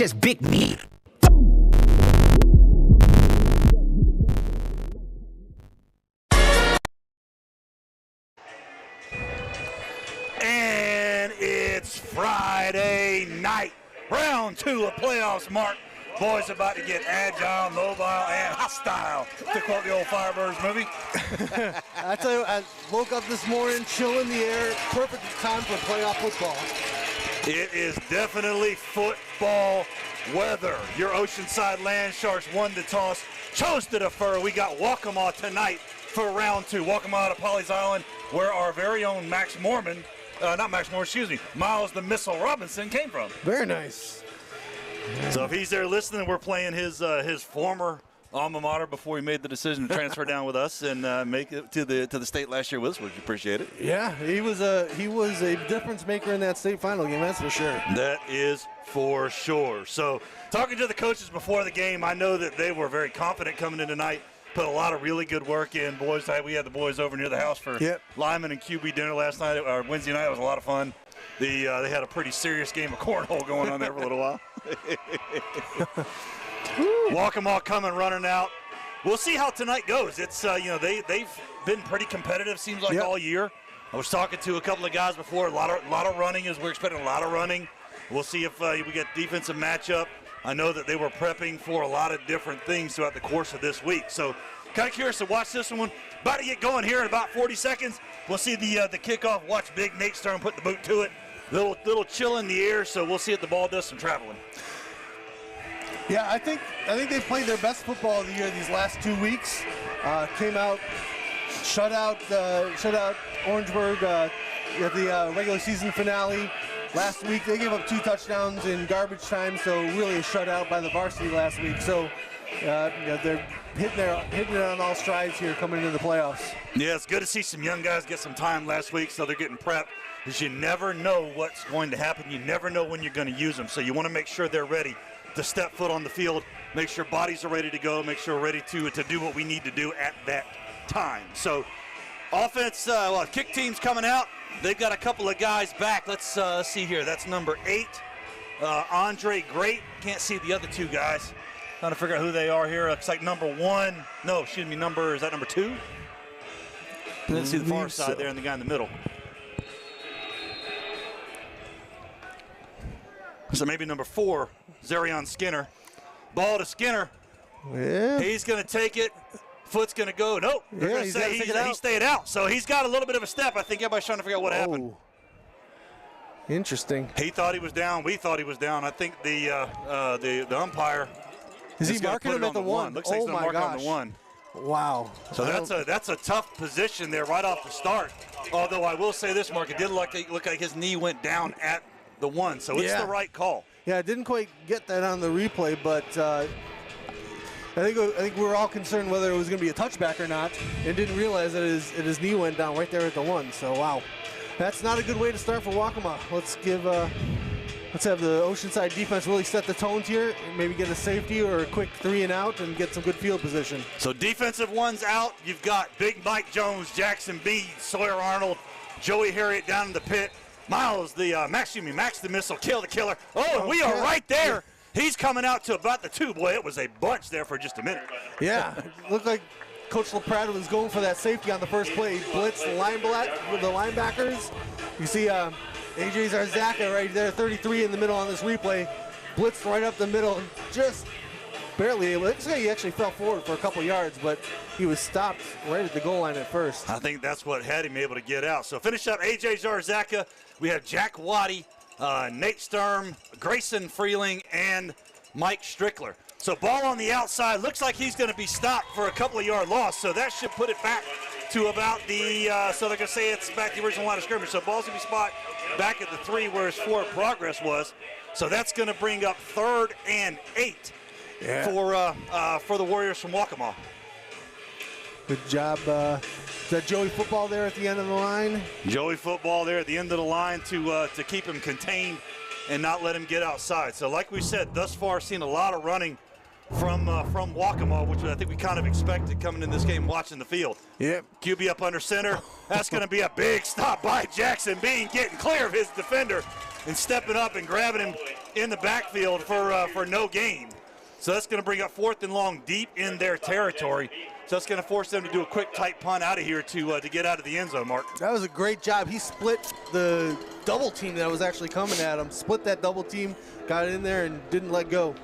is big meat. And it's Friday night. Round 2 of playoffs, Mark. Boys about to get agile, mobile, and hostile, to quote the old Firebirds movie. I tell you, I woke up this morning, chill in the air, perfect time for playoff football. It is definitely football weather. Your Oceanside Land Sharks won the toss, chose to defer. We got Waccamaw tonight for round 2. Waccamaw out of Pawleys Island, where our very own Miles the Missile Robinson came from. Very nice. So if he's there listening, we're playing his former alma mater before he made the decision to transfer down with us and make it to the state last year with us. Would you appreciate it? Yeah, he was a difference maker in that state final game, that's for sure. That is for sure. So talking to the coaches before the game, I know that they were very confident coming in tonight. Put a lot of really good work in. Boys, we had the boys over near the house for Lyman and QB dinner last night, or Wednesday night. It was a lot of fun. They had a pretty serious game of cornhole going on there for a little while. Waccamaw coming running out. We'll see how tonight goes. It's they've been pretty competitive, seems like all year. I was talking to a couple of guys before. A lot of running, as we're expecting a lot of running. We'll see if we get defensive matchup. I know that they were prepping for a lot of different things throughout the course of this week. So kind of curious to watch this one. About to get going here in about 40 seconds. We'll see the kickoff. Watch Big Nate Stern put the boot to it. Little chill in the air, so we'll see if the ball does some traveling. Yeah, I think they've played their best football of the year these last 2 weeks. Came out, shut out Orangeburg at the regular season finale. Last week they gave up 2 touchdowns in garbage time, so really a shutout by the varsity last week. So they're hitting it on all strides here coming into the playoffs. Yeah, it's good to see some young guys get some time last week, so they're getting prepped. Because you never know what's going to happen. You never know when you're going to use them. So you want to make sure they're ready to step foot on the field, make sure bodies are ready to go, make sure we're ready to do what we need to do at that time. So offense, kick team's coming out. They've got a couple of guys back. Let's see here. That's number 8, Andre Great. Can't see the other 2 guys. Trying to figure out who they are here. Looks like number 1. No, excuse me, is that number 2? Let's see the far side there and the guy in the middle. So maybe number 4, Zarion Skinner. Ball to Skinner. Yeah. He's going to take it. Foot's going to go. Nope. They're going to say he stayed out. So he's got a little bit of a step. I think everybody's trying to figure out what happened. Interesting. He thought he was down. We thought he was down. I think the umpire is he marking him at the 1? Looks like he's going to mark him on the 1. Wow. So that's a tough position there right off the start. Although I will say this, Mark, it did look like his knee went down at the 1, so it's the right call. Yeah, I didn't quite get that on the replay, but I think we were all concerned whether it was going to be a touchback or not, and didn't realize that his knee went down right there at the 1. So wow, that's not a good way to start for Waccamaw. Let's have the Oceanside defense really set the tones here, and maybe get a safety or a quick 3 and out and get some good field position. So defensive ones out. You've got Big Mike Jones, Jackson Bede, Sawyer Arnold, Joey Harriet down in the pit. Miles, Max the Missile, Kill the Killer. Oh, we are right there. He's coming out to about the 2. Boy, it was a bunch there for just a minute. Yeah, looked like Coach LaPrada was going for that safety on the first play. Blitz the linebackers. You see AJ Zarzaka right there, 33 in the middle on this replay. Blitzed right up the middle, just barely able. Looks like he actually fell forward for a couple yards, but he was stopped right at the goal line at first. I think that's what had him able to get out. So finish up AJ Zarzaka. We have Jack Waddy, Nate Sturm, Grayson Freeling, and Mike Strickler. So ball on the outside. Looks like he's going to be stopped for a couple of yard loss. So that should put it back to about the, so they're going to say it's back to the original line of scrimmage. So ball's going to be spot back at the 3 where his forward progress was. So that's going to bring up 3rd and 8 for the Warriors from Waccamaw. Good job. Is that Joey Football there at the end of the line? Joey Football there at the end of the line to keep him contained and not let him get outside. So like we said, thus far seen a lot of running from Waccamaw, which I think we kind of expected coming in this game watching the field. Yep. QB up under center. That's going to be a big stop by Jackson Bean, getting clear of his defender and stepping up and grabbing him in the backfield for no gain. So that's going to bring up 4th and long deep in their territory. So that's going to force them to do a quick, tight punt out of here to get out of the end zone, Mark. That was a great job. He split the double team that was actually coming at him, split that double team, got in there, and didn't let go.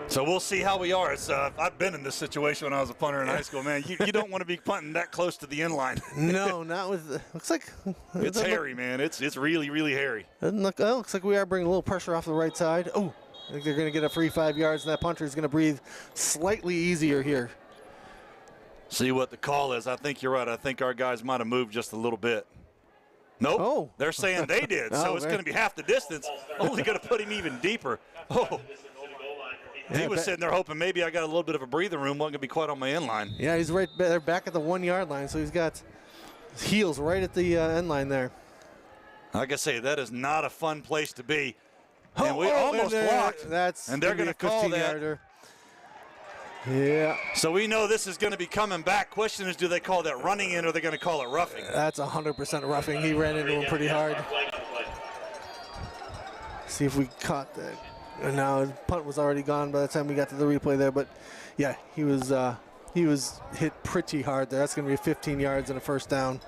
So we'll see how we are. I've been in this situation when I was a punter in high school, man. You don't want to be punting that close to the end line. No, not with. Looks like it's hairy, man. It's really, really hairy. Looks like we are bringing a little pressure off the right side. Oh, I think they're going to get a free 5 yards, and that punter is going to breathe slightly easier here. See what the call is. I think you're right. I think our guys might have moved just a little bit. Nope. Oh. They're saying they did. So it's going to be half the distance. Only going to put him even deeper. Oh. He was sitting there hoping maybe I got a little bit of a breathing room. Wasn't going to be quite on my end line. Yeah, he's right there back at the 1 yard line, so he's got his heels right at the end line there. Like I say, that is not a fun place to be. And we almost blocked. And they're going to call that. Yarder. Yeah. So we know this is going to be coming back. Question is, do they call that running in or are they going to call it roughing? That's 100% roughing. He ran into him pretty hard. See if we caught that. And now the punt was already gone by the time we got to the replay there. But, yeah, he was hit pretty hard there. That's going to be 15 yards and a first down.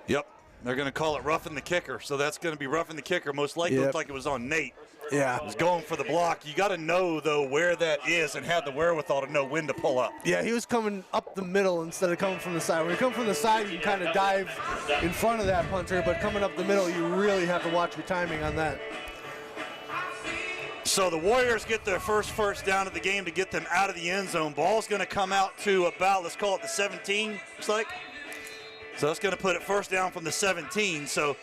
Yep. They're going to call it roughing the kicker. So that's going to be roughing the kicker. Most likely looked like it was on Nate. Yeah. He was going for the block. You got to know, though, where that is and have the wherewithal to know when to pull up. Yeah, he was coming up the middle instead of coming from the side. When you come from the side, you can kind of dive in front of that punter. But coming up the middle, you really have to watch your timing on that. So the Warriors get their first down of the game to get them out of the end zone. Ball's going to come out to about, let's call it the 17, looks like. So that's going to put it first down from the 17. So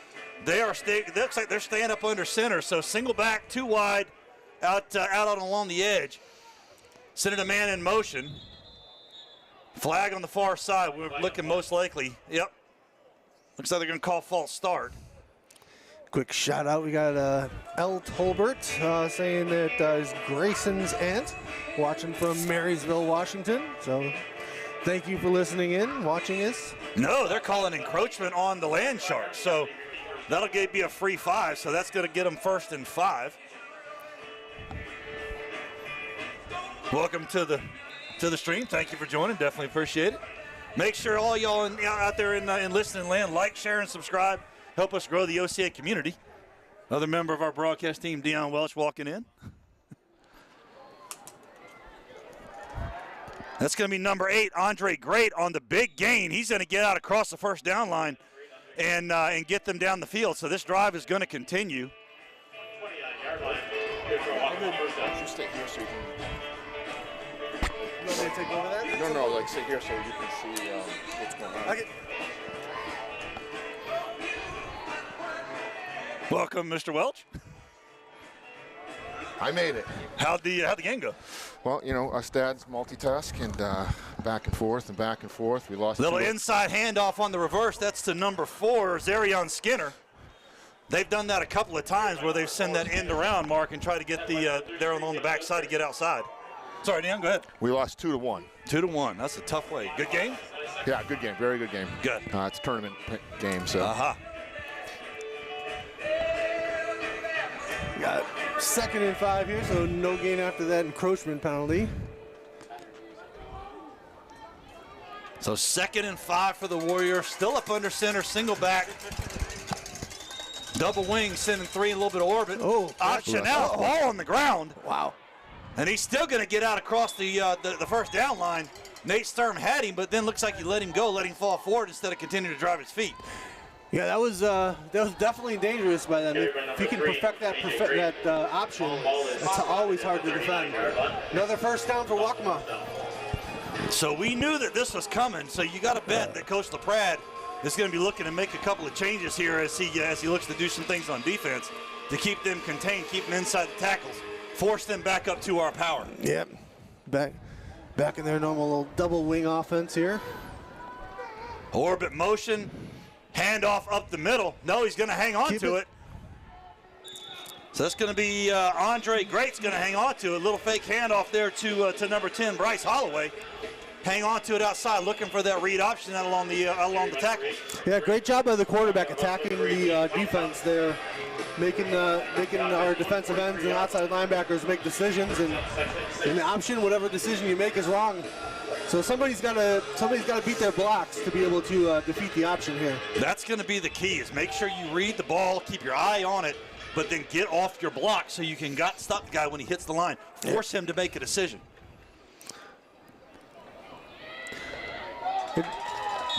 they are it looks like they're staying up under center. So single back, 2 wide, out along the edge. Sending a man in motion. Flag on the far side. We're looking most likely. Yep. Looks like they're going to call false start. Quick shout out. We got L. Tolbert saying that is Grayson's aunt, watching from Marysville, Washington. So thank you for listening in, watching us. No, they're calling encroachment on the land shark. So that'll be a free 5. So that's going to get them 1st and 5. Welcome to the stream. Thank you for joining. Definitely appreciate it. Make sure all y'all out there in listening land, like, share, and subscribe. Help us grow the OCA community. Another member of our broadcast team, Deion Welch, walking in. That's going to be number 8, Andre Great, on the big gain. He's going to get out across the first down line and get them down the field. So this drive is going to continue. Stay here so you can. You want me to take over that? No, like sit here so you can see what's going on. Okay. Welcome, Mr. Welch. I made it. How'd the game go? Well, you know, us dads multitask and back and forth and back and forth. We lost. Little inside handoff on the reverse. That's to number 4, Zarion Skinner. They've done that a couple of times where they've sent that end around, Mark, and try to get there on the backside to get outside. Sorry, Dan, go ahead. We lost 2-1. 2-1. That's a tough way. Good game? Yeah, good game. Very good game. Good. It's a tournament game, so. Got 2nd and 5 here, so no gain after that encroachment penalty. So 2nd and 5 for the Warriors. Still up under center, single back. Double wing, sending 3 in a little bit of orbit. Oh, option out, ball on the ground. Wow. And he's still going to get out across the first down line. Nate Sturm had him, but then looks like he let him go, let him fall forward instead of continuing to drive his feet. Yeah, that was definitely dangerous by them. If you can perfect that option, it's always hard to defend. Another first down for Waccamaw. So we knew that this was coming, so you got to bet that Coach LaPrade is going to be looking to make a couple of changes here as he looks to do some things on defense to keep them contained, keep them inside the tackles, force them back up to our power. Yep, back in their normal little double wing offense here. Orbit motion, handoff up the middle. No, he's going to hang on to it. So that's going to be Andre Great's going to hang on to it. A little fake handoff there to number 10, Bryce Holloway. hang on to it outside, looking for that read option out along the tackles. Yeah, great job by the quarterback attacking the defense there, making our defensive ends and outside linebackers make decisions, and the option, whatever decision you make, is wrong. So somebody's got to beat their blocks to be able to defeat the option here. That's going to be the key, is make sure you read the ball, keep your eye on it, but then get off your block so you can stop the guy when he hits the line. Force him to make a decision.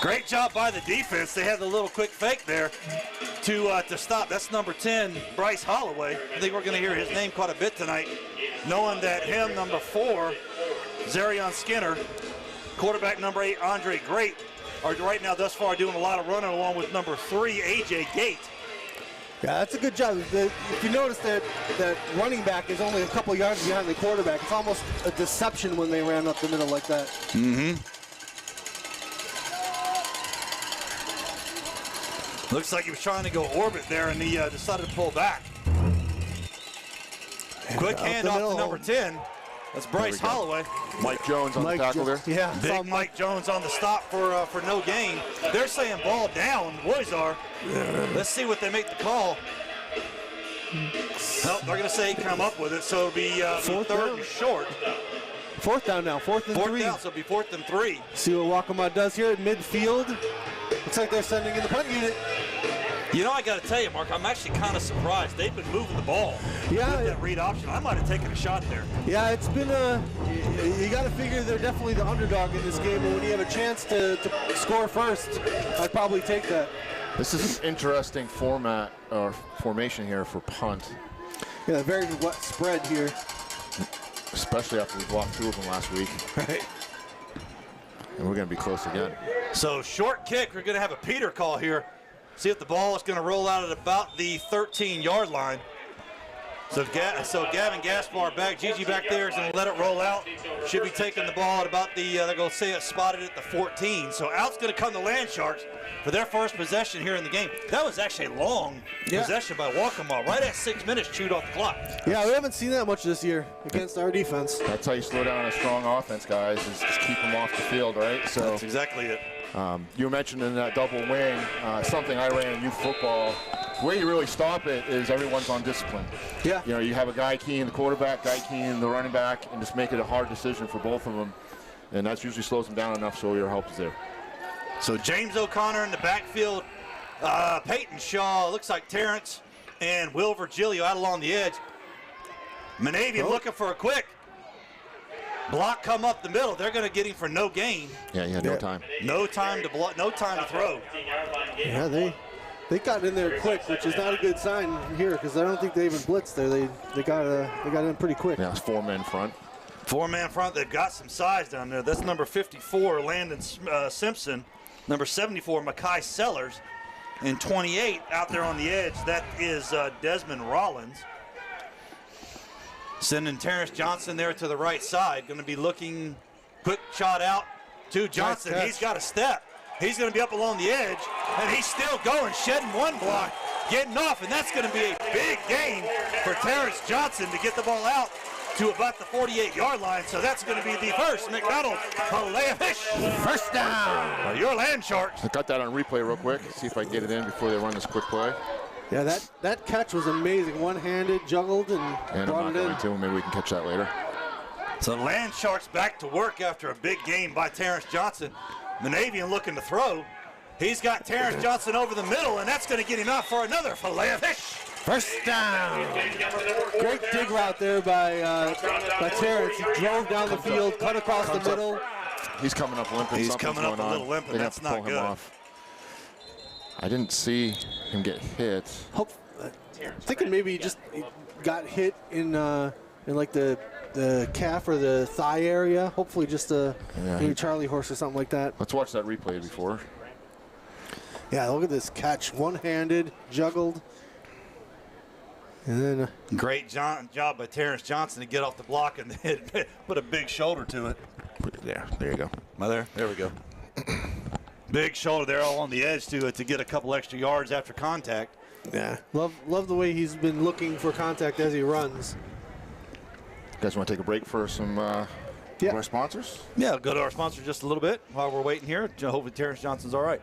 Great job by the defense. They had the little quick fake there to stop. That's number 10, Bryce Holloway. I think we're going to hear his name quite a bit tonight, knowing that him, number 4, Zarion Skinner, quarterback number 8, Andre Great, are right now thus far doing a lot of running, along with number 3, A.J. Gate. Yeah, that's a good job. If you notice that running back is only a couple yards behind the quarterback, it's almost a deception when they ran up the middle like that. Mm-hmm. Looks like he was trying to go orbit there, and he decided to pull back. Quick handoff to number 10. That's Bryce Holloway. Mike Jones on the tackle there. Yeah, Big Mike Jones on the stop for no gain. They're saying ball down, the boys are. Let's see what they make the call. Nope, they're going to say come up with it, so it'll be third and short. Fourth down now, fourth and 3. Fourth down, so it'll be 4th and 3. See what Waccamaw does here at midfield. Looks like they're sending in the punt unit. You know, I got to tell you, Mark, I'm actually kind of surprised. They've been moving the ball. Yeah. With that read option, I might have taken a shot there. Yeah, it's been you got to figure they're definitely the underdog in this game, but when you have a chance to score first, I'd probably take that. This is an interesting format or formation here for punt. Yeah, very wet spread here. Especially after we blocked 2 of them last week. Right. And we're going to be close again. So short kick, we're going to have a Peter call here. See if the ball is going to roll out at about the 13-yard line. So Gavin Gaspar back, Gigi back there is going to let it roll out. Should be taking the ball at about the, they're going to say it's spotted at the 14. So out's going to come the Land Sharks for their first possession here in the game. That was actually a long possession by Waccamaw. Right at 6 minutes chewed off the clock. Yeah, we haven't seen that much this year against our defense. That's how you slow down a strong offense, guys, is just keep them off the field, right? So that's exactly it. You mentioned in that double wing, something I ran in youth football. The way you really stop it is everyone's on discipline. Yeah. You know, you have a guy keying the quarterback, guy keying the running back, and just make it a hard decision for both of them. And that usually slows them down enough so your help is there. So James O'Connor in the backfield, Peyton Shaw, looks like Terrence, and Will Virgilio out along the edge. Manavian looking for a quick. Block come up the middle. They're going to get him for no gain. Yeah, he had no time. No time to block, no time to throw. Yeah, they got in there quick, which is not a good sign here because I don't think they even blitzed there. They got in pretty quick. Yeah, it's 4-man front. 4-man front. They've got some size down there. That's number 54, Landon Simpson. Number 74, Makai Sellers. And 28 out there on the edge, that is Desmond Rollins. Sending Terrence Johnson there to the right side. Going to be looking, quick shot out to Johnson. He's got a step. He's going to be up along the edge, and he's still going, shedding one block, getting off, and that's going to be a big gain for Terrence Johnson to get the ball out to about the 48-yard line. So that's going to be the first McDonald Filet-O-Fish. First down. Your Land Sharks. I got that on replay real quick. See if I can get it in before they run this quick play. Yeah, that catch was amazing. One-handed, juggled, and brought I'm not it going in. to. Maybe we can catch that later. So Land Sharks back to work after a big game by Terrence Johnson. Manavian looking to throw. He's got Terrence Johnson over the middle, and that's going to get him out for another Filet-O-Fish. First down. Great dig route there by Terrence. He drove down the field, cut across the middle. He's coming up limping. He's coming up a little limping. That's not good. I didn't see him get hit. Thinking maybe he just got hit in like the calf or the thigh area. Hopefully just maybe Charlie horse or something like that. Let's watch that replay before. Yeah, look at this catch. One-handed, juggled. And then great job by Terrence Johnson to get off the block and put a big shoulder to it. Put it there. There you go. There we go. Big shoulder there all on the edge to get a couple extra yards after contact. Yeah, love the way he's been looking for contact as he runs. You guys want to take a break for some Yeah. Our sponsors? Yeah, go to our sponsor just a little bit while we're waiting here. Hopefully Terrence Johnson's all right.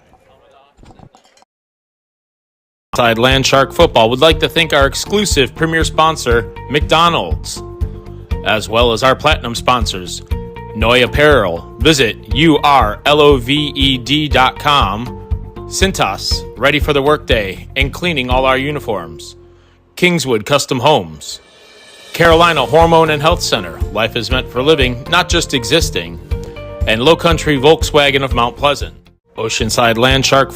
Oceanside Land Shark Football would like to thank our exclusive premier sponsor, McDonald's, as well as our platinum sponsors, Noi Apparel. Visit urloved.com. Cintas, ready for the workday and cleaning all our uniforms. Kingswood Custom Homes. Carolina Hormone and Health Center. Life is meant for living, not just existing. And Low Country Volkswagen of Mount Pleasant. Oceanside Land Shark.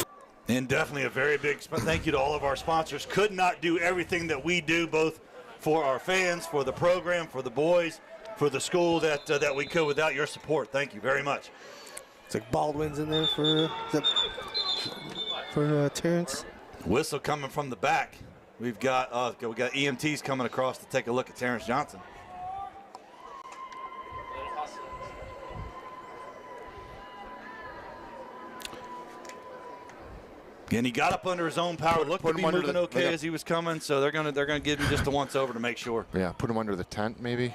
And definitely a very big thank you to all of our sponsors. Could not do everything that we do, both for our fans, for the program, for the boys, for the school that we could without your support. Thank you very much. It's like Baldwin's in there for Terrence. Whistle coming from the back. We got EMTs coming across to take a look at Terrence Johnson. And he got up under his own power. Looked to be moving okay as he was coming, so they're gonna give him just a once over to make sure. Yeah, put him under the tent maybe.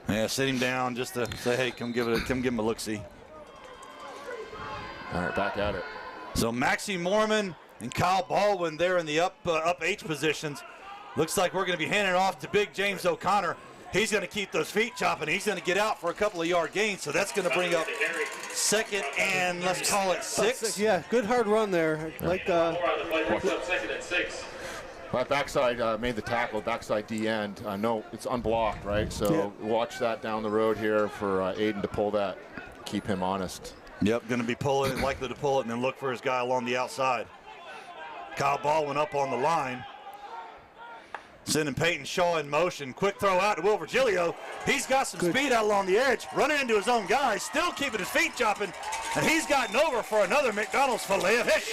Yeah, sit him down just to say, hey, come give him a look-see. All right, back at it. So Maxie Mormon and Kyle Baldwin there in the up H positions. Looks like we're going to be handing it off to big James O'Connor. He's going to keep those feet chopping. He's going to get out for a couple of yard gains, so that's going to bring up second and let's call it 6. Yeah, good hard run there. Like second and 6. That backside made the tackle, backside D end. No, it's unblocked, right? So watch that down the road here for Aiden to pull that, keep him honest. Yep, going to be pulling it, likely to pull it, and then look for his guy along the outside. Kyle Baldwin up on the line. Sending Peyton Shaw in motion. Quick throw out to Will Virgilio. He's got some speed out along the edge, running into his own guy, still keeping his feet chopping, and he's gotten over for another McDonald's filet of fish.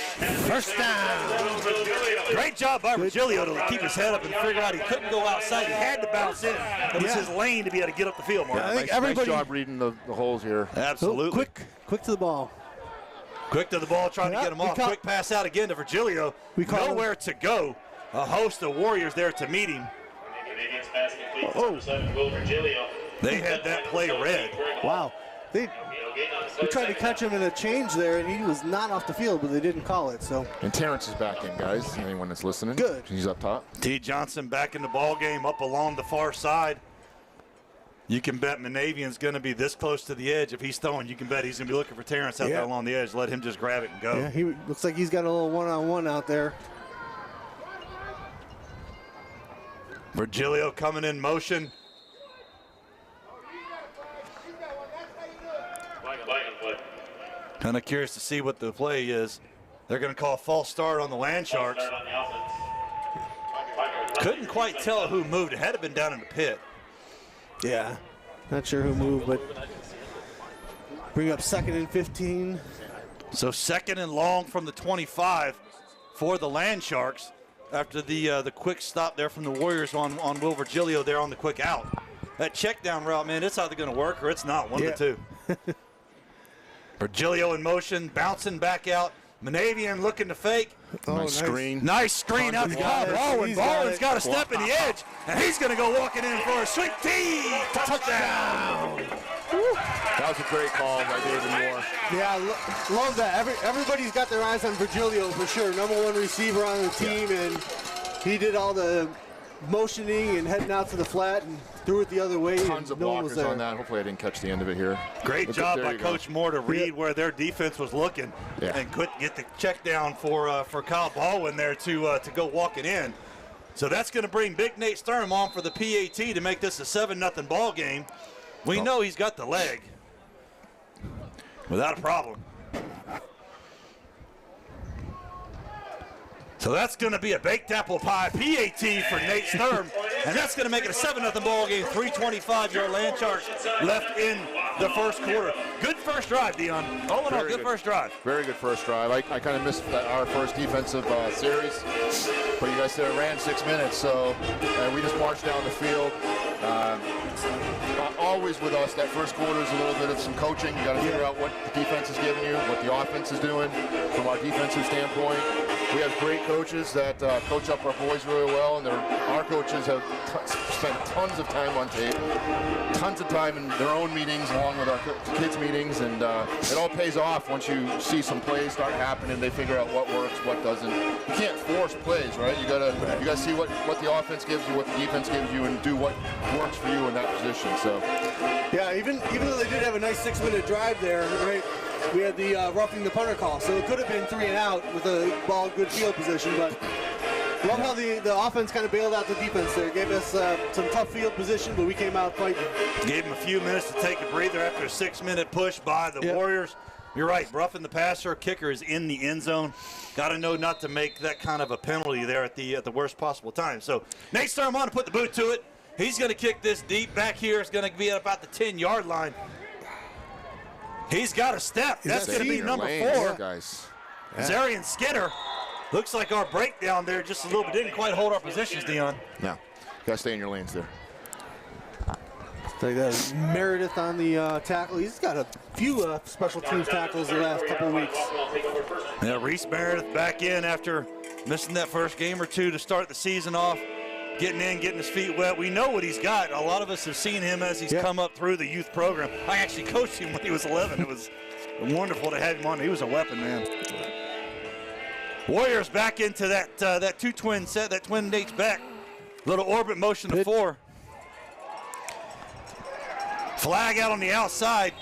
first down. Great job by Virgilio to keep his head up and figure out he couldn't go outside. He had to bounce in. It was his lane to be able to get up the field, Mark. I think Nice job reading the holes here. Absolutely. Quick to the ball. Quick to the ball, trying to get him off. Quick pass out again to Virgilio. Nowhere to go. A host of Warriors there to meet him. They had that play read. Wow. We tried to catch him in a change there, and he was not off the field, but they didn't call it. So. And Terrence is back in, guys. Anyone that's listening. Good. He's up top. T. Johnson back in the ball game, up along the far side. You can bet Monavian's going to be this close to the edge. If he's throwing, you can bet he's going to be looking for Terrence out there along the edge. Let him just grab it and go. Yeah, he looks like he's got a little one-on-one out there. Virgilio coming in motion. Kind of curious to see what the play is. They're going to call a false start on the Land Sharks. Couldn't quite tell who moved. It had to have been down in the pit. Yeah. Not sure who moved, but bring up 2nd and 15. So 2nd and long from the 25 for the Land Sharks. After the quick stop there from the Warriors on Will Virgilio there on the quick out. That check down route, man, it's either going to work or it's not. One of the two. Virgilio in motion, bouncing back out. Monavian looking to fake. Nice screen. Nice screen out to Kyle Baldwin. Baldwin's got to step in the edge, and he's going to go walking in for a sweet tee. Touchdown. That was a great call by David Moore. Yeah, love that. Everybody's got their eyes on Virgilio for sure. #1 receiver on the team, and he did all the motioning and heading out to the flat and threw it the other way. Tons of blockers on that. Hopefully I didn't catch the end of it here. Great job by Coach Moore to read where their defense was looking and couldn't get the check down for Kyle Baldwin there to go walking in. So that's going to bring Big Nate Sturm on for the PAT to make this a 7-0 ball game. We know he's got the leg without a problem. So that's going to be a baked apple pie PAT for Nate Sturm, and that's going to make it a 7-0 ball game. 3:25 your Land Sharks left in the first quarter. Good first drive, Dion. All in all, good first drive. Very good first drive. I kind of missed our first defensive series, but you guys said it ran 6 minutes, so we just marched down the field. Always with us, that first quarter is a little bit of some coaching. You got to figure out what the defense is giving you, what the offense is doing from our defensive standpoint. We have great coaches that coach up our boys really well, and our coaches have spent tons of time on tape, tons of time in their own meetings along with our kids' meetings, and it all pays off once you see some plays start happening. They figure out what works, what doesn't. You can't force plays, right? You gotta see what the offense gives you, what the defense gives you, and do what works for you in that position. So, yeah, even though they did have a nice 6-minute drive there, right? We had the roughing the punter call, so it could have been 3 and out with a ball good field position, but love how the offense kind of bailed out the defense there. Gave us some tough field position, but we came out fighting. Gave them a few minutes to take a breather after a 6-minute push by the Warriors. You're right, roughing the passer, kicker is in the end zone. Got to know not to make that kind of a penalty there at the worst possible time. So Nate Sturm on to put the boot to it. He's going to kick this deep back here. It's going to be at about the 10-yard line. He's got a step. That's going to be number 4. Guys. Zarian Skinner. Looks like our breakdown there just a little bit. Didn't quite hold our positions, Dion. No. Got to stay in your lanes there. Like that, Meredith on the tackle. He's got a few special teams tackles the last couple of weeks. Yeah, Reese Meredith back in after missing that first game or two to start the season off. Getting in, getting his feet wet. We know what he's got. A lot of us have seen him as he's come up through the youth program. I actually coached him when he was 11. It was wonderful to have him on. He was a weapon, man. Warriors back into that two-twin set. That twin dates back. Little orbit motion to 4. Flag out on the outside.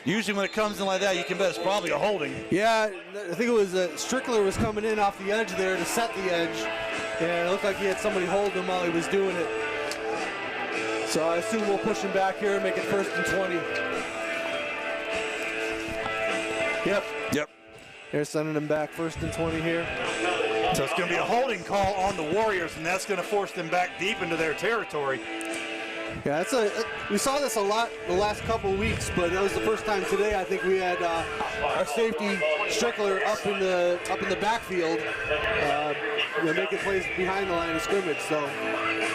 Usually when it comes in like that, you can bet it's probably a holding. Yeah, I think it was Strickler was coming in off the edge there to set the edge. And it looked like he had somebody hold him while he was doing it. So I assume we'll push him back here and make it 1st and 20. Yep. They're sending him back 1st and 20 here. So it's going to be a holding call on the Warriors, and that's going to force them back deep into their territory. Yeah, we saw this a lot the last couple of weeks, but that was the first time today. I think we had our safety Strickler up in the backfield, making plays behind the line of scrimmage. So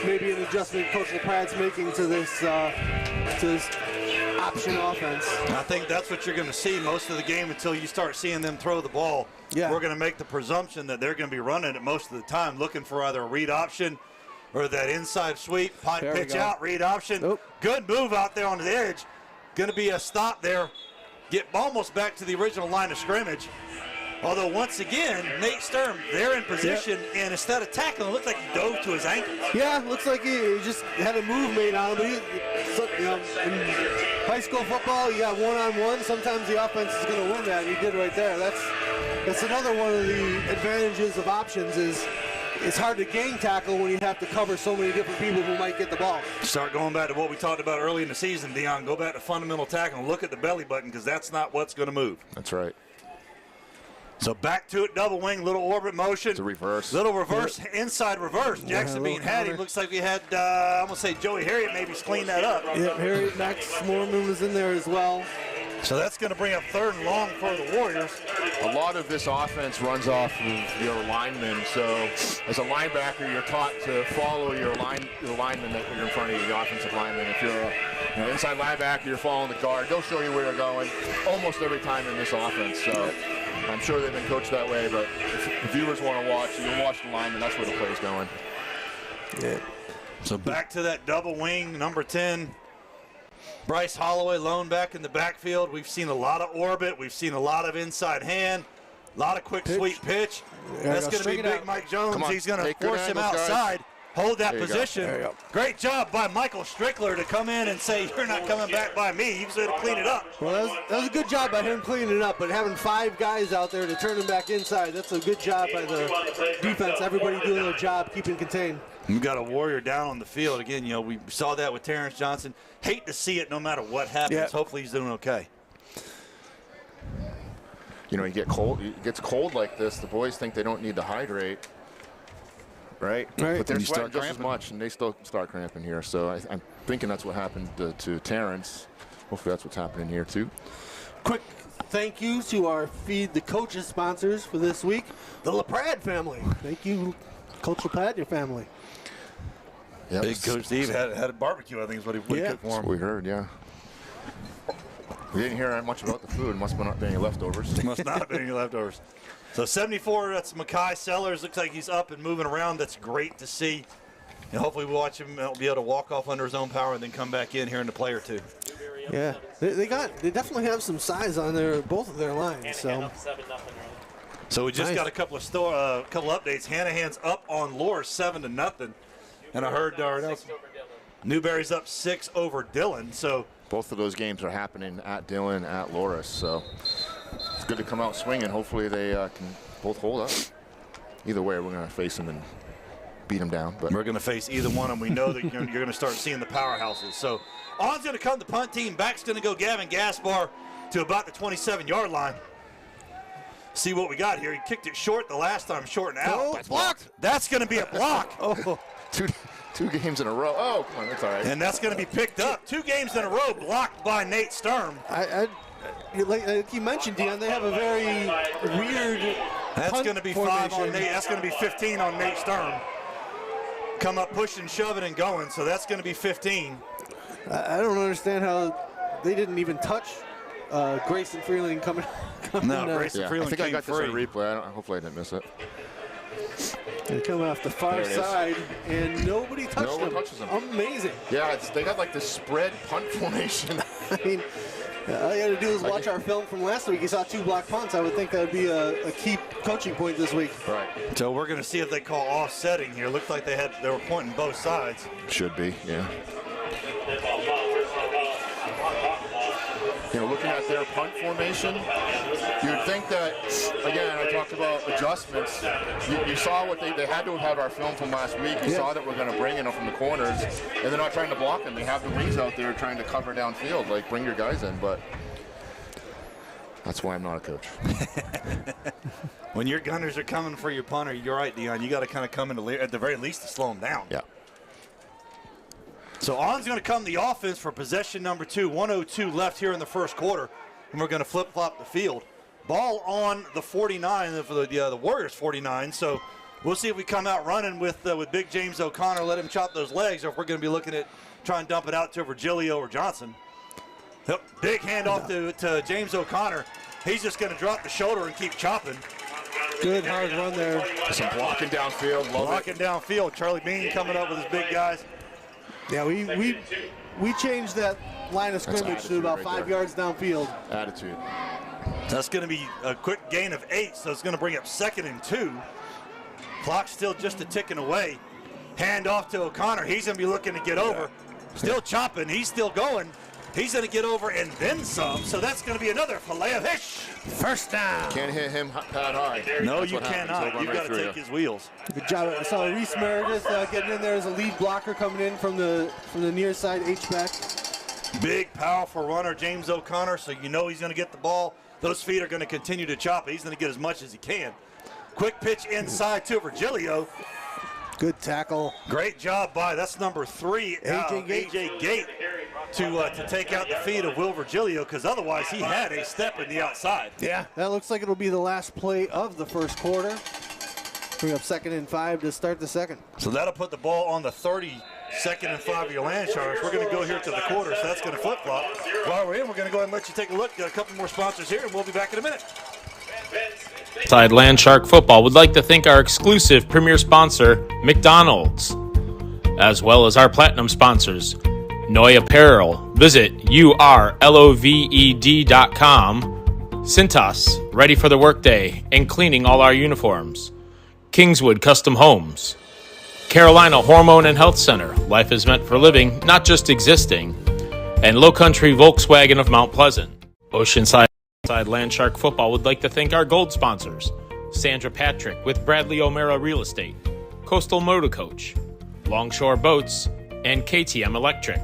maybe an adjustment Coach LaPrad's making to this option offense. I think that's what you're going to see most of the game until you start seeing them throw the ball. Yeah. We're going to make the presumption that they're going to be running it most of the time, looking for either a read option or that inside sweep, pitch out, read option. Nope. Good move out there on the edge. Going to be a stop there. Get almost back to the original line of scrimmage. Although, once again, Nate Sturm, they're in position, and instead of tackling, it looked like he dove to his ankles. Yeah, looks like he just had a move made on him. But in high school football, you got one-on-one. Sometimes the offense is going to win that, and he did right there. That's another one of the advantages of options is it's hard to gang tackle when you have to cover so many different people who might get the ball. Start going back to what we talked about early in the season, Dion. Go back to fundamental tackle and look at the belly button because that's not what's going to move. That's right. So back to it, double wing, little orbit motion. It's a reverse. Little reverse, inside reverse. Jackson being Hattie. Looks like we had, I'm going to say Joey Harriet maybe clean that up. Yep, Harriet, Max Mormon was in there as well. So that's going to bring up 3rd and long for the Warriors. A lot of this offense runs off of your linemen. So as a linebacker, you're taught to follow your linemen that are in front of you, the offensive linemen. If you're an inside linebacker, you're following the guard. They'll show you where they're going almost every time in this offense. So I'm sure they've been coached that way, but if the viewers want to watch, you can watch the linemen. That's where the play's going. Yeah. So back to that double wing, number 10. Bryce Holloway lone back in the backfield. We've seen a lot of orbit. We've seen a lot of inside hand, a lot of quick sweep pitch. That's going to be big Mike Jones. He's going to force him outside, hold that position. Great job by Michael Strickler to come in and say, you're not coming back by me. You said to clean it up. Well, that was a good job by him cleaning it up, but having 5 guys out there to turn him back inside, that's a good job by the defense. Everybody doing their job, keeping contained. We've got a Warrior down on the field. Again, we saw that with Terrence Johnson. Hate to see it no matter what happens. Yeah. Hopefully he's doing okay. You get cold. It gets cold like this. The boys think they don't need to hydrate, right? But they're sweating just as much, and they still start cramping here. So I'm thinking that's what happened to Terrence. Hopefully that's what's happening here too. Quick thank you to our Feed the Coaches sponsors for this week, the LaPrade family. Thank you, Coach LaPrade, your family. Yep. Big Coach Steve had a barbecue, I think is what he cooked for That's him. what we heard, yeah. We didn't hear much about the food. Must have not been any leftovers. Must not have been any leftovers. So 74, that's Makai Sellers. Looks like he's up and moving around. That's great to see. And hopefully we'll watch him be able to walk off under his own power and then come back in here in the play or two. Yeah, they definitely have some size on both of their lines. So we just got a couple of updates. Hanahan's up on Loris 7-0, and I heard Newberry's up 6 over Dillon. So Both of those games are happening at Dillon, at Loris. So it's good to come out swinging. Hopefully they can both hold up. Either way, we're going to face them and beat them down. But we're going to face either one, and we know that you're going to start seeing the powerhouses. So on's going to come the punt team. Back's going to go Gavin Gaspar to about the 27-yard line. See what we got here. He kicked it short the last time, short and out. That's blocked. That's going to be a block. Two games in a row. Oh, come on, that's all right. And that's going to be picked up. 2 games in a row blocked by Nate Sturm. Like you mentioned, Dion, they have a very weird That's going to be 5 on formation. Nate. That's going to be 15 on Nate Sturm. Come up pushing, shoving, and going. So that's going to be 15. I don't understand how they didn't even touch Grayson Freeling coming No, Grayson Yeah, I Freeling think I came got this free. on replay. Hopefully I didn't miss it. They come off the far There it is. side, and nobody touched No one them. touches them. Amazing. Yeah, they got like this spread punt formation. I mean, all you got to do is watch our film from last week. You saw 2 block punts. I would think that would be a key coaching point this week. Right. So we're going to see if they call offsetting here. Looked like they were pointing both sides. Should be, yeah. You know, looking at their punt formation, you'd think that, again, I talked about adjustments. You saw what they had to have had our film from last week. You saw that we're going to bring in them from the corners, and they're not trying to block them. They have the wings out there trying to cover downfield, like bring your guys in, but that's why I'm not a coach. When your gunners are coming for your punter, you're right, Dion. You got to kind of come in at the very least to slow them down. Yeah. So on's going to come the offense for possession number 2. 1:02 left here in the first quarter, and we're going to flip-flop the field. Ball on the 49, for the Warriors 49. So we'll see if we come out running with Big James O'Connor, let him chop those legs, or if we're going to be looking at trying to dump it out to Virgilio or Johnson. Yep, big handoff to James O'Connor. He's just going to drop the shoulder and keep chopping. Good hard run there. Some blocking downfield. Blocking downfield. Charlie Bean coming up with his big guys. Yeah, we changed that line of scrimmage to about 5 yards downfield. Attitude. That's going to be a quick gain of 8, so it's going to bring up 2nd and 2. Clock's still just a ticking away. Hand off to O'Connor. He's going to be looking to get over. Still chopping. He's still going. He's going to get over and then some, so that's going to be another fillet of fish. First down. Can't hit him that high. No, That's you what happens. cannot. They'll run You've right got to through take you. his wheels. Good job. I saw Reese Meredith getting in there as a lead blocker coming in from the near side H-back. Big, powerful runner, James O'Connor, so you know he's going to get the ball. Those feet are going to continue to chop. He's going to get as much as he can. Quick pitch inside to Virgilio. Good tackle. Great job by, that's number 3, AJ Gate, to take out the feet of Will Virgilio, because otherwise he had a step in the outside. Yeah. That looks like it'll be the last play of the first quarter. Bring up 2nd and 5 to start the second. So that'll put the ball on the 32nd and 5-yard line charge. We're going to go here to the quarter, so that's going to flip-flop. While we're in, we're going to go ahead and let you take a look. Got a couple more sponsors here, and we'll be back in a minute. Oceanside Landshark Football would like to thank our exclusive premier sponsor, McDonald's, as well as our platinum sponsors, Noi Apparel. Visit urloved.com. Cintas, ready for the workday and cleaning all our uniforms. Kingswood Custom Homes. Carolina Hormone and Health Center. Life is meant for living, not just existing. And Low Country Volkswagen of Mount Pleasant. Oceanside Landshark Football would like to thank our gold sponsors, Sandra Patrick with Bradley O'Mara Real Estate, Coastal Motor Coach, Longshore Boats, and KTM Electric.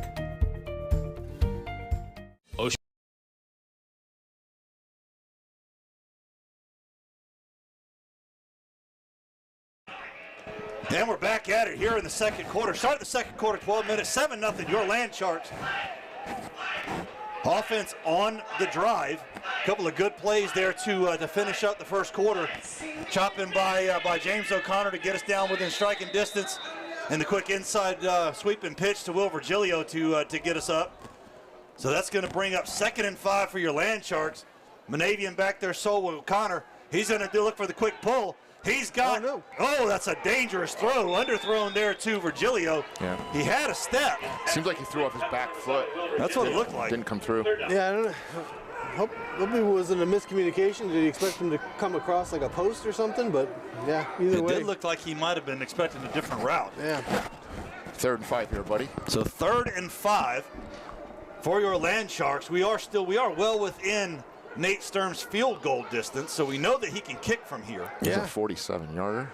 And we're back at it here in the second quarter. Start the second quarter, 12 minutes, 7-0, your Land Sharks. Offense on the drive. A couple of good plays there to finish up the first quarter. Chopping by James O'Connor to get us down within striking distance. And the quick inside sweep and pitch to Will Virgilio to get us up. So that's going to bring up 2nd and 5 for your Land Sharks. Monavian back there, so will O'Connor. He's going to look for the quick pull. He's got, that's a dangerous throw. Underthrown there to Virgilio. Yeah. He had a step. Seems like he threw off his back foot. That's what it looked like. Didn't come through. Yeah, I don't know. Hope it wasn't a miscommunication. Did he expect him to come across like a post or something? But yeah, either way. It did look like he might have been expecting a different route. Yeah. 3rd and 5 here, buddy. So 3rd and 5 for your Land Sharks. We are well within Nate Sturm's field goal distance, so we know that he can kick from here. He's a 47-yarder.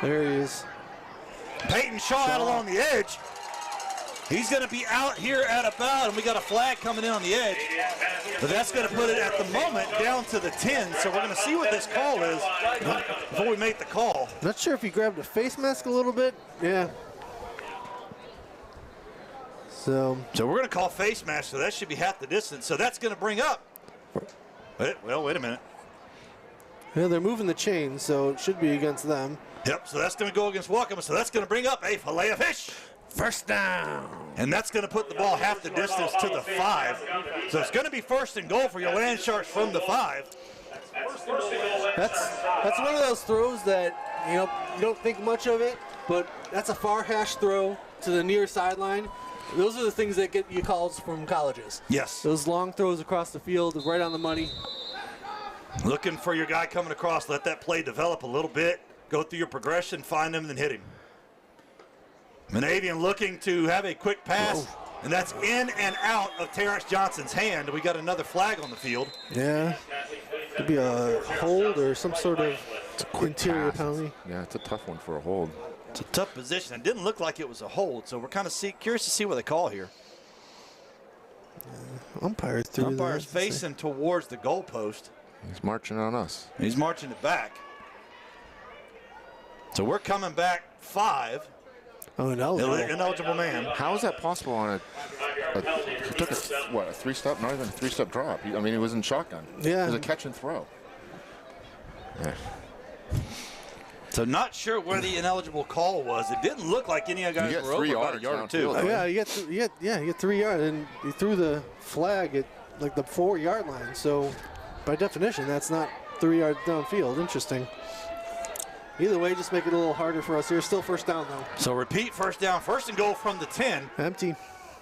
There he is. Peyton Shaw out along the edge. He's going to be out here at about, and we got a flag coming in on the edge. But that's going to put it at the moment down to the 10. So we're going to see what this call is before we make the call. Not sure if he grabbed a face mask a little bit. Yeah. So we're going to call face mask, so that should be half the distance. So that's going to bring up. Well, wait a minute. Yeah, they're moving the chain, so it should be against them. Yep, so that's going to go against Waccamaw. So that's going to bring up a fillet of fish. First down. And that's going to put the ball half the distance to the 5. So it's going to be 1st and goal for your Land Sharks from the 5. That's one of those throws that, you don't think much of it, but that's a far hash throw to the near sideline. Those are the things that get you calls from colleges. Yes. Those long throws across the field, right on the money. Looking for your guy coming across. Let that play develop a little bit. Go through your progression, find him, then hit him. Monavian looking to have a quick pass, and that's in and out of Terrence Johnson's hand. We got another flag on the field. Yeah. Could be a hold or some sort of interior penalty. Yeah, it's a tough one for a hold. It's a tough position. It didn't look like it was a hold, so we're kind of curious to see what they call here. Umpire's through. Umpire's facing towards the goalpost. He's marching on us. He's marching it back. So we're coming back 5. Oh, ineligible man. How is that possible on he took a 3-step, not even a 3-step drop. He was in shotgun. Yeah. It was a catch and throw. Yeah. So not sure where the ineligible call was. It didn't look like any of the guys were over about a yard or 2. You get 3 yards, and he threw the flag at like the 4-yard line. So by definition, that's not 3 yards downfield. Interesting. Either way, just make it a little harder for us here. Still 1st down, though. So repeat, 1st down. 1st and goal from the 10. Empty.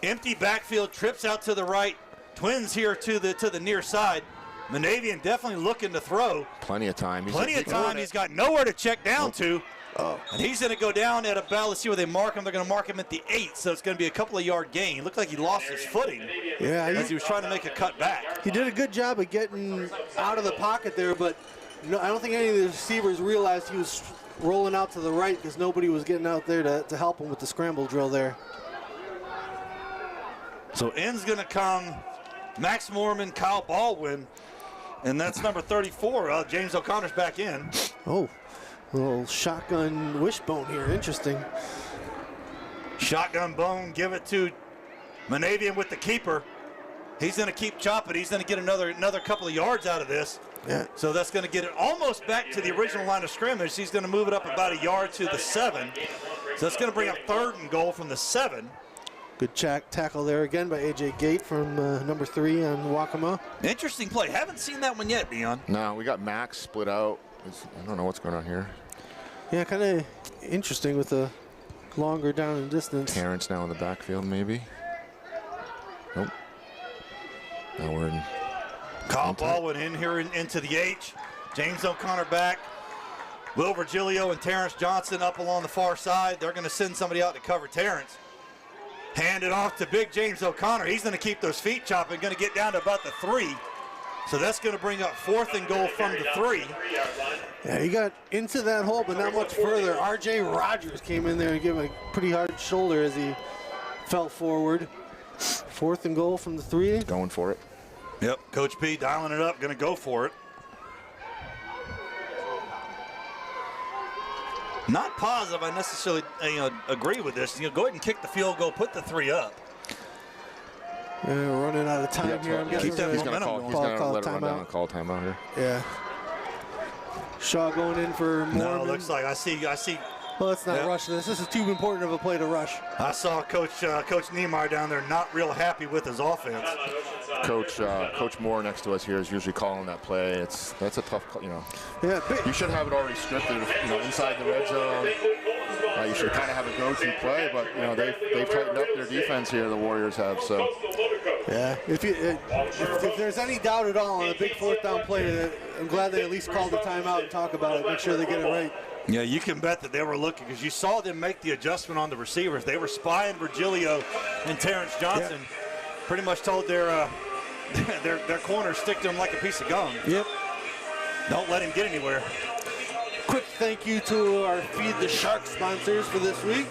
Empty backfield, trips out to the right. Twins here to the near side. Monavian definitely looking to throw. Plenty of time. He's got nowhere to check down to. And he's going to go down at about, let's see where they mark him. They're going to mark him at the 8, so it's going to be a couple of yard gain. Looked like he lost his footing as he was trying to make a cut back. He did a good job of getting out of the pocket there, but no, I don't think any of the receivers realized he was rolling out to the right because nobody was getting out there to help him with the scramble drill there. So in's going to come Max Mormon, Kyle Baldwin, and that's number 34. James O'Connor's back in. Oh, a little shotgun wishbone here. Interesting. Shotgun bone, give it to Monavian with the keeper. He's going to keep chopping. He's going to get another couple of yards out of this. Yeah. So that's going to get it almost back to the original line of scrimmage. He's going to move it up about a yard to the 7. So that's going to bring up 3rd and goal from the 7. Good tackle there again by A.J. Gate from number 3 on Waccamaw. Interesting play. Haven't seen that one yet, Dion. No, we got Max split out. I don't know what's going on here. Yeah, kind of interesting with the longer down in distance. Terrence now in the backfield, maybe. Nope. Now we're in. Kyle Baldwin in here into the H. James O'Connor back. Will Virgilio and Terrence Johnson up along the far side. They're going to send somebody out to cover Terrence. Hand it off to big James O'Connor. He's going to keep those feet chopping. Going to get down to about the 3. So that's going to bring up 4th and goal from the 3. Yeah, he got into that hole, but not much further. R.J. Rogers came in there and gave him a pretty hard shoulder as he fell forward. 4th and goal from the 3. Going for it. Yep, Coach P dialing it up, going to go for it. Not positive I necessarily agree with this. Go ahead and kick the field goal, put the 3 up. Yeah, we're running out of time here. He's going to let it run down and call timeout here. Yeah. Shaw going in for Mormon. No, looks like I see. Well, let's not Yeah. rush this. This is too important of a play to rush. I saw Coach Niemeyer down there not real happy with his offense. Coach Moore next to us here is usually calling that play. That's a tough call, you know. Yeah, You should have it already scripted, you know, inside the red zone. You should kind of have a go-to play, but you know they've tightened up their defense here. The Warriors have. So yeah. If there's any doubt at all on a big fourth down play, I'm glad they at least called the timeout and talk about it. Make sure they get it right. Yeah, you can bet that they were looking because you saw them make the adjustment on the receivers. They were spying Virgilio and Terrence Johnson. Yeah. Pretty much told their corners stick to him like a piece of gum. Yep. Don't let him get anywhere. Quick thank you to our Feed the Shark sponsors for this week.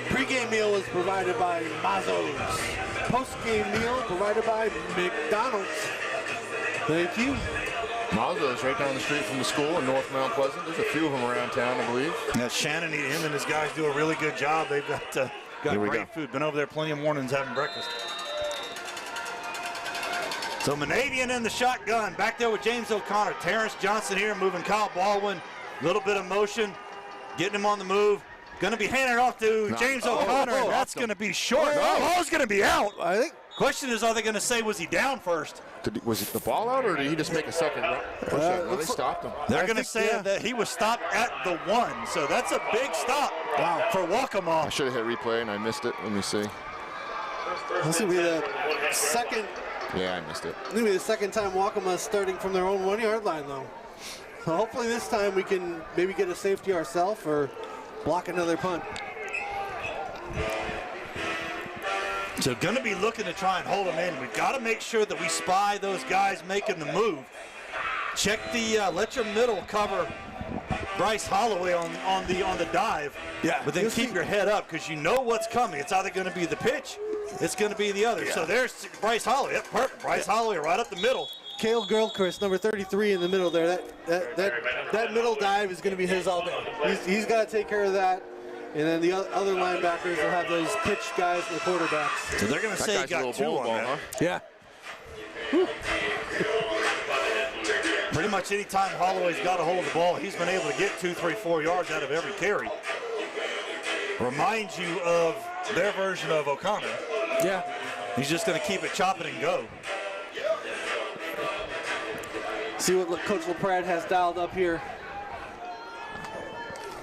Pre-game meal is provided by Mazzo's. Post-game meal provided by McDonald's. Thank you. Mazzo's right down the street from the school in North Mount Pleasant. There's a few of them around town, I believe. Yeah, Shannon, him and his guys do a really good job. They've got Here we great go. food. Been over there plenty of mornings having breakfast. So Manavian in the shotgun. Back there with James O'Connor. Terrence Johnson here moving Kyle Baldwin. Little bit of motion. Getting him on the move. Going to be handing it off to James O'Connor. And that's going to be short. Ball's going to be out. I think. Question is, are they going to say, was he down first? Was it the ball out, or did he just make a second push up? No, they stopped him. They're going to say that he was stopped at the 1. So that's a big stop for Waccamaw. I should have hit replay, and I missed it. Let me see. This will be the second. Yeah, I missed it. This will be the second time Waccamaw is starting from their own 1-yard line, though. So hopefully this time we can maybe get a safety ourselves or block another punt. So going to be looking to try and hold them in. We've got to make sure that we spy those guys making the move. Check the let your middle cover Bryce Holloway on the dive. Yeah. But then keep your head up because you know what's coming. It's either going to be the pitch, it's going to be the other. Yeah. So there's Bryce Holloway. Yep, perfect. Bryce Holloway right up the middle. Cale Gilchrist, number 33 in the middle there. That middle dive is going to be his all day. He's got to take care of that. And then the other linebackers will have those pitch guys and the quarterbacks. So they're going to say he got 2 on that. Huh? Yeah. Pretty much any time Holloway's got a hold of the ball, he's been able to get 2, 3, 4 yards out of every carry. Reminds you of their version of O'Connor. Yeah. He's just going to keep it chopping and go. See what Coach LaPrade has dialed up here.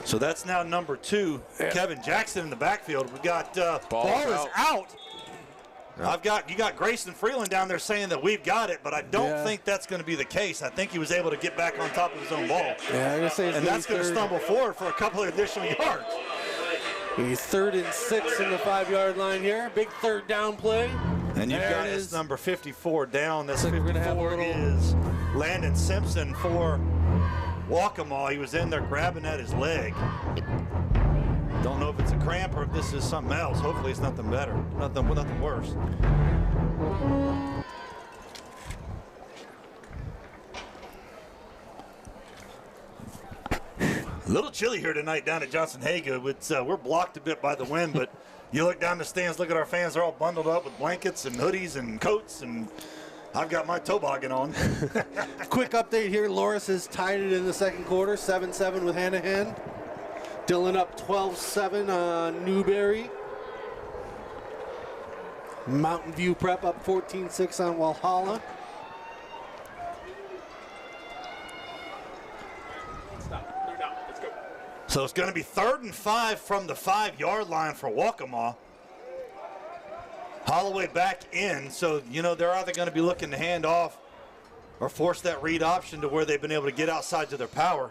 So that's now number 2, Kevin Jackson in the backfield. We got ball is out. Yeah. You got Grayson Freeland down there saying that we've got it, but I don't think that's going to be the case. I think he was able to get back on top of his own ball. Yeah, I'm gonna say and that's going to stumble forward for a couple of additional yards. He's 3rd and 6 in the 5-yard line here. Big third down play. And you've There got it his is. number 54 down. That's Looks like we're gonna have a 54 little- is Landon Simpson for Waccamaw. He was in there grabbing at his leg. Don't know if it's a cramp or if this is something else. Hopefully it's nothing better, nothing worse. A little chilly here tonight down at Johnson Haga. We're blocked a bit by the wind, but you look down the stands, look at our fans. They're all bundled up with blankets and hoodies and coats, and I've got my toboggan on. Quick update here. Loris has tied it in the second quarter, 7-7 with Hanahan. Dillon up 12-7 on Newberry. Mountain View Prep up 14-6 on Walhalla. So it's going to be 3rd and 5 from the 5-yard line for Waccamaw. Holloway back in, so they're either going to be looking to hand off or force that read option to where they've been able to get outside to their power.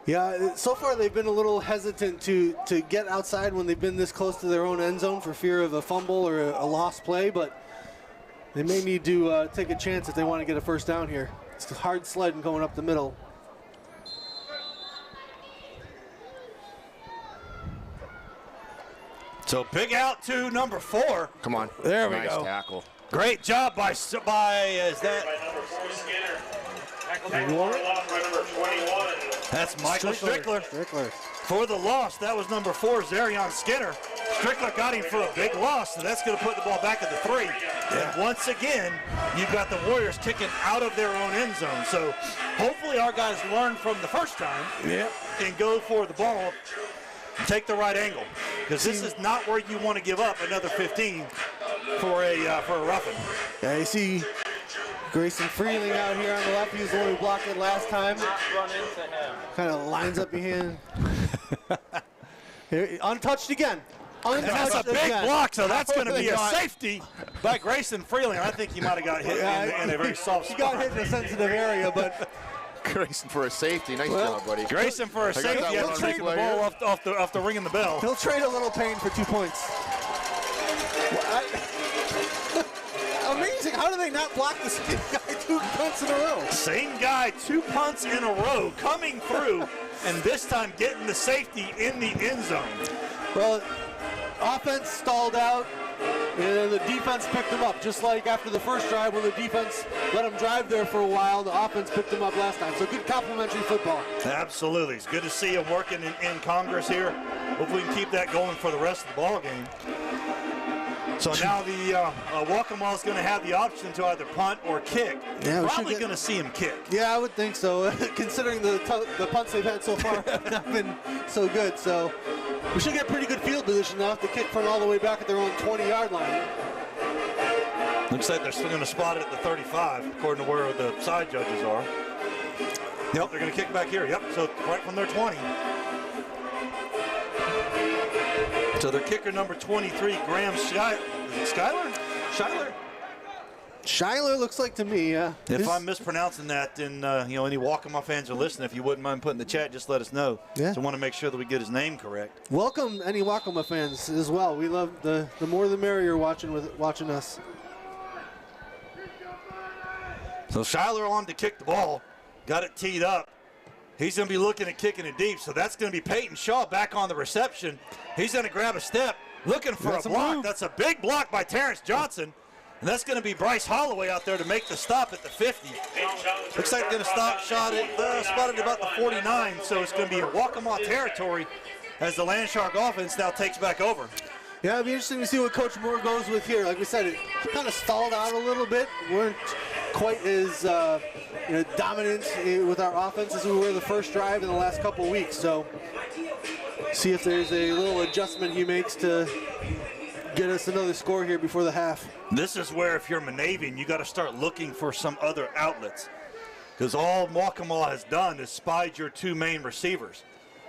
Yeah, so far they've been a little hesitant to get outside when they've been this close to their own end zone for fear of a fumble or a lost play, but they may need to take a chance if they want to get a first down here. It's hard sledding going up the middle. So big out to number 4. Come on. There we nice go. tackle. Great job by is that By number 4 Skinner. Tackle by number 21. that's Michael Strickler. Strickler. For the loss, that was number 4, Zarion Skinner. Strickler got him for a big loss, so that's going to put the ball back at the 3. And once again, you've got the Warriors kicking out of their own end zone. So hopefully our guys learn from the first time and go for the ball and take the right angle, because this is not where you want to give up another 15 for a roughing. Yeah, you see Grayson Freeling out here on the left. He was the one who blocked it last time. Run into him. Kind of lines up behind. Here, untouched again. And that's a big block, so that's going to be a safety by Grayson Freeling. I think he might have got hit in a very soft spot. He got hit in a sensitive area, but Grayson for a safety. Nice job, buddy. Grayson for a safety. He had to take the ball off the ringing the bell. he'll trade a little pain for 2 points. Amazing. How do they not block the same guy 2 punts in a row? Same guy, 2 punts in a row coming through, and this time getting the safety in the end zone. Well, offense stalled out, and then the defense picked them up. Just like after the first drive when the defense let them drive there for a while, the offense picked them up last time. So good complimentary football. Absolutely. It's good to see him working in Congress here. Hopefully we can keep that going for the rest of the ball game. So now the Waccamaw is going to have the option to either punt or kick. Yeah, probably going to see him kick. Yeah, I would think so, considering the punts they've had so far have not been so good. So we should get pretty good field position now if they kick from all the way back at their own 20-yard line. Looks like they're still going to spot it at the 35, according to where the side judges are. Yep, they're going to kick back here. Yep, so right from their 20. So their kicker number 23, Graham Schuyler? Schuyler looks like to me, yeah. If I'm mispronouncing that, then any Waccamaw fans are listening. If you wouldn't mind putting in the chat, just let us know. Yeah. So I want to make sure that we get his name correct. Welcome any Waccamaw fans as well. We love the more the merrier watching us. So Schuyler on to kick the ball, got it teed up. He's going to be looking at kicking it deep, so that's going to be Peyton Shaw back on the reception. He's going to grab a step, looking for a block. That's a big block by Terrence Johnson, and that's going to be Bryce Holloway out there to make the stop at the 50. Looks like they're going to spotted about the 49, so it's going to be a Waccamaw territory as the Land Shark offense now takes back over. Yeah, it'll be interesting to see what Coach Moore goes with here. Like we said, it kind of stalled out a little bit. Weren't quite as dominant with our offense as we were the first drive in the last couple weeks. So see if there's a little adjustment he makes to get us another score here before the half. This is where, if you're Monavian, you got to start looking for some other outlets, because all Waccamaw has done is spied your 2 main receivers.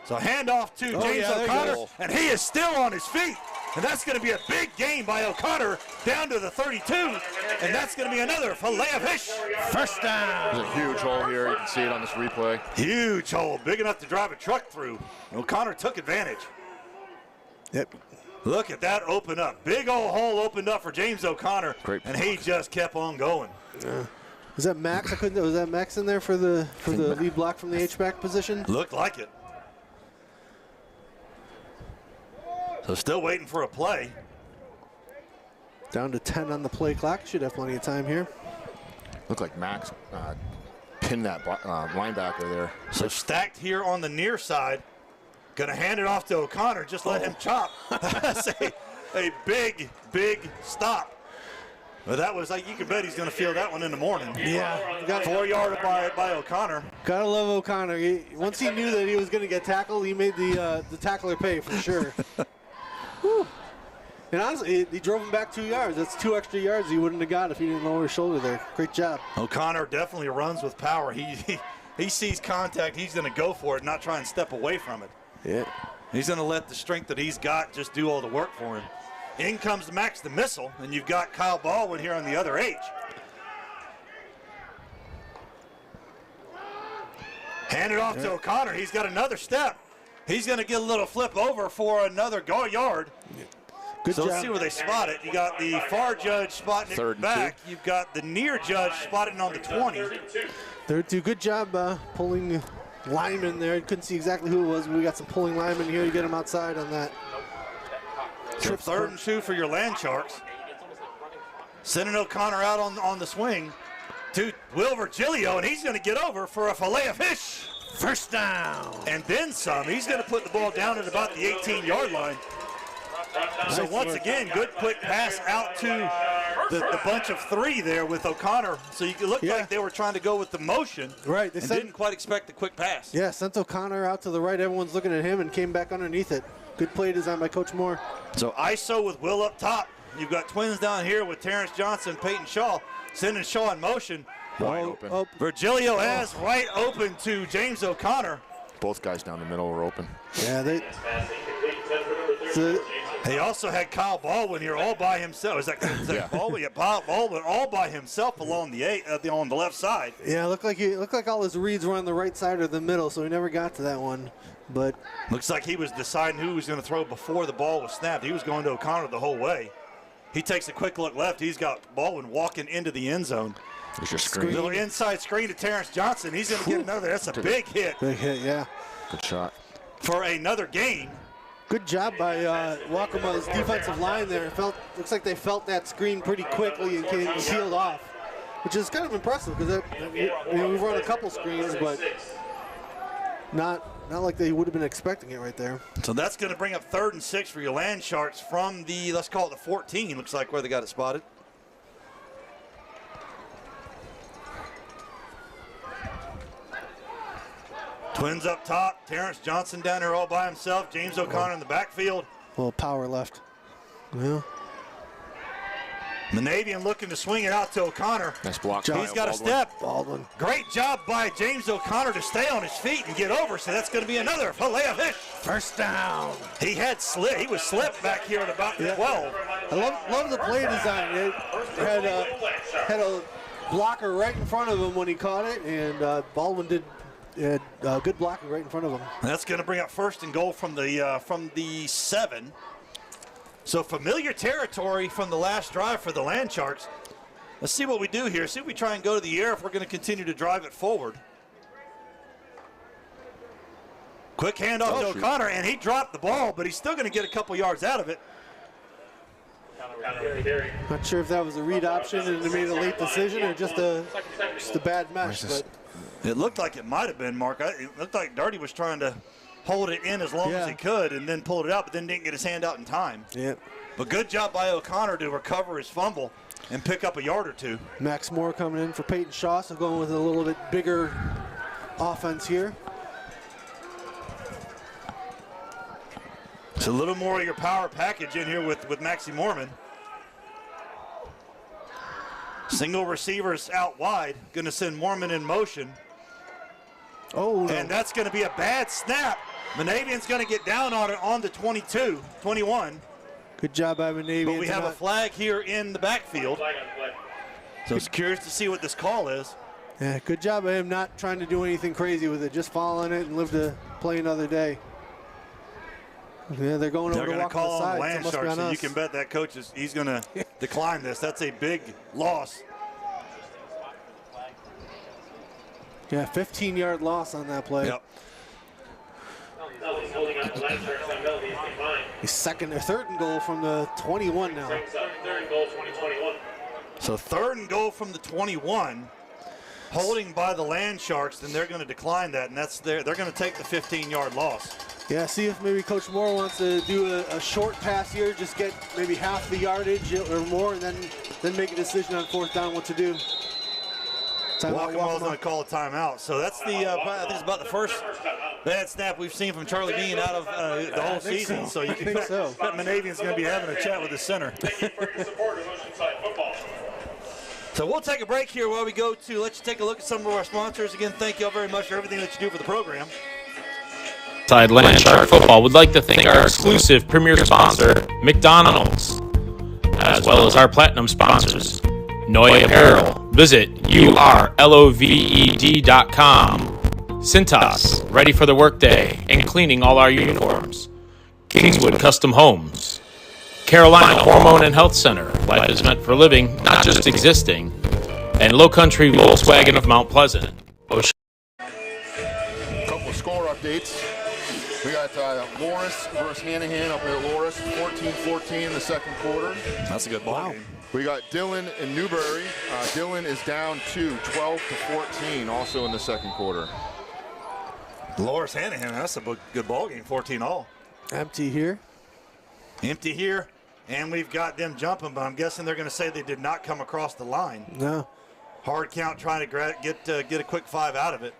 So handoff to James O'Connor, and he is still on his feet. And that's going to be a big gain by O'Connor down to the 32. And that's going to be another filet of fish. First down. There's a huge hole here. You can see it on this replay. Huge hole, big enough to drive a truck through. O'Connor took advantage. Yep. Look at that open up. Big old hole opened up for James O'Connor. Great and he just kept on going. Was that Max? Was that Max in there for the lead block from the H-back position? Looked like it. So still waiting for a play. Down to 10 on the play clock. Should have plenty of time here. Looked like Max pinned that linebacker there. So stacked here on the near side. Going to hand it off to O'Connor. Just let him chop. That's a big, big stop. But that was like, you can bet he's going to feel that one in the morning. Yeah. 4 yard by O'Connor. Gotta love O'Connor. Once he knew that he was going to get tackled, he made the tackler pay for sure. Whew. And honestly, he drove him back 2 yards. That's 2 extra yards he wouldn't have got if he didn't lower his shoulder there. Great job. O'Connor definitely runs with power. He sees contact. He's going to go for it, not try and step away from it. Yeah. He's going to let the strength that he's got just do all the work for him. In comes Max the missile, and you've got Kyle Baldwin here on the other H. Hand it off to O'Connor. He's got another step. He's going to get a little flip over for another yard. Good job. Let's see where they spot it. You got the far judge spotting it back. You've got the near judge spotting on the 20. Third two. Good job pulling lineman there. Couldn't see exactly who it was, but we got some pulling linemen here to get him outside on that. So 3rd and 2 for your Land Sharks. Sending O'Connor out on the swing to Will Virgilio, and he's going to get over for a filet of fish. First down. And then some. He's going to put the ball down at about the 18-yard line. So once again, good quick pass out to the bunch of three there with O'Connor. So you look like they were trying to go with the motion. Right. They didn't quite expect the quick pass. Yeah, sent O'Connor out to the right. Everyone's looking at him and came back underneath it. Good play design by Coach Moore. So ISO with Will up top. You've got twins down here with Terrence Johnson, Peyton Shaw, sending Shaw in motion. Wide open. Virgilio has right open to James O'Connor. Both guys down the middle were open. Yeah, They also had Kyle Baldwin here all by himself. Is that Baldwin? Yeah, Baldwin all by himself along on the left side. Yeah, looked like all his reads were on the right side or the middle, so he never got to that one. But looks like he was deciding who he was going to throw before the ball was snapped. He was going to O'Connor the whole way. He takes a quick look left. He's got Baldwin walking into the end zone. There's your screen. Little inside screen to Terrence Johnson. He's going to get another. That's a big hit. Big hit, yeah. Good shot. For another gain. Good job by Waccamaw's defensive line there. Looks like they felt that screen pretty quickly and peeled off, which is kind of impressive because we've run a couple screens, but not like they would have been expecting it right there. So that's going to bring up 3rd and 6 for your Land Sharks from the, let's call it the 14, looks like where they got it spotted. Twins up top, Terrence Johnson down there all by himself, James O'Connor in the backfield. A little power left. Yeah. Manavian looking to swing it out to O'Connor. Nice block. He's got a step. Baldwin. Great job by James O'Connor to stay on his feet and get over, so that's going to be another filet of fish. First down. He was slipped back here at about 12. I love the play design. It had a blocker right in front of him when he caught it, and Baldwin did good blocking right in front of him. That's going to bring up 1st and goal from the 7. So familiar territory from the last drive for the Land Sharks. Let's see what we do here. See if we try and go to the air if we're going to continue to drive it forward. Quick handoff to O'Connor, and he dropped the ball, but he's still going to get a couple yards out of it. Not sure if that was a read option and they made a late decision or just a bad mesh. But it looked like it might have been, Mark. It looked like Dirty was trying to hold it in as long as he could and then pulled it out, but then didn't get his hand out in time. Yeah. But good job by O'Connor to recover his fumble and pick up a yard or two. Max Moore coming in for Peyton Shaw, so going with a little bit bigger offense here. It's a little more of your power package in here with Maxie Mormon. Single receivers out wide, going to send Mormon in motion. Oh, no. And that's going to be a bad snap. Manavian's going to get down on it on the 21. Good job by Manavian. But we have a flag here in the backfield. So it's curious to see what this call is. Yeah, good job by him not trying to do anything crazy with it, just following it and live to play another day. Yeah, they're going over to walk call on the on side. the Land Sharks, and you can bet that coach he's going to decline this. That's a big loss. Yeah, 15-yard loss on that play. Yep. He's 3rd and goal from the 21 now. So 3rd and goal from the 21, holding by the Land Sharks, then they're going to decline that, and they're going to take the 15-yard loss. Yeah, see if maybe Coach Moore wants to do a short pass here, just get maybe half the yardage or more, and then make a decision on 4th down what to do. Waccamaw's going to call a timeout. So that's I think it's about the first bad snap we've seen from Charlie Bean out of the whole season. So you can bet Manavian's going to be having a chat with the center. Thank you for your support of Oceanside football. So we'll take a break here while we go to let you take a look at some of our sponsors. Again, thank you all very much for everything that you do for the program. Land Shark Football would like to thank our exclusive premier sponsor, McDonald's, as well as our platinum sponsors, Noy Apparel. Visit urloved.com. Cintas, ready for the workday and cleaning all our uniforms. Kingswood Custom Homes. Carolina Hormone and Health Center. Life is meant for living, not just existing. And Low Country Volkswagen of Mount Pleasant. Couple of score updates. We got Loris versus Hanahan up at Loris, 14-14 in the 2nd quarter. That's a good ball game. We got Dillon and Newberry. Dillon is down 12-14, also in the 2nd quarter. Loris Hanahan, that's a good ball game, 14-all. Empty here. Empty here, and we've got them jumping, but I'm guessing they're going to say they did not come across the line. No. Hard count, trying to get a quick 5 out of it.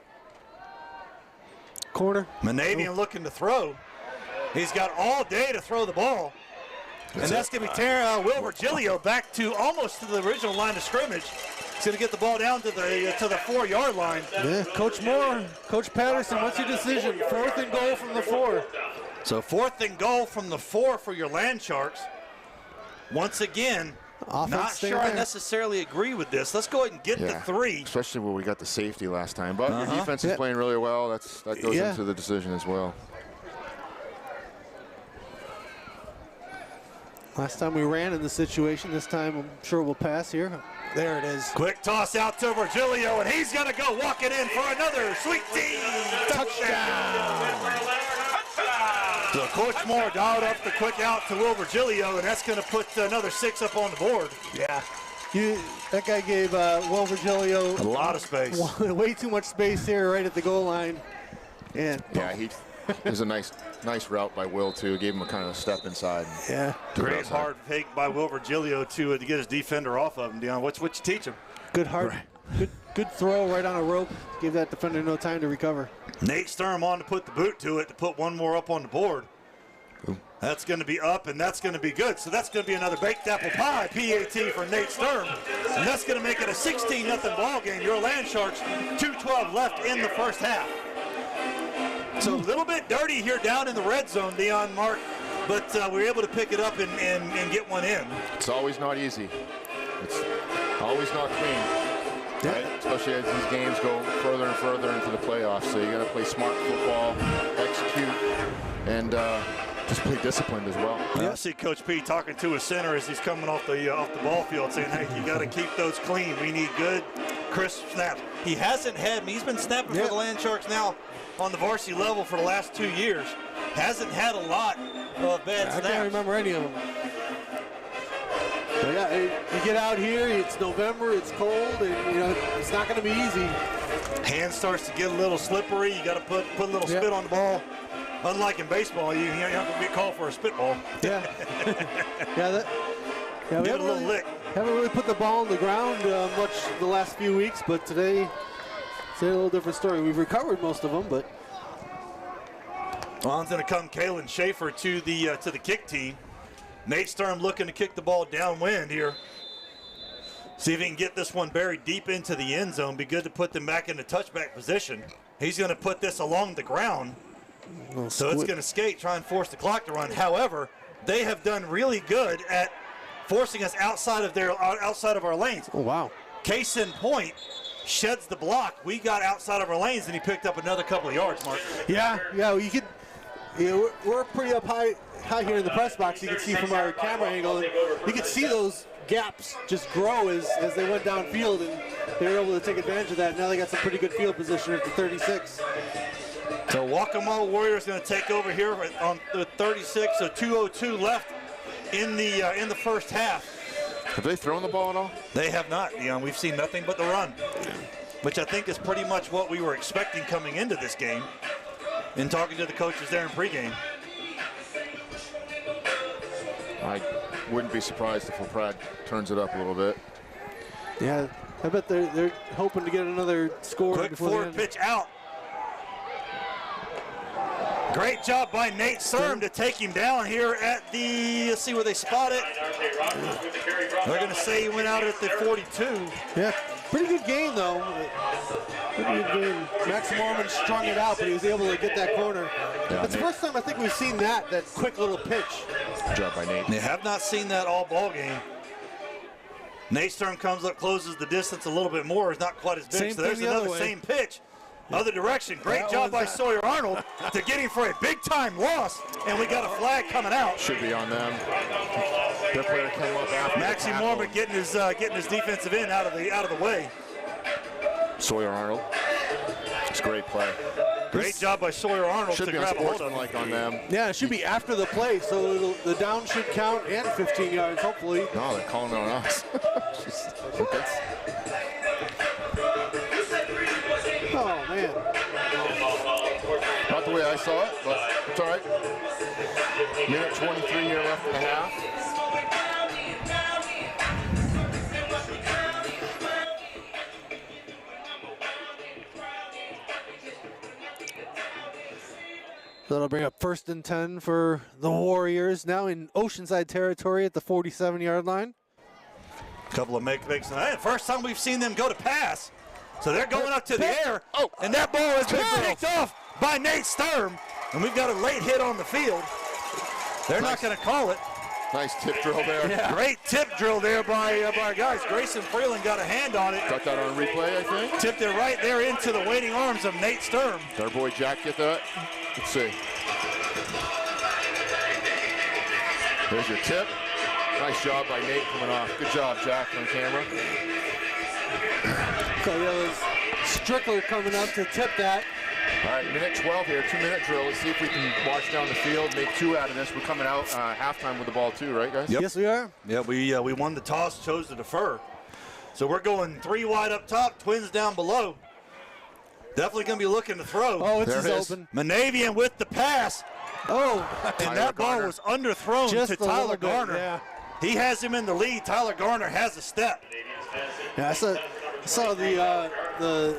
Corner. Manavian looking to throw. He's got all day to throw the ball. And that's going to be Will Virgilio back to almost to the original line of scrimmage. He's going to get the ball down to the 4-yard line. Yeah, Coach Moore, Coach Patterson, what's your decision? 4th and goal from the 4. So 4th and goal from the 4 for your Land Sharks. Once again, Offense not stay sure I there. necessarily agree with this. Let's go ahead and get the 3. Especially where we got the safety last time. But your defense is playing really well. That goes into the decision as well. Last time we ran in the situation, this time I'm sure we'll pass here. There it is. Quick toss out to Virgilio, and he's going to go walking in for another Sweet Tea touchdown. So Coach Moore dialed up the quick out to Will Virgilio, and that's going to put another 6 up on the board. Yeah. That guy gave Will Virgilio A lot of space. way too much space here right at the goal line. And Yeah, it was a nice route by Will, too. Gave him a kind of step inside. yeah, Great hard fake by Will Virgilio to get his defender off of him, Dion. What you teach him? good heart. Good throw right on a rope. Gave that defender no time to recover. Nate Sturm on to put the boot to it to put one more up on the board. That's going to be up, and that's going to be good. So that's going to be another baked apple pie, PAT for Nate Sturm. And that's going to make it a 16-0 ball game. Your Land Sharks, 2:12 left in the first half. So a little bit dirty here down in the red zone, Dion, Mark, but we were able to pick it up and get one in. It's always not easy. It's always not clean, right? Especially as these games go further and further into the playoffs. So you got to play smart football, execute, and just play disciplined as well. I see Coach P talking to his center as he's coming off the ball field, saying, "Hey, you got to keep those clean. We need good, crisp snaps." He hasn't had. He's been snapping for the Land Sharks now on the varsity level for the last 2 years. Hasn't had a lot of bad snaps. I can't remember any of them. But yeah, you get out here, it's November, it's cold, and it's not going to be easy. Hand starts to get a little slippery. You got to put a little spit on the ball. Unlike in baseball, you have to be called for a spitball. Yeah. We Get a little lick. haven't really put the ball on the ground much the last few weeks, but today it's a little different story. We've recovered most of them, but On's going to come Kalen Schaefer to the kick team. Nate Sturm looking to kick the ball downwind here. See if he can get this one buried deep into the end zone. Be good to put them back into touchback position. He's going to put this along the ground. So it's going to skate, try and force the clock to run. However, they have done really good at forcing us outside of our lanes. oh wow. Case in point, sheds the block. We got outside of our lanes, and he picked up another couple of yards, Mark. Yeah, you could. We're pretty up high here in the press box. You can see from our camera angle, and you can see those gaps just grow as they went downfield, and they were able to take advantage of that. Now they got some pretty good field position at the 36. So Waccamaw Warriors going to take over here on the 36. So 2:02 left in the first half. Have they thrown the ball at all? They have not. We've seen nothing but the run, which I think is pretty much what we were expecting coming into this game. In talking to the coaches there in pregame. I wouldn't be surprised if LaPrade turns it up a little bit. Yeah, I bet they're hoping to get another score. Quick before forward the end. pitch out. Great job by Nate Sturm to take him down here at the, let's see where they spot it. They're going to say he went out at the 42. Yeah, pretty good game though. Pretty good game. Max Mormon strung it out, but he was able to get that corner. Yeah, It's the first time I think we've seen that quick little pitch. Good job by Nate. They have not seen that all ball game. Nate Sturm comes up, closes the distance a little bit more. It's not quite as big. Same So there's thing the other another way. same pitch. Other direction. Great job by Sawyer Arnold to get him for a big-time loss. And we got a flag coming out. Should be on them. Their player came up after. Maxie Mormon getting his defensive end out of the way. Sawyer Arnold. It's a great play. Great job by Sawyer Arnold Should to be on grab a hold of him. sportsmanlike on them. Yeah, it should be after the play, so the down should count and 15 yards, hopefully. No, they're calling it on us. Oh, man. saw it, but it's all right. Minute 23 here left in the half. So that'll bring up 1st and 10 for the Warriors, now in Oceanside territory at the 47-yard line. Couple of makes. First time we've seen them go to pass. So they're going up to the air, and that ball has been picked off by Nate Sturm. And we've got a late hit on the field. They're not going to call it. Nice tip drill there. Yeah. Great tip drill there by our guys. Grayson Freeland got a hand on it. Got that on replay, I think. Tipped it right there into the waiting arms of Nate Sturm. Did our boy Jack get that? Let's see. There's your tip. Nice job by Nate coming off. Good job, Jack, on camera. So that was Strickler coming up to tip that. All right, minute 12 here, 2-minute drill. Let's see if we can march down the field, make 2 out of this. We're coming out halftime with the ball too, right, guys? Yep. Yes, we are. Yeah, we won the toss, chose to defer. So we're going 3 wide up top, Twins down below. Definitely going to be looking to throw. Oh, it's There it is. open. Manavian with the pass, Oh, and that ball Garner. was underthrown just to a little Tyler bit, Garner. yeah. He has him in the lead. Tyler Garner has a step. Yeah, I saw the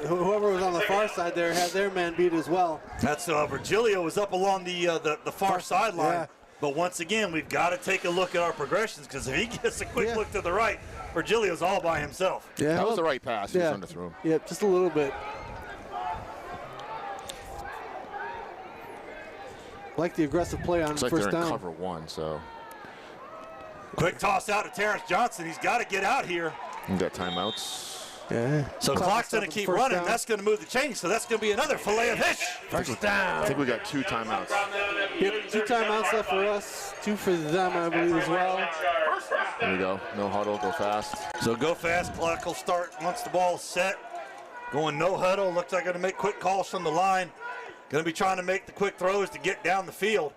whoever was on the far side there had their man beat as well. That's Virgilio was up along the far sideline. Yeah. But once again, we've got to take a look at our progressions, because if he gets a quick Yeah. look to the right, Virgilio's all by himself. Yeah, That was the right pass. He was Yeah, underthrown. yeah, just a little bit. Like the aggressive play on Looks like they're first in down. cover 1, so Quick toss out to Terrence Johnson. He's got to get out here. we got timeouts. Yeah. So clock's going to up keep first running. down. That's going to move the chains. So that's going to be another fillet of fish. First I down. think we got 2 timeouts. Yep, 2 timeouts left for us, 2 for them, I believe, as well. There we go. No huddle, go fast. So go fast. Clock will start once the ball's set. Going no huddle. Looks like going to make quick calls from the line. Going to be trying to make the quick throws to get down the field.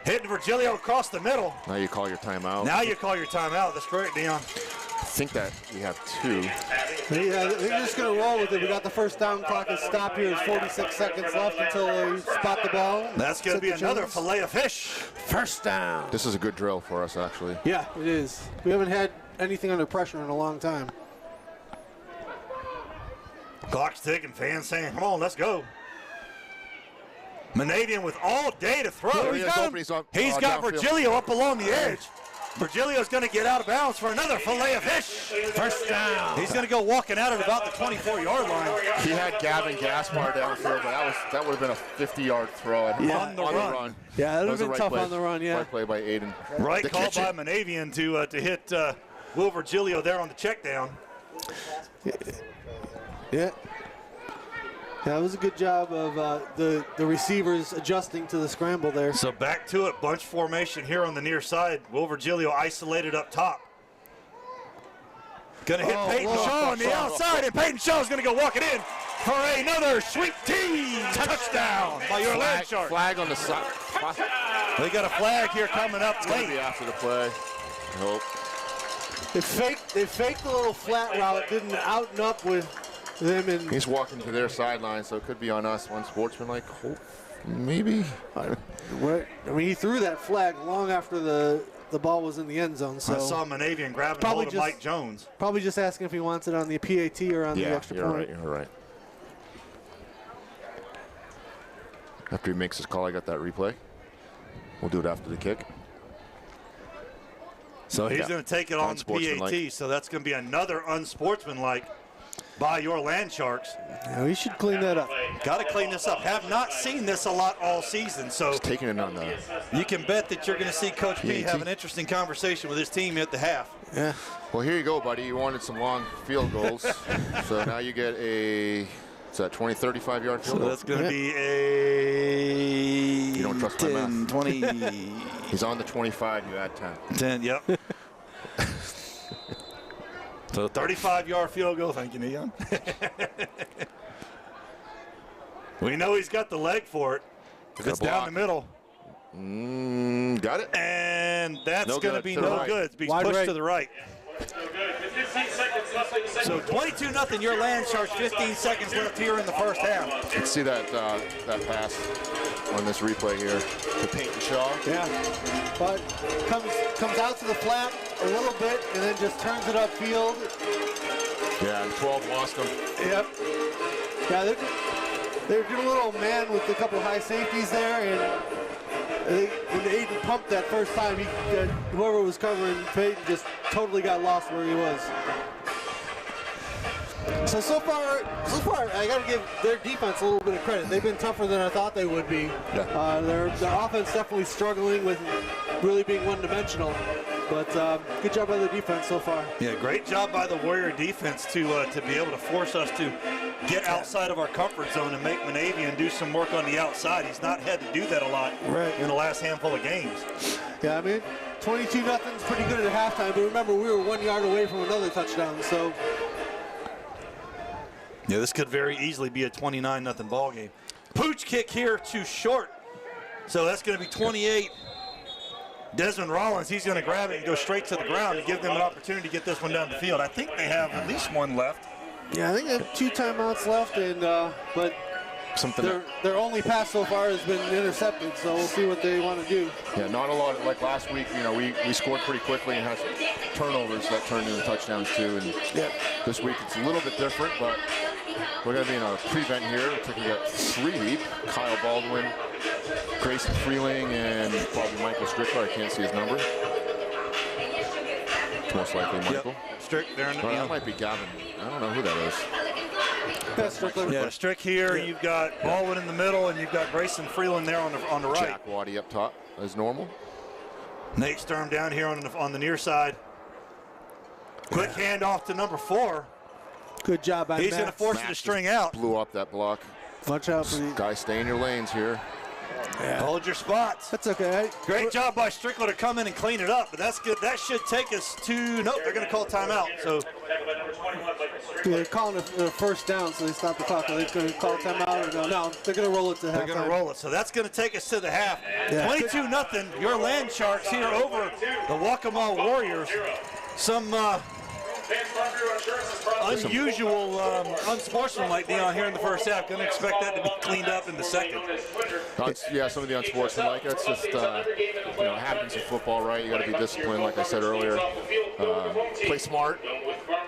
Hitting Virgilio across the middle. Now you call your timeout. Now you call your timeout. That's correct, Dion. I think that we have 2. Yeah, they're just going to roll with it. We got the first down. Clock is stopped here. There's 46 seconds left until they spot the ball. That's going to be Set the another chains. fillet of fish. First down. This is a good drill for us, actually. Yeah, it is. We haven't had anything under pressure in a long time. Clock's ticking. Fans saying, come on, let's go. Manavian with all day to throw. There he is, open. He's got downfield. Virgilio up along the edge. Virgilio's going to get out of bounds for another fillet of fish. First down. He's going to go walking out at about the 24-yard line. He had Gavin Gaspar downfield, but that would have been a 50-yard throw On the run. Yeah, that would was have the been right tough play. on the run, yeah. Right play by Aiden. Right The call kitchen. by Manavian to hit Will Virgilio there on the check down. Yeah. Yeah, it was a good job of the receivers adjusting to the scramble there. So back to it, bunch formation here on the near side. Will Virgilio isolated up top. Gonna hit Peyton Shaw on the outside, and Peyton Shaw's gonna go walking in for another Sweet Tea touchdown by your land shark. Flag on the side. They got a flag here coming up It's going to be late. after the play. I hope. They faked the little flat route, didn't out and up with them, and He's walking to their sideline, so it could be on us. One sportsman-like hope, maybe. he threw that flag long after the ball was in the end zone. So I saw Manavian grabbing Probably hold of just- Mike Jones. probably just asking if he wants it on the PAT or on the extra you're point. right. You're right. After he makes his call, I got that replay. We'll do it after the kick. So he's Yeah. going to take it on the Unsportsmanlike. PAT. So that's going to be another unsportsmanlike by your land sharks. Yeah, we should clean that up. Got to clean this up. Have not seen this a lot all season. So Taking it on the. you can bet that you're going to see Coach P PAT. have an interesting conversation with his team at the half. Yeah. Well, here you go, buddy. You wanted some long field goals, so now you get a. It's that 20, 35-yard field So goal. that's going to be a You don't trust my 10, math. 20, He's on the 25. You add 10. 10, yep. So 35-yard field goal. Thank you, Neon. We know he's got the leg for it. If Got it's a down block. the middle. Got it. And that's No going to good. be To the no right. good. It's being Wide pushed right. to the right. So good. With 15 seconds So 22-0, your Land Sharks. 15 seconds left here in the first half. Let's see that pass on this replay here to Peyton Shaw. Yeah, but comes out to the flat a little bit and then just turns it upfield. Yeah, and 12 lost him. Yep. Yeah, they're doing a little man with a couple high safeties there, and when Aiden pumped that first time, whoever was covering Peyton just totally got lost where he was. So far, I got to give their defense a little bit of credit. They've been tougher than I thought they would be. Yeah. Their offense definitely struggling with really being one-dimensional. But good job by the defense so far. Yeah, great job by the Warrior defense to be able to force us to get outside of our comfort zone and make Monavian do some work on the outside. He's not had to do that a lot in the last handful of games. Yeah, I mean, 22-0's pretty good at halftime, but remember, we were 1 yard away from another touchdown, so. Yeah, this could very easily be a 29-0 ball game. Pooch kick here too short. So that's going to be 28. Desmond Rollins, he's going to grab it and go straight to the ground to give them an opportunity to get this one down the field. I think they have at least one left. Yeah, I think they have 2 timeouts left, and but their only pass so far has been intercepted, so we'll see what they want to do. Yeah, not a lot. Like last week, we scored pretty quickly and had turnovers that turned into touchdowns too. And this week it's a little bit different, but we're going to be in a prevent here. Looks like we got 3 deep. Kyle Baldwin, Grayson Freeling, and probably Michael Strickler. I can't see his number. It's most likely Michael. Strick there. That might be Gavin. I don't know who that is. That's Strickler. Yeah, Strick here. You've got Baldwin in the middle, and you've got Grayson Freeland there on the right. Jack Waddy up top as normal. Nate Sturm down here on the near side. Quick handoff to number 4. Good job by He's going to force Max it to string out. Blew up that block. Watch out for you. Guys, stay in your lanes here. Yeah. Hold your spots. That's okay. Great job by Strickler to come in and clean it up, but that's good. That should take us to, nope, they're going to call timeout. So they're calling it a first down, so they stop the clock. Are they going to call timeout or no? No, they're going to roll it to halftime. they're going to roll it. So that's going to take us to the half. Yeah. 22-0. Your Land Sharks here over the Waccamaw Warriors. Some unusual, unsportsmanlike down here in the first half. Going to expect that to be cleaned up in the second. Yeah, some of the unsportsmanlike. That's just happens in football, right? You got to be disciplined, like I said earlier. Play smart.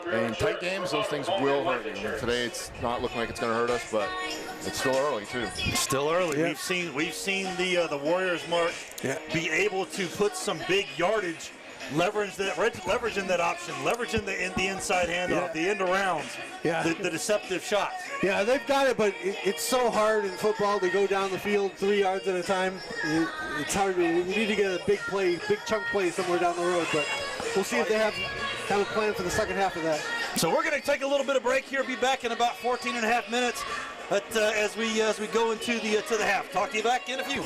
And in tight games, those things will hurt you. And today, it's not looking like it's going to hurt us, but it's still early too. Still early. Yeah. We've seen the Warriors, Mark, be able to put some big yardage. Leveraging that option, leveraging the inside handoff, the end arounds, the deceptive shots. Yeah, they've got it, but it's so hard in football to go down the field 3 yards at a time. It's hard. You need to get a big play, big chunk play somewhere down the road, but we'll see if they have a plan for the second half of that. So we're going to take a little bit of break here. Be back in about 14 and a half minutes as we go into the half. Talk to you back in a few.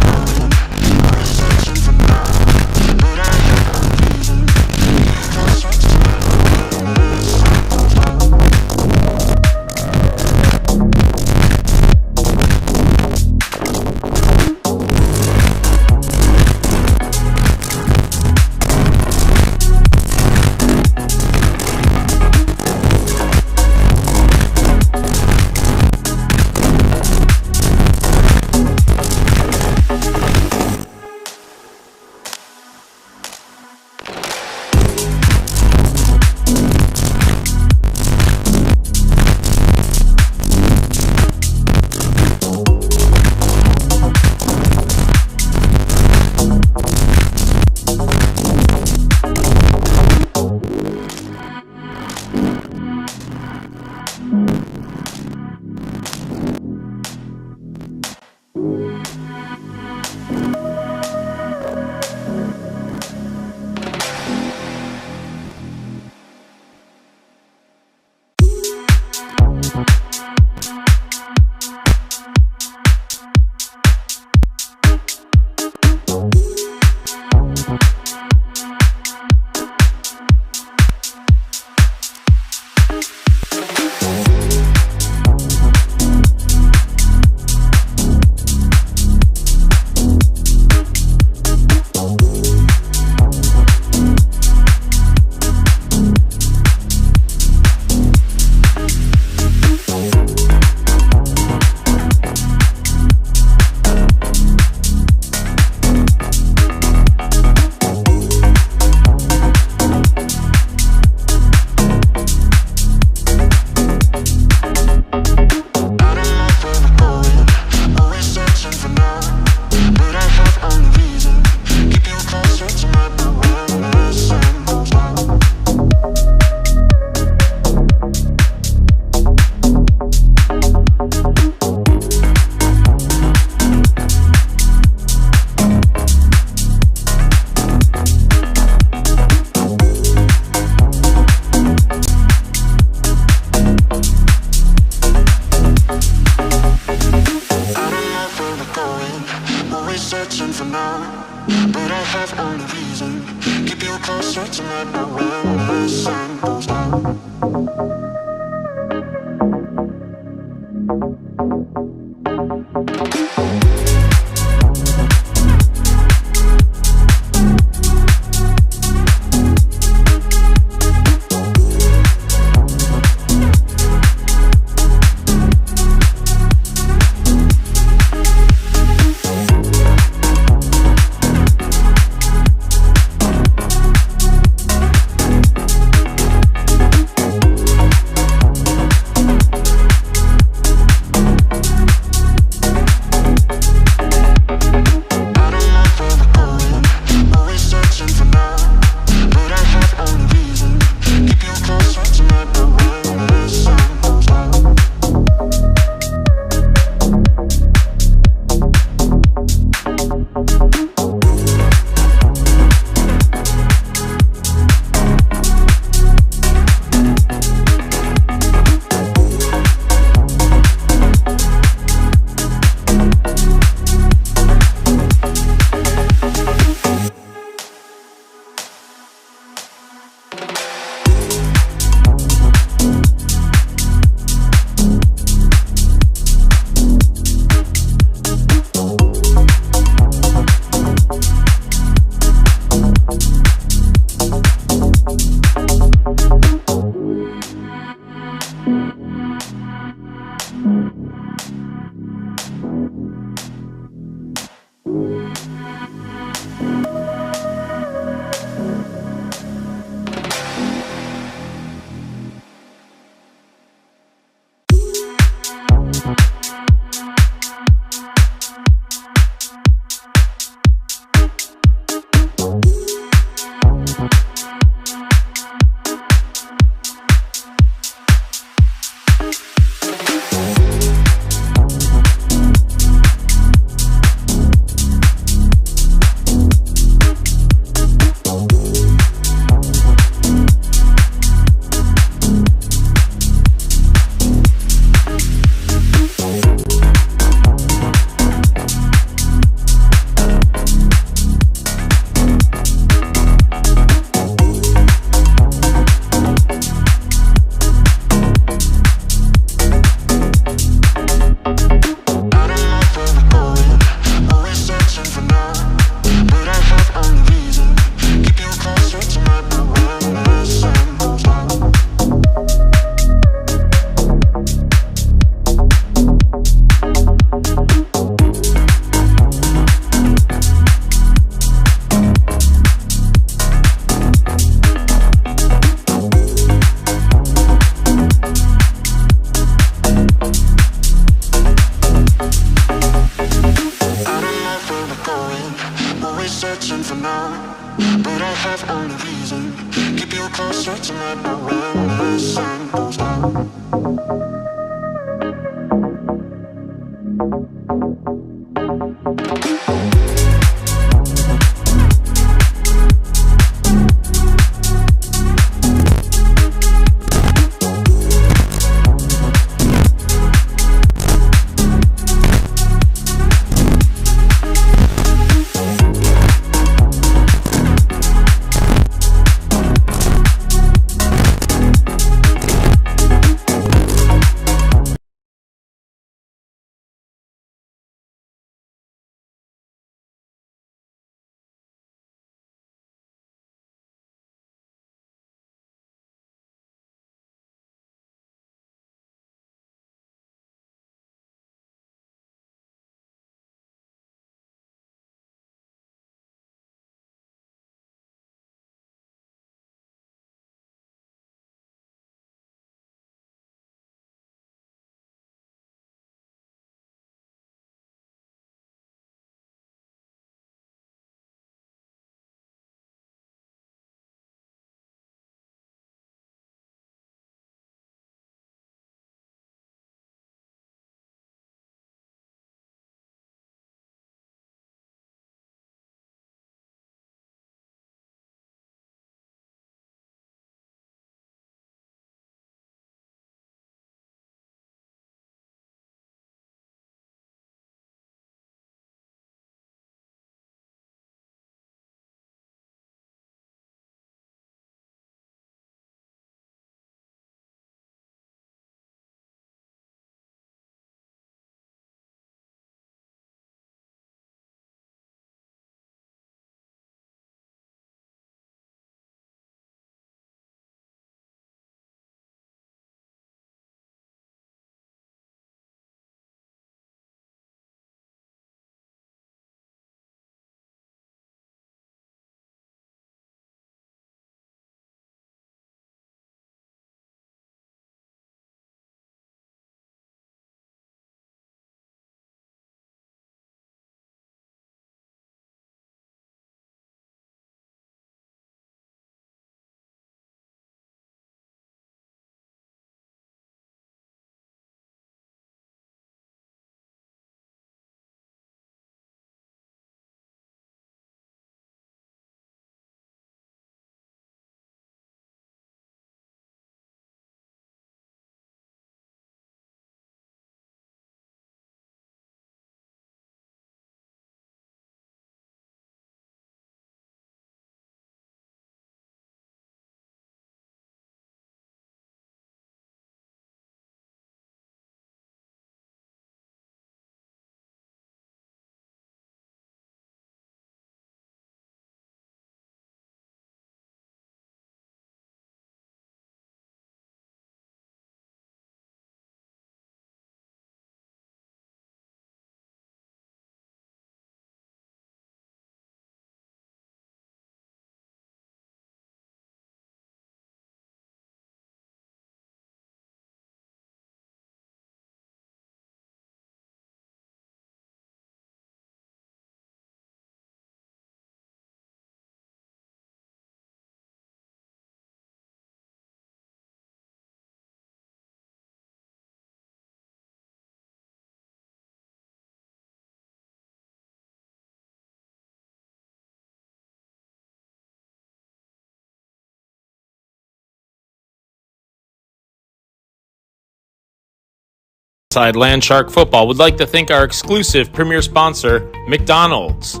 Oceanside Landshark Football would like to thank our exclusive premier sponsor, McDonald's,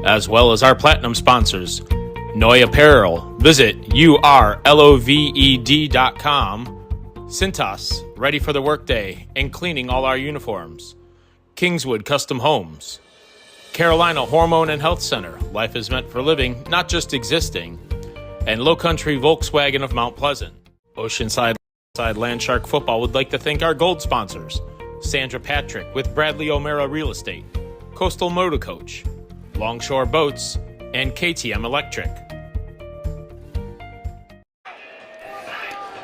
as well as our platinum sponsors, Noi Apparel. Visit urloved.com. Cintas, ready for the workday and cleaning all our uniforms. Kingswood Custom Homes. Carolina Hormone and Health Center. Life is meant for living, not just existing. And Low Country Volkswagen of Mount Pleasant. Oceanside Landshark Football would like to thank our gold sponsors, Sandra Patrick with Bradley O'Mara Real Estate, Coastal Motor Coach, Longshore Boats, and KTM Electric.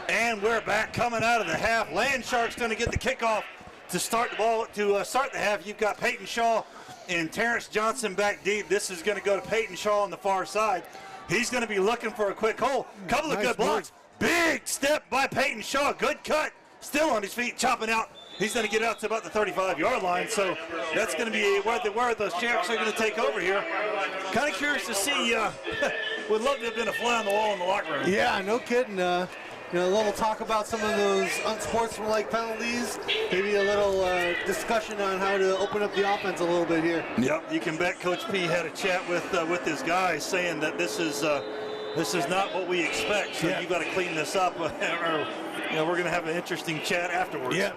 And we're back coming out of the half. Landshark's going to get the kickoff to start the ball. To start the half, you've got Peyton Shaw and Terrence Johnson back deep. This is going to go to Peyton Shaw on the far side. He's going to be looking for a quick hole. Couple of good blocks. Big step by Peyton Shaw. Good cut. Still on his feet, chopping out. He's going to get out to about the 35-yard line. So that's going to be where the Sharks are going to take over here. Kind of curious to see. Would love to have been a fly on the wall in the locker room. Yeah, no kidding. A little talk about some of those unsportsmanlike penalties. Maybe a little discussion on how to open up the offense a little bit here. Yep, you can bet Coach P had a chat with his guys saying that this is not what we expect. So you got to clean this up, or we're going to have an interesting chat afterwards. Yeah.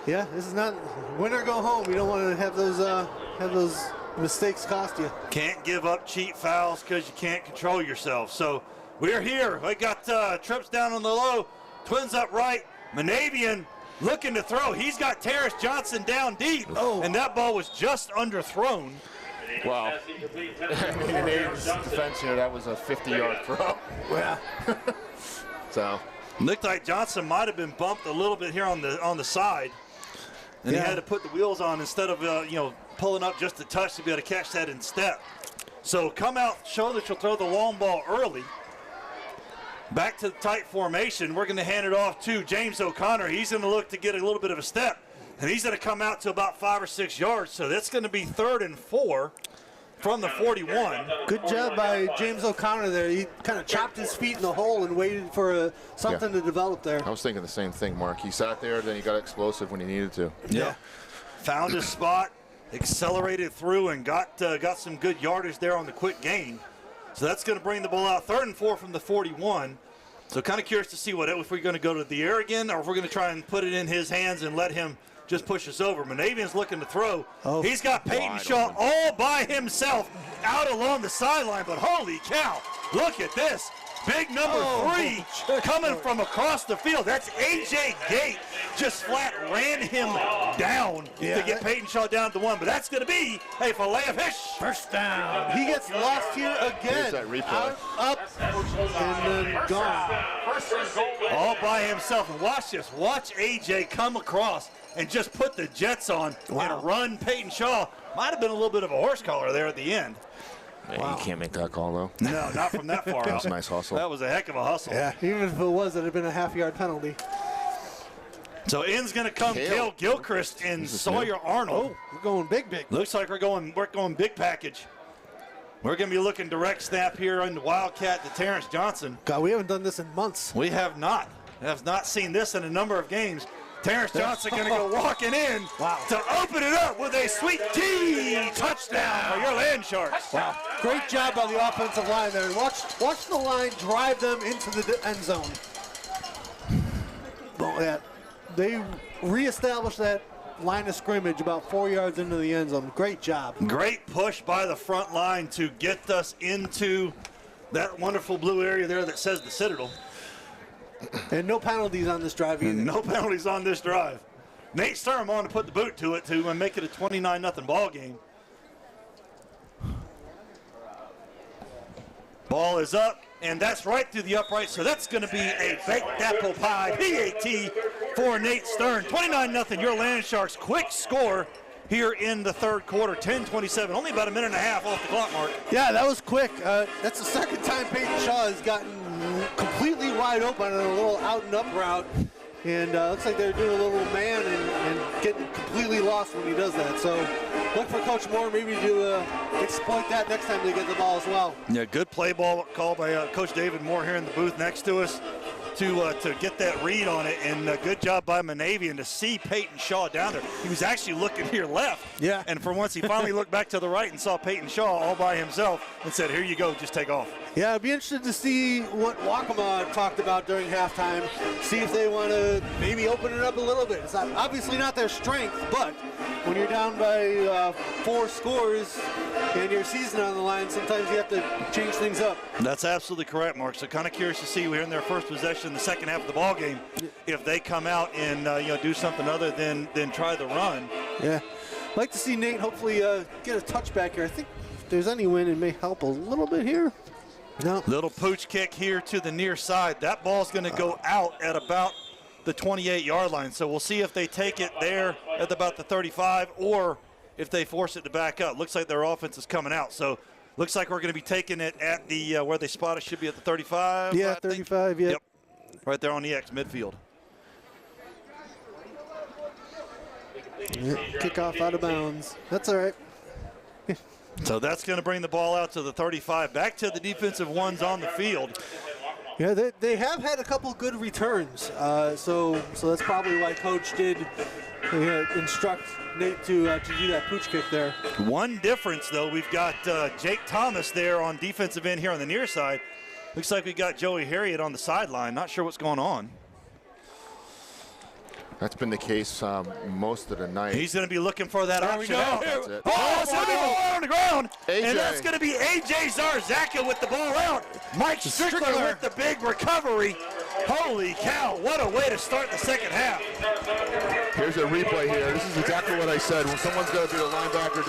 Yeah, this is not win or go home. We don't want to have those mistakes cost you. Can't give up cheap fouls because you can't control yourself. So we're here. We got Trips down on the low, Twins up right. Manavian looking to throw. He's got Terrence Johnson down deep, and that ball was just underthrown. Wow. In Aiden's defense here, that was a 50-yard throw. Yeah. So Looked like Johnson might have been bumped a little bit here on the side, and he had to put the wheels on instead of pulling up just a touch to be able to catch that in step. So come out, show that you'll throw the long ball early. Back to the tight formation. We're going to hand it off to James O'Connor. He's going to look to get a little bit of a step, and he's going to come out to about 5 or 6 yards. So that's going to be 3rd and 4 from the 41. Good job by James O'Connor there. He kind of chopped his feet in the hole and waited for something to develop there. I was thinking the same thing, Mark. He sat there, then he got explosive when he needed to. Yeah. Found his spot, accelerated through, and got some good yardage there on the quick gain. So that's going to bring the ball out 3rd and 4 from the 41. So kind of curious to see if we're going to go to the air again, or if we're going to try and put it in his hands and let him just push us over. Manavian's looking to throw. He's got Peyton Shaw all by himself out along the sideline, but holy cow, look at this. Big number 3 coming from across the field. That's A.J. Gate. Just flat ran him down to get Peyton Shaw down to 1. But that's going to be a fillet of fish. First down. He gets lost here again. Here's that replay. Out, up, and then gone. All by himself. And watch this. Watch A.J. come across and just put the jets on and run Peyton Shaw. Might have been a little bit of a horse collar there at the end. Yeah, you can't make that call, though. No, not from that far out. That was a nice hustle. That was a heck of a hustle. Yeah, even if it was, it would have been a half-yard penalty. So in's going to come Cale Gilchrist and Sawyer Arnold. Oh, we're going big. Looks like we're going big package. We're going to be looking direct snap here on the Wildcat to Terrence Johnson. God, we haven't done this in months. We have not. Have not seen this in a number of games. Terrence Johnson going to go walking in to open it up with a sweet T touchdown for your Land Sharks. Wow. Great job by the offensive line there. Watch the line drive them into the end zone. They reestablished that line of scrimmage about 4 yards into the end zone. Great job. Great push by the front line to get us into that wonderful blue area there that says the Citadel. And no penalties on this drive either. No penalties on this drive. Nate Sturm on to put the boot to it to make it a 29-0 ball game. Ball is up, and that's right through the upright, so that's going to be a baked apple pie, PAT, for Nate Stern. 29-0, your Land Sharks. Quick score here in the 3rd quarter, 10-27. Only about a minute and a half off the clock mark. Yeah, that was quick. That's the 2nd time Peyton Shaw has gotten completely wide open on a little out and up route. And looks like they're doing a little man and getting completely lost when he does that. So look for Coach Moore maybe to exploit that next time they get the ball as well. Yeah, good play ball call by Coach David Moore here in the booth next to us. to get that read on it, and good job by Monavian to see Peyton Shaw down there. He was actually looking here left, Yeah. and for once he finally looked back to the right and saw Peyton Shaw all by himself and said, here you go, just take off. Yeah, I'd be interested to see what Waccamaw talked about during halftime, see if they want to maybe open it up a little bit. It's obviously not their strength, but when you're down by 4 scores and your season on the line, sometimes you have to change things up. That's absolutely correct, Mark. So kind of curious to see here in their first possession in the second half of the ball game if they come out and do something other than try the run. Yeah, I'd like to see Nate hopefully get a touchback here. I think if there's any win, it may help a little bit here. No. Little pooch kick here to the near side. That ball's going to go out at about the 28-yard line. So we'll see if they take it there at about the 35 or if they force it to back up. Looks like their offense is coming out. So looks like we're going to be taking it at the where they spot it should be at the 35. Yeah, 35, yeah. Yep. Right there on the X midfield. Yeah, kickoff out of bounds. That's all right. So that's going to bring the ball out to the 35. Back to the defensive ones on the field. Yeah, they have had a couple good returns. So that's probably why Coach did instruct Nate to do that pooch kick there. One difference, though, we've got Jake Thomas there on defensive end here on the near side. Looks like we got Joey Harriet on the sideline. Not sure what's going on. That's been the case most of the night. He's going to be looking for that option. That's it. Oh, it's going to be ball on the ground. AJ. And that's going to be A.J. Zarzaka with the ball out. Mike Strickler with the big recovery. Holy cow, what a way to start the second half. Here's a replay here. This is exactly what I said. When someone's got to be the linebacker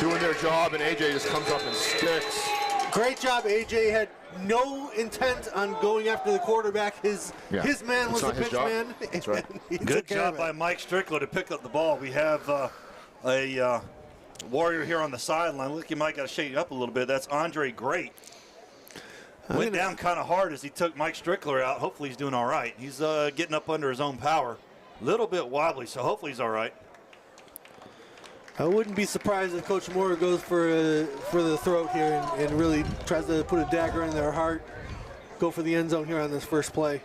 doing their job, and AJ just comes up and sticks. Great job, AJ. Had no intent on going after the quarterback. His man was the pitch man. That's right. Good job by Mike Strickler to pick up the ball. We have a warrior here on the sideline. Look, you might got to shake it up a little bit. That's Andre Great. Went down kind of hard as he took Mike Strickler out. Hopefully he's doing all right. He's getting up under his own power. A little bit wobbly, so hopefully he's all right. I wouldn't be surprised if Coach Moore goes for the throat here and really tries to put a dagger in their heart, go for the end zone here on this first play.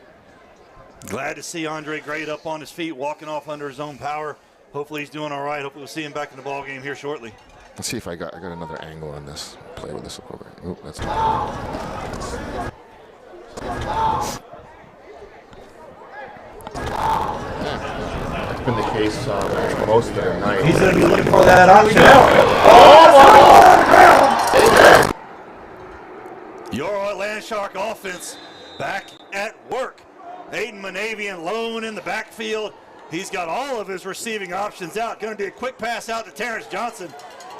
Glad to see Andre Great up on his feet, walking off under his own power. Hopefully he's doing all right. Hopefully we'll see him back in the ball game here shortly. Let's see if I got another angle on this. Play with this a little bit. Oop, that's not. That's been the case most of the night. He's going to be looking for that option. Your Land Shark offense back at work. Aiden Monavian lone in the backfield. He's got all of his receiving options out. Going to be a quick pass out to Terrence Johnson.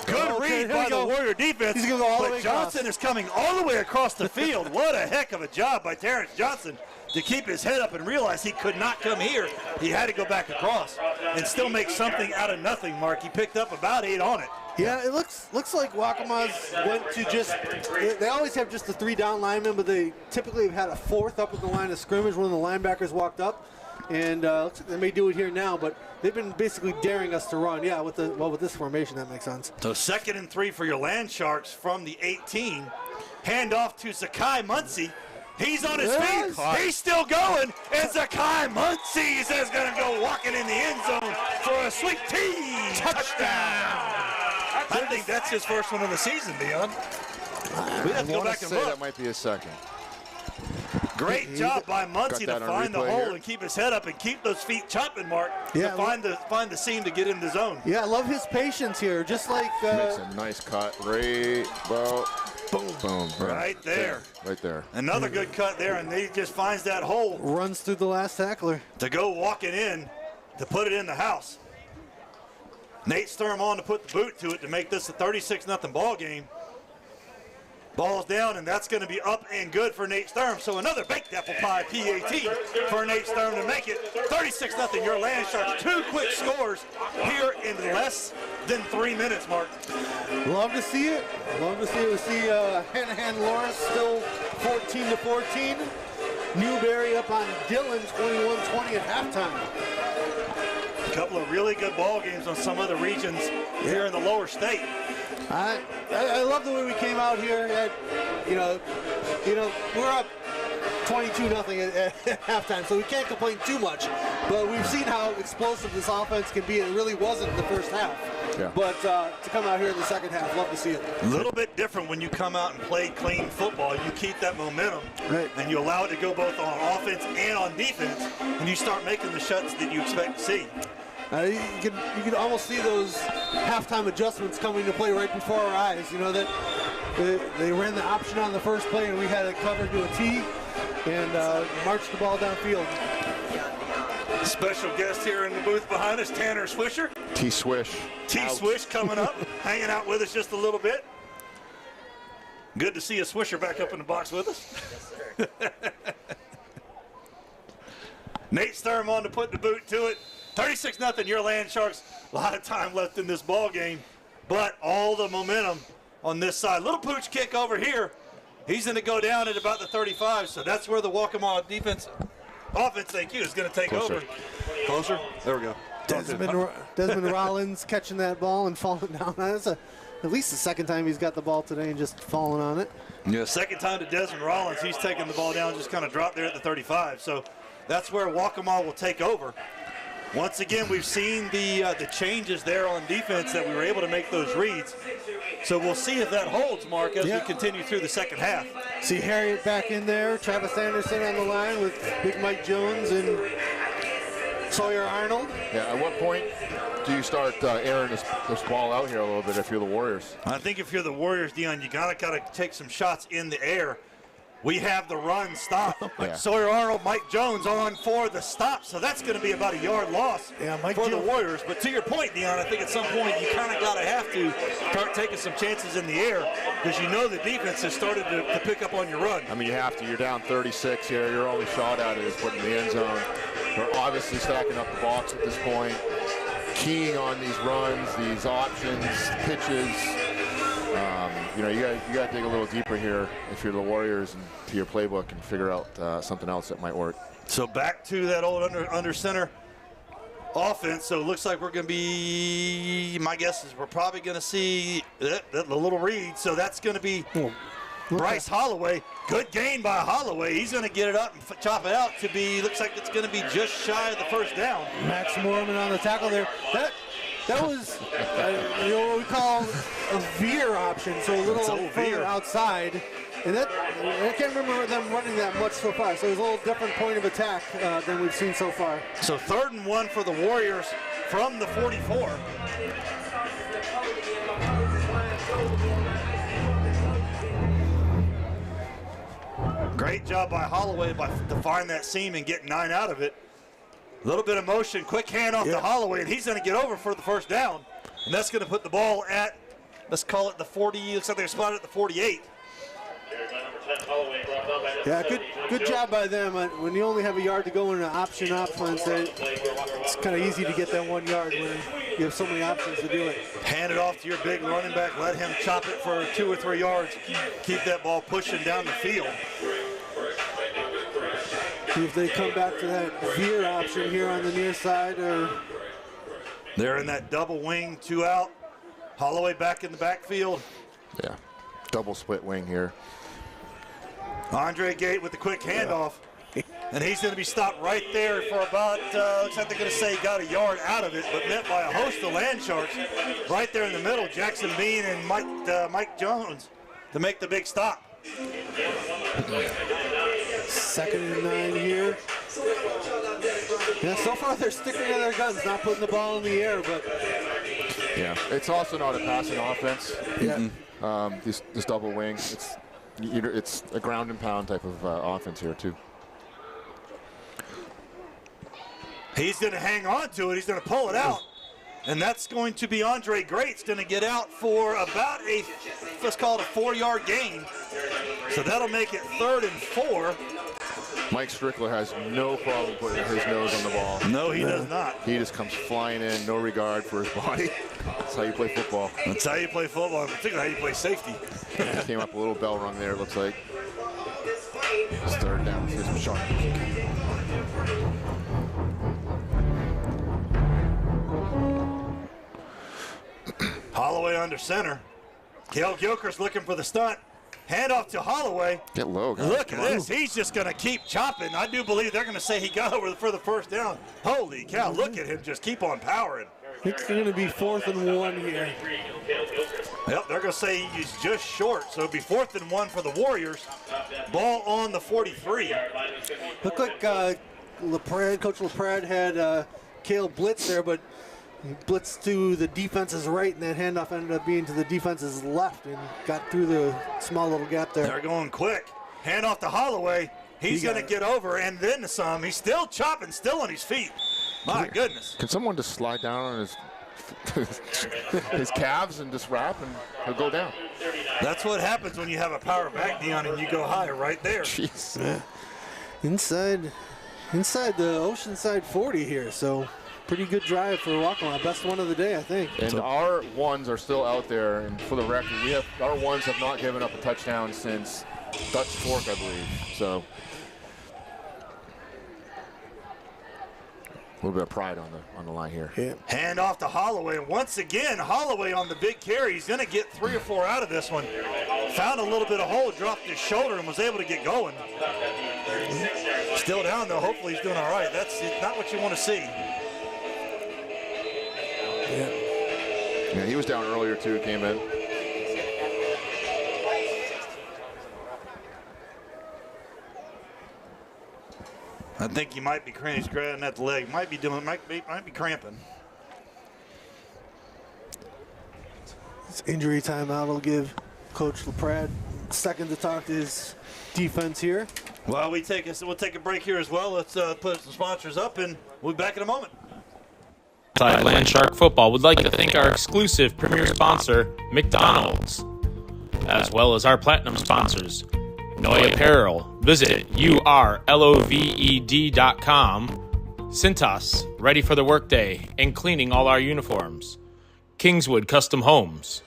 Good read by the Warrior defense. He's going to go all the way but Johnson across. is coming all the way across the field. What a heck of a job by Terrence Johnson to keep his head up and realize he could not come here. He had to go back across and still make something out of nothing, Mark. He picked up about 8 on it. Yeah, it looks like Waccamaw's went to just – they always have just the 3 down linemen, but they typically have had a 4th up at the line of scrimmage when the linebackers walked up. And looks like they may do it here now, but they've been basically daring us to run. Yeah, with this formation, that makes sense. So 2nd and 3 for your Land Sharks from the 18. Hand off to Zakai Muncie. He's on his feet. He's still going. And Zakai Muncie is going to go walking in the end zone for a sweet T. Touchdown. I think that's his first one of the season, Dion. We have to go back and look. That might be his second. Great job by Muncie to that on find the replay hole here. and keep his head up and keep those feet chopping, Mark, Yeah, to find the seam to get in the zone. Yeah, I love his patience here. Just like Makes a nice cut. Great. Boom. Boom. Right there. Right there. Another good cut there, and he just finds that hole runs through the last tackler. to go walking in to put it in the house. Nate Sturm on to put the boot to it to make this a 36-0 ball game. Ball's down, and that's going to be up and good for Nate Sturm. So another baked apple pie PAT for Nate Sturm to make it 36-0. Your Land Sharks. 2 quick scores here in less than 3 minutes, Mark. Love to see it. Love to see it. We see Hanahan Lawrence still 14-14. Newberry up on Dillon 21-20 at halftime. A couple of really good ball games on some other regions here in the lower state. I love the way we came out here. We're up 22-0 at halftime, so we can't complain too much. But we've seen how explosive this offense can be. It really wasn't in the first half. Yeah. But to come out here in the second half, love to see it. A little bit different when you come out and play clean football. You keep that momentum, Right. and you allow it to go both on offense and on defense, and you start making the shots that you expect to see. You can almost see those halftime adjustments coming to play right before our eyes. You know that they ran the option on the first play, and we had it covered to a T, and marched the ball downfield. Special guest here in the booth behind us, Tanner Swisher. T-Swish. T-Swish coming up, hanging out with us just a little bit. Good to see a Swisher back up in the box with us. Nate Sturm on to put the boot to it. 36-0, your Land Sharks. A lot of time left in this ball game, but all the momentum on this side. Little pooch kick over here. He's going to go down at about the 35, so that's where the Waccamaw offense, thank you, is going to take over. Closer? There we go. Desmond Rollins catching that ball and falling down. That's at least the second time he's got the ball today and just falling on it. Yeah, second time to Desmond Rollins. He's taking the ball down, just kind of dropped there at the 35. So that's where Waccamaw will take over. Once again, we've seen the changes there on defense that we were able to make those reads. So we'll see if that holds, Mark, as we continue through the second half. See Harriet back in there, Travis Anderson on the line with Big Mike Jones and Sawyer Arnold. Yeah, at what point do you start airing this ball out here a little bit if you're the Warriors? I think if you're the Warriors, Dion, you gotta take some shots in the air. We have the run stop. Yeah. Sawyer Arnold, Mike Jones on for the stop, so that's going to be about a yard loss for the Warriors. But to your point, Dion, I think at some point you kind of got to have to start taking some chances in the air because you know the defense has started to pick up on your run. I mean, you have to. You're down 36 here. Your only shot at it is putting the end zone. They're obviously stacking up the box at this point, keying on these runs, these options, pitches. You know, you got to dig a little deeper here if you're the Warriors and to your playbook and figure out something else that might work. So back to that old under center offense. So it looks like we're going to be, my guess is we're probably going to see that little read. So that's going to be Bryce Holloway. Good gain by Holloway. He's going to get it up and chop it out to be, looks like it's going to be just shy of the first down. Max Mormon on the tackle there. That was, you know, what we call a veer option, so a little further outside. And I can't remember them running that much so far. So it was a little different point of attack than we've seen so far. So 3rd and 1 for the Warriors from the 44. Great job by Holloway to find that seam and get 9 out of it. A little bit of motion, quick handoff to Holloway, and he's going to get over for the first down. And that's going to put the ball at, let's call it the 40, looks like they're spotted at the 48. Yeah, good job by them. When you only have a yard to go in an option offense, it's kind of easy to get that 1 yard when you have so many options to do it. Hand it off to your big running back, let him chop it for 2 or 3 yards, keep that ball pushing down the field. See if they come back to that veer option here on the near side. They're in that double wing, 2 out. Holloway back in the backfield. Yeah, double split wing here. Andre Gate with the quick handoff. And he's going to be stopped right there for about, looks like they're going to say got a yard out of it, but met by a host of Land Sharks. Right there in the middle, Jackson Bean and Mike Jones to make the big stop. 2nd and 9 here. Yeah, so far they're sticking to their guns, not putting the ball in the air, but yeah, it's also not a passing offense. Yeah. This double wing, it's a ground and pound type of offense here too. He's going to hang on to it. He's going to pull it out. And that's going to be Andre Great's going to get out for about a, let's call it a 4-yard gain. So that'll make it 3rd and 4. Mike Strickler has no problem putting his nose on the ball. No, he does not. He just comes flying in, no regard for his body. That's how you play football. That's how you play football, and particularly how you play safety. Came up a little bell rung there, it looks like. It's 3rd down. Here's some sharp. Holloway under center. Cale Gilchrist looking for the stunt. Hand off to Holloway. Get low, guys. Look at this. He's just going to keep chopping. I do believe they're going to say he got over for the first down. Holy cow, look at him just keep on powering. It's going to be 4th and 1 here. Yep, they're going to say he's just short, so it'll be 4th and 1 for the Warriors. Ball on the 43. Looked like Coach LaPrade had Cale blitz there, but he blitzed to the defense's right, and that handoff ended up being to the defense's left and got through the small little gap there. They're going quick. Hand off to Holloway. He's going to get over and then some. He's still chopping, still on his feet. My goodness. Can someone just slide down on his calves and just wrap and he'll go down? That's what happens when you have a power back, Dion, and you go higher right there. Jeez. Yeah. Inside the Oceanside 40 here, so pretty good drive for Waccamaw. Best one of the day, I think. And our ones are still out there, and for the record, our ones have not given up a touchdown since Dutch Fork, I believe. So a little bit of pride on the line here. Yeah. Hand off to Holloway. Once again, Holloway on the big carry. He's going to get 3 or 4 out of this one. Found a little bit of hole, dropped his shoulder, and was able to get going. Still down, though. Hopefully he's doing all right. That's not what you want to see. Yeah, he was down earlier, too, came in. I think he might be grabbing at the leg. Might be cramping. This injury timeout will give Coach LaPrade a second to talk to his defense here. Well, we'll take a break here as well. Let's put some sponsors up, and we'll be back in a moment. Land Shark Football would like to thank our exclusive premier sponsor, McDonald's, as well as our platinum sponsors, Noi Apparel. Visit urloved.com. Cintas, ready for the workday and cleaning all our uniforms. Kingswood Custom Homes.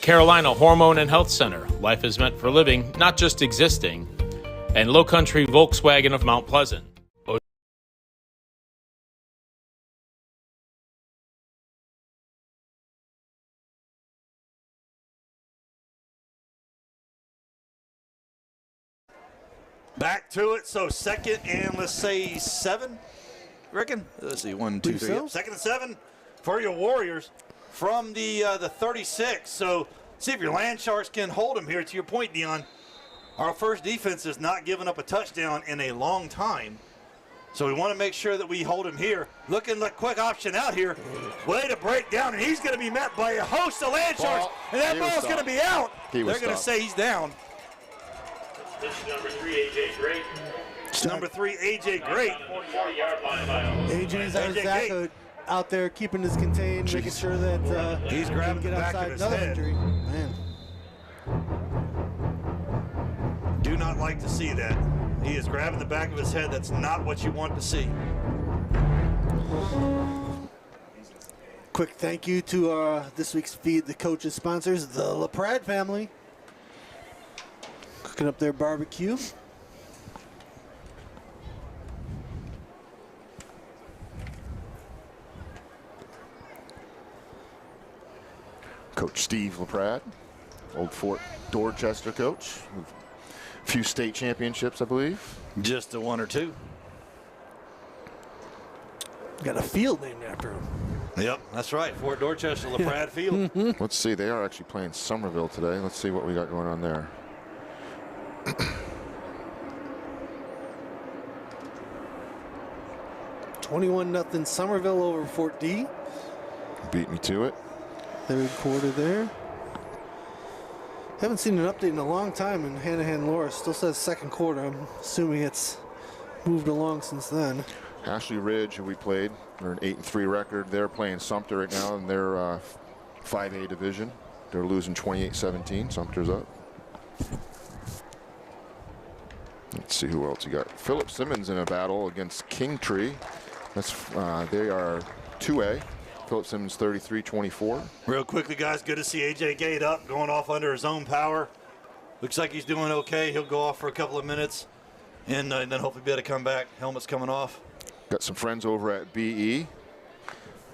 Carolina Hormone and Health Center. Life is meant for living, not just existing. And Low Country Volkswagen of Mount Pleasant. Back to it. So 2nd and let's say 7. Reckon? Let's see. 1, 2, 3. So. 2nd and 7 for your Warriors from the 36. So see if your Land Sharks can hold them here. To your point, Dion, our first defense has not given up a touchdown in a long time. So we want to make sure that we hold him here. Looking like quick option out here. Way to break down, and he's going to be met by a host of Land Sharks, and that ball's going to be out. They're going to say he's down. This is number 3, A.J. Great. It's number 3, A.J. Great. 40-yard line by AJ's AJ Zaka out there keeping us contained, making sure that He's he grabbing can the get back of outside his another head. injury. Man. Do not like to see that. He is grabbing the back of his head. That's not what you want to see. Quick thank you to this week's Feed the Coaches sponsors, the LaPrade family. Cooking up their barbecue. Coach Steve LaPrade, old Fort Dorchester coach. A few state championships, I believe. Just a 1 or 2. Got a field named after him. Yep, that's right. Fort Dorchester, LaPrade Field. Let's see, they are actually playing Somerville today. Let's see what we got going on there. 21-0 Somerville over Fort D. Beat me to it. Third quarter there. Haven't seen an update in a long time, and Hanahan Laura still says second quarter. I'm assuming it's moved along since then. Ashley Ridge, who we played, they're an 8-3 record. They're playing Sumter right now in their 5A division. They're losing 28-17. Sumter's up. Let's see who else you got. Philip Simmons in a battle against Kingtree. That's they are 2A. Philip Simmons 33-24. Real quickly, guys, good to see A.J. Gate up, going off under his own power. Looks like he's doing okay. He'll go off for a couple of minutes, and then hopefully be able to come back. Helmet's coming off. Got some friends over at BE.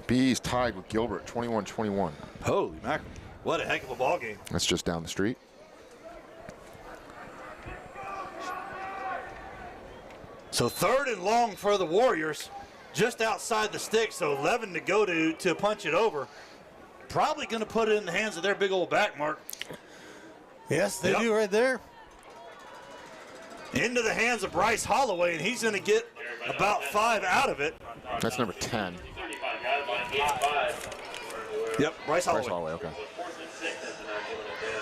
BE's tied with Gilbert, 21-21. Holy mackerel. What a heck of a ball game. That's just down the street. So 3rd and long for the Warriors, just outside the stick, so 11 to go to punch it over. Probably going to put it in the hands of their big old back, Mark. Yes, they do right there. Into the hands of Bryce Holloway, and he's going to get about 5 out of it. That's number 10. Yep, Bryce Holloway. Bryce Holloway, okay.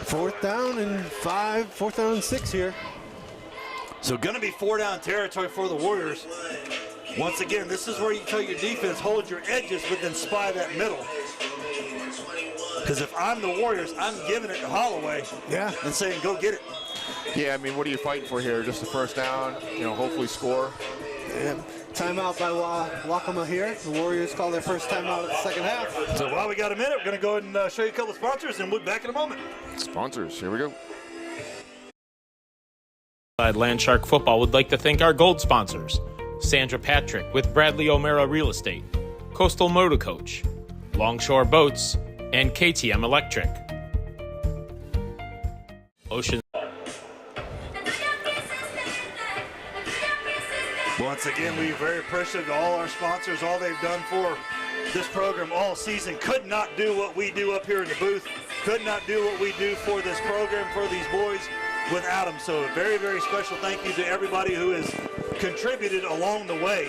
4th down and 5, 4th down and 6 here. So going to be 4-down territory for the Warriors. Once again, this is where you tell your defense, hold your edges, but then spy that middle. Because if I'm the Warriors, I'm giving it to Holloway and saying, go get it. Yeah, I mean, what are you fighting for here? Just a first down, hopefully score. And timeout by Waccamaw here. The Warriors call their first timeout of the second half. So while we got a minute, we're going to go ahead and show you a couple of sponsors, and we'll be back in a moment. Sponsors, here we go. Landshark Football would like to thank our gold sponsors: Sandra Patrick with Bradley O'Mara Real Estate, Coastal Motor Coach, Longshore Boats, and KTM Electric. Ocean. Once again, we're very appreciative of all our sponsors, all they've done for this program all season. Could not do what we do up here in the booth. Could not do what we do for this program, for these boys, without them. So a very, very special thank you to everybody who has contributed along the way.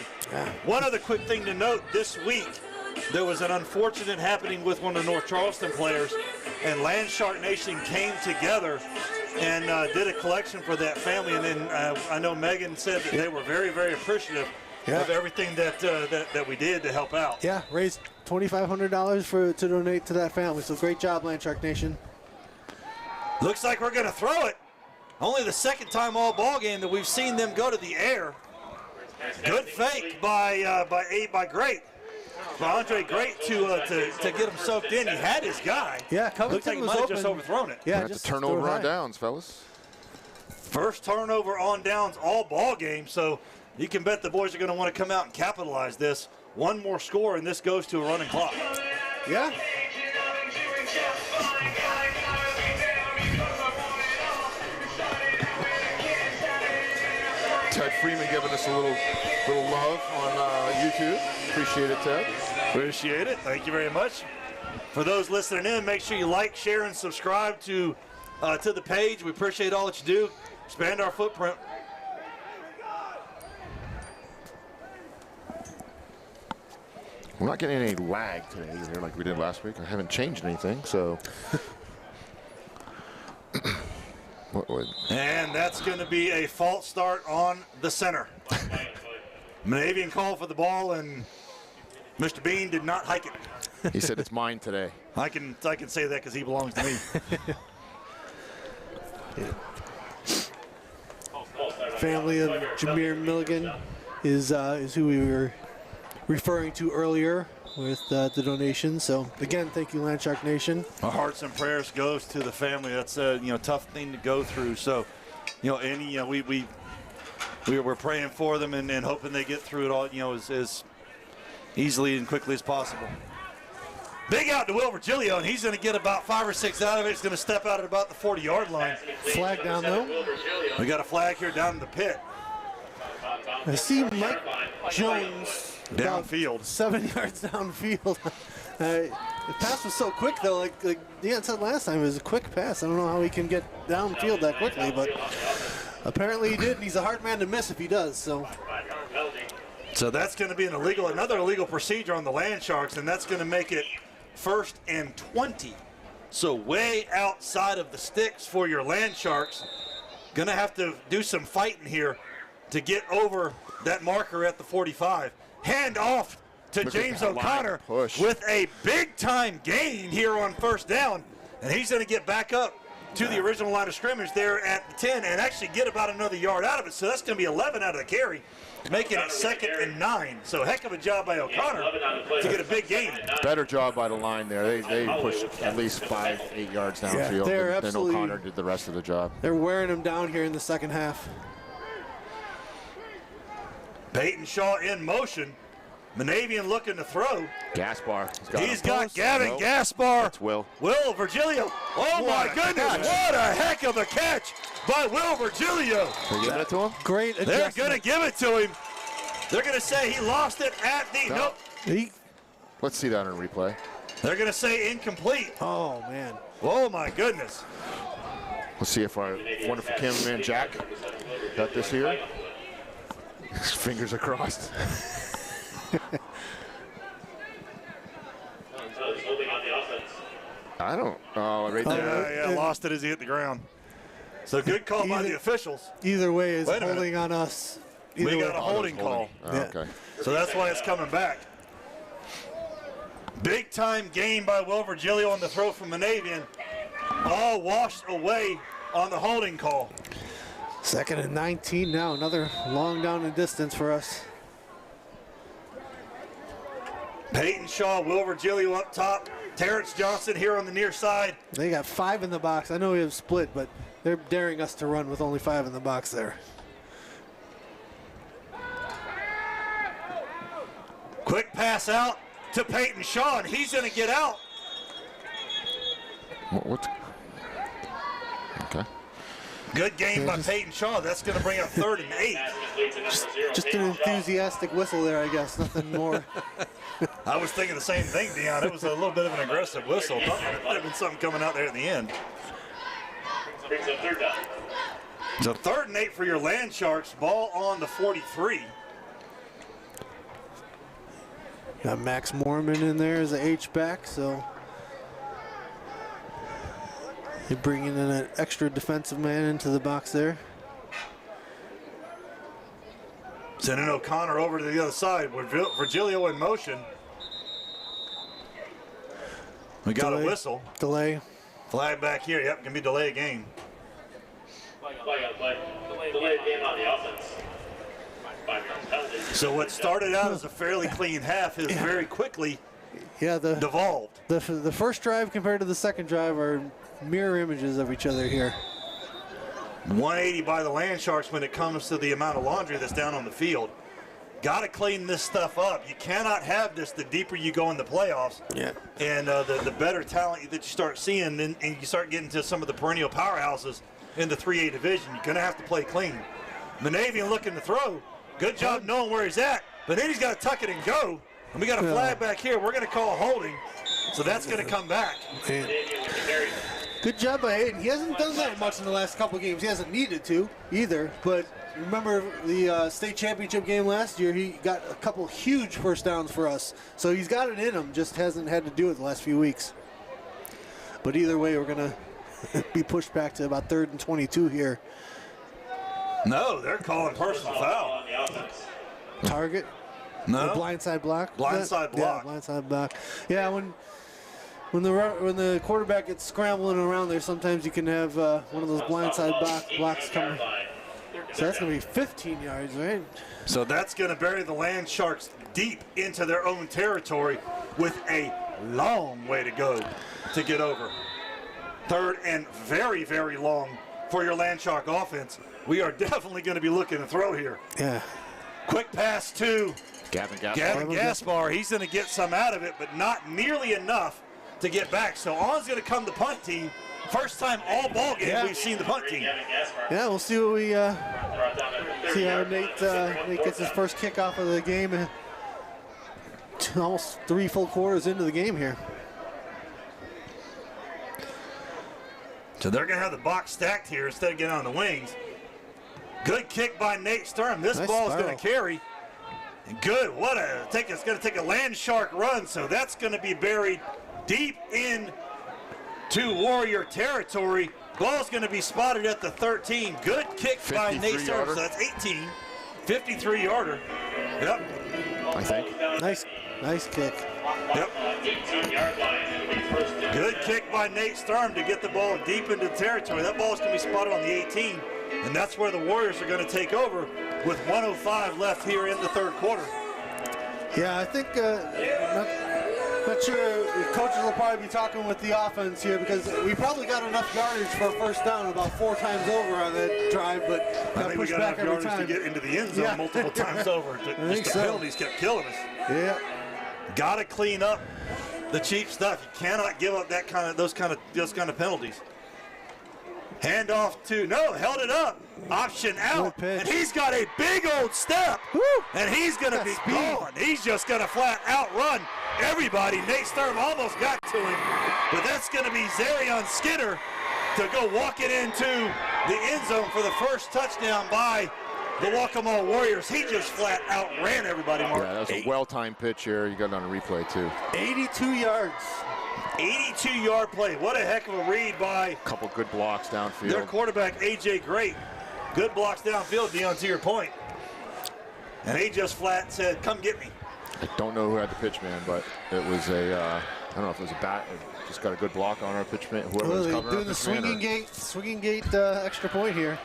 One other quick thing to note, this week there was an unfortunate happening with one of the North Charleston players, and Landshark Nation came together and did a collection for that family. And then I know Megan said that they were very, very appreciative of everything that we did to help out. Yeah, raised $2,500 to donate to that family. So great job, Landshark Nation. Looks like we're going to throw it. Only the second time all ball game that we've seen them go to the air. Good fake by Great. By Andre Great to get him soaked in. He had his guy. Yeah, Covington looks like he was might have open. just overthrown it. Yeah, That's a turnover on downs, fellas. First turnover on downs all ball game, so you can bet the boys are going to want to come out and capitalize this. One more score, and this goes to a running clock. Yeah. Ted Freeman giving us a little love on YouTube. Appreciate it, Ted. Appreciate it. Thank you very much. For those listening in, make sure you like, share, and subscribe to the page. We appreciate all that you do. Expand our footprint. We're not getting any lag today either like we did last week. I haven't changed anything, so. And that's going to be a false start on the center. Monavian called for the ball, and Mr. Bean did not hike it. He said it's mine today. I can say that because he belongs to me. Family of Jameer Milligan is who we were referring to earlier with the donation. So again, thank you, Landshark Nation. Our hearts and prayers goes to the family. That's a tough thing to go through. So we're praying for them and hoping they get through it all as easily and quickly as possible. Big out to Will Virgilio, and he's going to get about 5 or 6 out of it. He's going to step out at about the 40-yard line. Flag down though. We got a flag here down in the pit. I see Mike Jones Downfield. 7 yards downfield. The pass was so quick though, like Deanne said last time, it was a quick pass. I don't know how he can get downfield that quickly, but apparently he did, and he's a hard man to miss if he does. So that's going to be another illegal procedure on the Landsharks, and that's going to make it 1st and 20. So way outside of the sticks for your Landsharks. Going to have to do some fighting here to get over that marker at the 45. Hand off to James O'Connor with a big-time gain here on 1st down, and he's going to get back up to the original line of scrimmage there at the 10 and actually get about another yard out of it. So that's going to be 11 out of the carry, making it 2nd and 9. So heck of a job by O'Connor to get a big gain. Better job by the line there. They pushed at least 5-8 yards downfield. Yeah, then O'Connor did the rest of the job. they're wearing him down here in the second half. Peyton Shaw in motion. Monavian looking to throw. Gaspar. He's got Gavin Gaspar. That's Will. Will Virgilio. Oh my goodness, what a heck of a catch by Will Virgilio. They're giving it to him? Great They're adjustment. going to give it to him. They're going to say he lost it at the, No. nope. Let's see that on replay. They're going to say incomplete. Oh, man. Oh, my goodness. Let's see if our wonderful cameraman Jack got this here. His fingers are crossed. Holding on the offense. I don't. Oh, right there. Yeah, lost it as he hit the ground. So good call by the officials. Either way is Wait a holding on us. Either We way. got a holding call. Oh, Yeah. okay. So that's why it's coming back. Big time gain by Will Virgilio on the throw from Monavian. All washed away on the holding call. 2nd and 19 now. Another long down and distance for us. Peyton Shaw, Will Virgilio up top. Terrence Johnson here on the near side. They got 5 in the box. I know we have split, but they're daring us to run with only 5 in the box there. Quick pass out to Peyton Shaw, and he's going to get out. What's? Okay. Good game by Peyton Shaw. That's going to bring up 3rd and 8. Just an enthusiastic whistle there, I guess. Nothing more. I was thinking the same thing, Dion. It was a little bit of an aggressive whistle. Thought there might have been something coming out there at the end. Brings up 3rd down. So 3rd and 8 for your Land Sharks. Ball on the 43. Got Max Mormon in there as a H-back, so you're bringing in an extra defensive man into the box there. Sending O'Connor over to the other side with Virgilio in motion. We got a whistle. Delay. Flag back here. Yep, can be delay a game. Delayed game on the offense. 5-yard penalty. So what started out as a fairly clean half has very quickly Yeah, devolved. the first drive compared to the second drive are mirror images of each other here. 180 by the Land Sharks when it comes to the amount of laundry that's down on the field. Got to clean this stuff up. You cannot have this the deeper you go in the playoffs. Yeah. And the better talent that you start seeing, and you start getting to some of the perennial powerhouses in the 3A division, you're going to have to play clean. Monavian looking to throw. Good job knowing where he's at, but then he's got to tuck it and go. And we got a flag back here. We're going to call a holding, so that's going to come back. Man. Good job by Hayden. He hasn't done that much in the last couple of games. He hasn't needed to either, but remember the state championship game last year, he got a couple huge first downs for us. So he's got it in him, just hasn't had to do it the last few weeks. But either way, we're going to be pushed back to about 3rd and 22 here. No, they're calling personal foul. Target. No. Blindside block. Blindside block. Yeah, blindside block. Yeah, when the quarterback gets scrambling around there, sometimes you can have one of those blindside blocks coming. So that's going to be 15 yards, right? So that's going to bury the Land Sharks deep into their own territory with a long way to go to get over. 3rd and very, very long for your Land Shark offense. We are definitely going to be looking to throw here. Yeah. Quick pass to Gavin Gavin Gaspar. He's going to get some out of it, but not nearly enough to get back. So on's going to come the punt team. First time all ball game we've seen the punt team. Yeah, we'll see what we see how Nate gets his first kickoff of the game. Almost 3 full quarters into the game here. So they're going to have the box stacked here instead of getting on the wings. Good kick by Nate Sturm. This ball is going to carry. And good. It's going to take a Land Shark run. So that's going to be buried deep in to Warrior territory. Ball's going to be spotted at the 13. Good kick by Nate Sturm. So that's 18. 53-yarder. Yep. I think. Nice kick. Yep. Good kick by Nate Sturm to get the ball deep into the territory. That ball's going to be spotted on the 18, and that's where the Warriors are going to take over with 1:05 left here in the 3rd quarter. Yeah, I think not sure the coaches will probably be talking with the offense here because we probably got enough yardage for a first down about 4 times over on that drive, but I think we pushed got back enough every yardage time. to get into the end zone multiple times over. think The so. penalties kept killing us. Yeah. Got to clean up the cheap stuff. You cannot give up those kind of penalties. Handoff to, held it up. Option out. pitch. And he's got a big old step. Woo! And he's going to be speed. gone. He's just going to flat outrun everybody. Nate Sturm almost got to him. But that's going to be Zarion Skinner to go walk it into the end zone for the first touchdown by the Waccamaw Warriors. He just flat outran everybody, Mark. Yeah, that was a well-timed pitch here. You got it on a replay, too. 82 yards. 82-yard play. What a heck of a read by A couple good blocks downfield. their quarterback, A.J. Great. Good blocks downfield, Dion, to your point. And he just flat said, come get me. I don't know who had the pitch man, but it was I don't know if it was a bat or just got a good block on our pitch man. Whoever was covering Doing our the pitch man, swinging gate extra point here.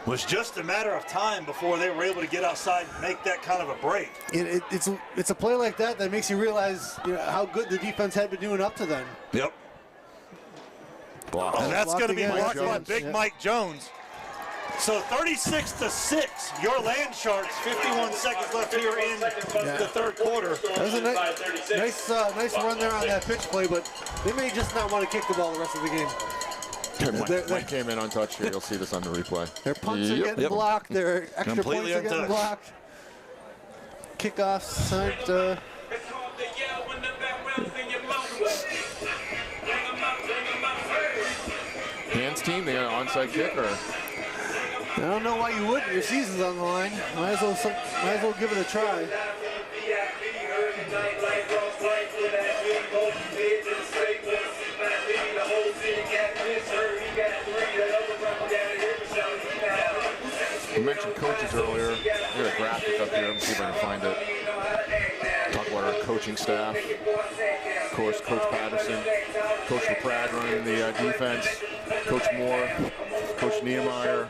Was just a matter of time before they were able to get outside and make that kind of a break. It's a play like that makes you realize how good the defense had been doing up to then. Yep. block. And that's blocked going to be again. blocked by Jones, Big yeah. Mike Jones. So 36-6, your Land Sharks. 51 seconds left here in the third quarter. That was a nice run there on that pitch play, but they may just not want to kick the ball the rest of the game. Mike came in untouched here. You'll see this on the replay. Their punts are getting blocked. Their extra Completely points are getting untouched. blocked. Kickoffs aren't. Hands team, they got an onside kick or? I don't know why you wouldn't. Your season's on the line. Might as well give it a try. You mentioned coaches earlier. We got a graphic up here. Let me see if I can find it. Talk about our coaching staff. Of course, Coach Patterson, Coach LaPrade running the defense, Coach Moore, Coach Niemeyer,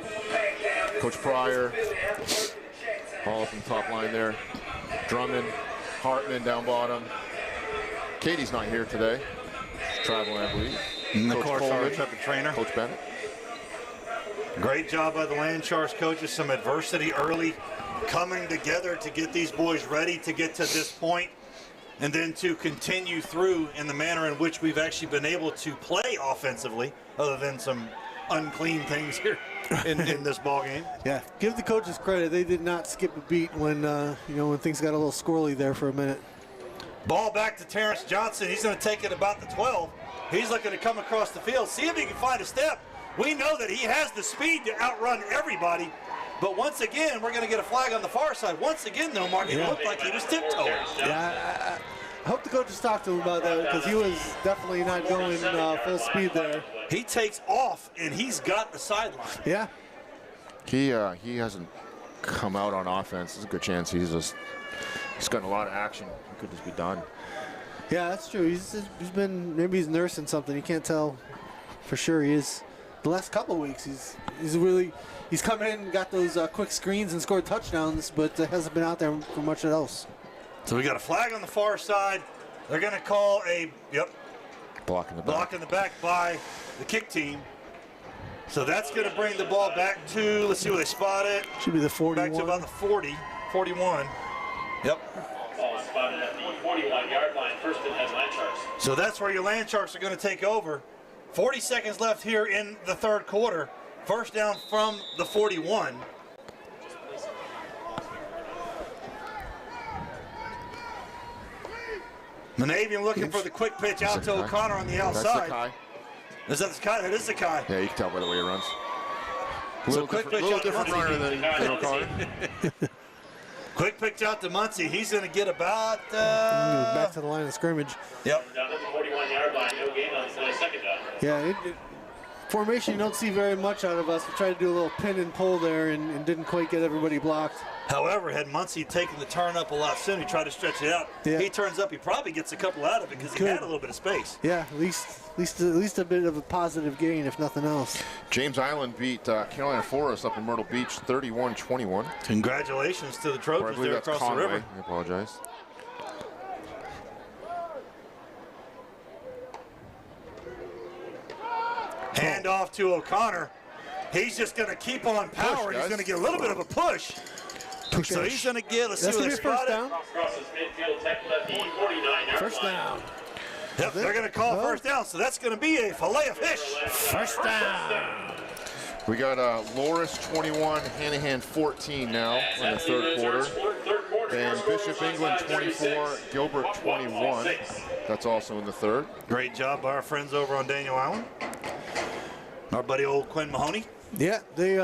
Coach Pryor, all up in the top line there. Drummond, Hartman down bottom. Katie's not here today. She's traveling, I believe. And of Coach course, our Coleman, intrepid trainer. Coach Bennett. Great job by the Land Sharks coaches. Some adversity early coming together to get these boys ready to get to this point, and then to continue through in the manner in which we've actually been able to play offensively, other than some unclean things here in this ball game. Yeah, give the coaches credit. They did not skip a beat when when things got a little squirrely there for a minute. Ball back to Terrence Johnson. He's going to take it about the 12. He's looking to come across the field, see if he can find a step. We know that he has the speed to outrun everybody, but once again, we're going to get a flag on the far side. Once again, though, Mark, it looked like he was tiptoeing. Yeah, I hope the coaches talked to him about that because he was definitely not going full speed there. He takes off, and he's got the sideline. Yeah. He hasn't come out on offense. There's a good chance he's gotten a lot of action. He could just be done. Yeah, that's true. He's maybe he's nursing something. You can't tell for sure. He is. The last couple of weeks, he's come in and got those quick screens and scored touchdowns, but hasn't been out there for much else. So we got a flag on the far side. They're going to call a Block in the back. block in the back by the kick team. So that's going to bring the ball back to, let's see where they spot it. Should be the 41. Back to about the 40, 41. Yep. Ball spotted at the 41-yard line. First and 10 Land Sharks. So that's where your Land Sharks are going to take over. 40 seconds left here in the third quarter. First down from the 41. Monavian looking for the quick pitch out to O'Connor on the outside. That's the Kai. Is that the Kai? That is the Kai. Yeah, you can tell by the way he runs. So quick pitch out to different Muncie. runner than O'Connor. Quick pitch out to Muncie. He's going to get about... back to the line of scrimmage. Yep. Down at the 41-yard line. No gain on the second down. Yeah, formation you don't see very much out of us. We tried to do a little pin and pull there and didn't quite get everybody blocked. However, had Muncie taken the turn up a lot sooner, he tried to stretch it out. Yeah. He turns up, he probably gets a couple out of it because he had a little bit of space. Yeah, at least a bit of a positive gain, if nothing else. James Island beat Carolina Forest up in Myrtle Beach 31-21. Congratulations to the Or I Trojans believe there that's across Conway. the river. I apologize. Hand off to O'Connor. He's just going to keep on powering. He's guys. going to get a little bit of a push. So he's going to get, let's see That's what going they to be a first spot it. down. Crosses midfield, tackled at the 49-yard line. First down. Yep, they're going to call first down, so that's going to be a fillet of fish. First down. We got Loris 21, Hanahan 14 now in the third quarter. And Bishop England 24, Gilbert 21. That's also in the third. Great job by our friends over on Daniel Island. Our buddy old Quinn Mahoney. Yeah, they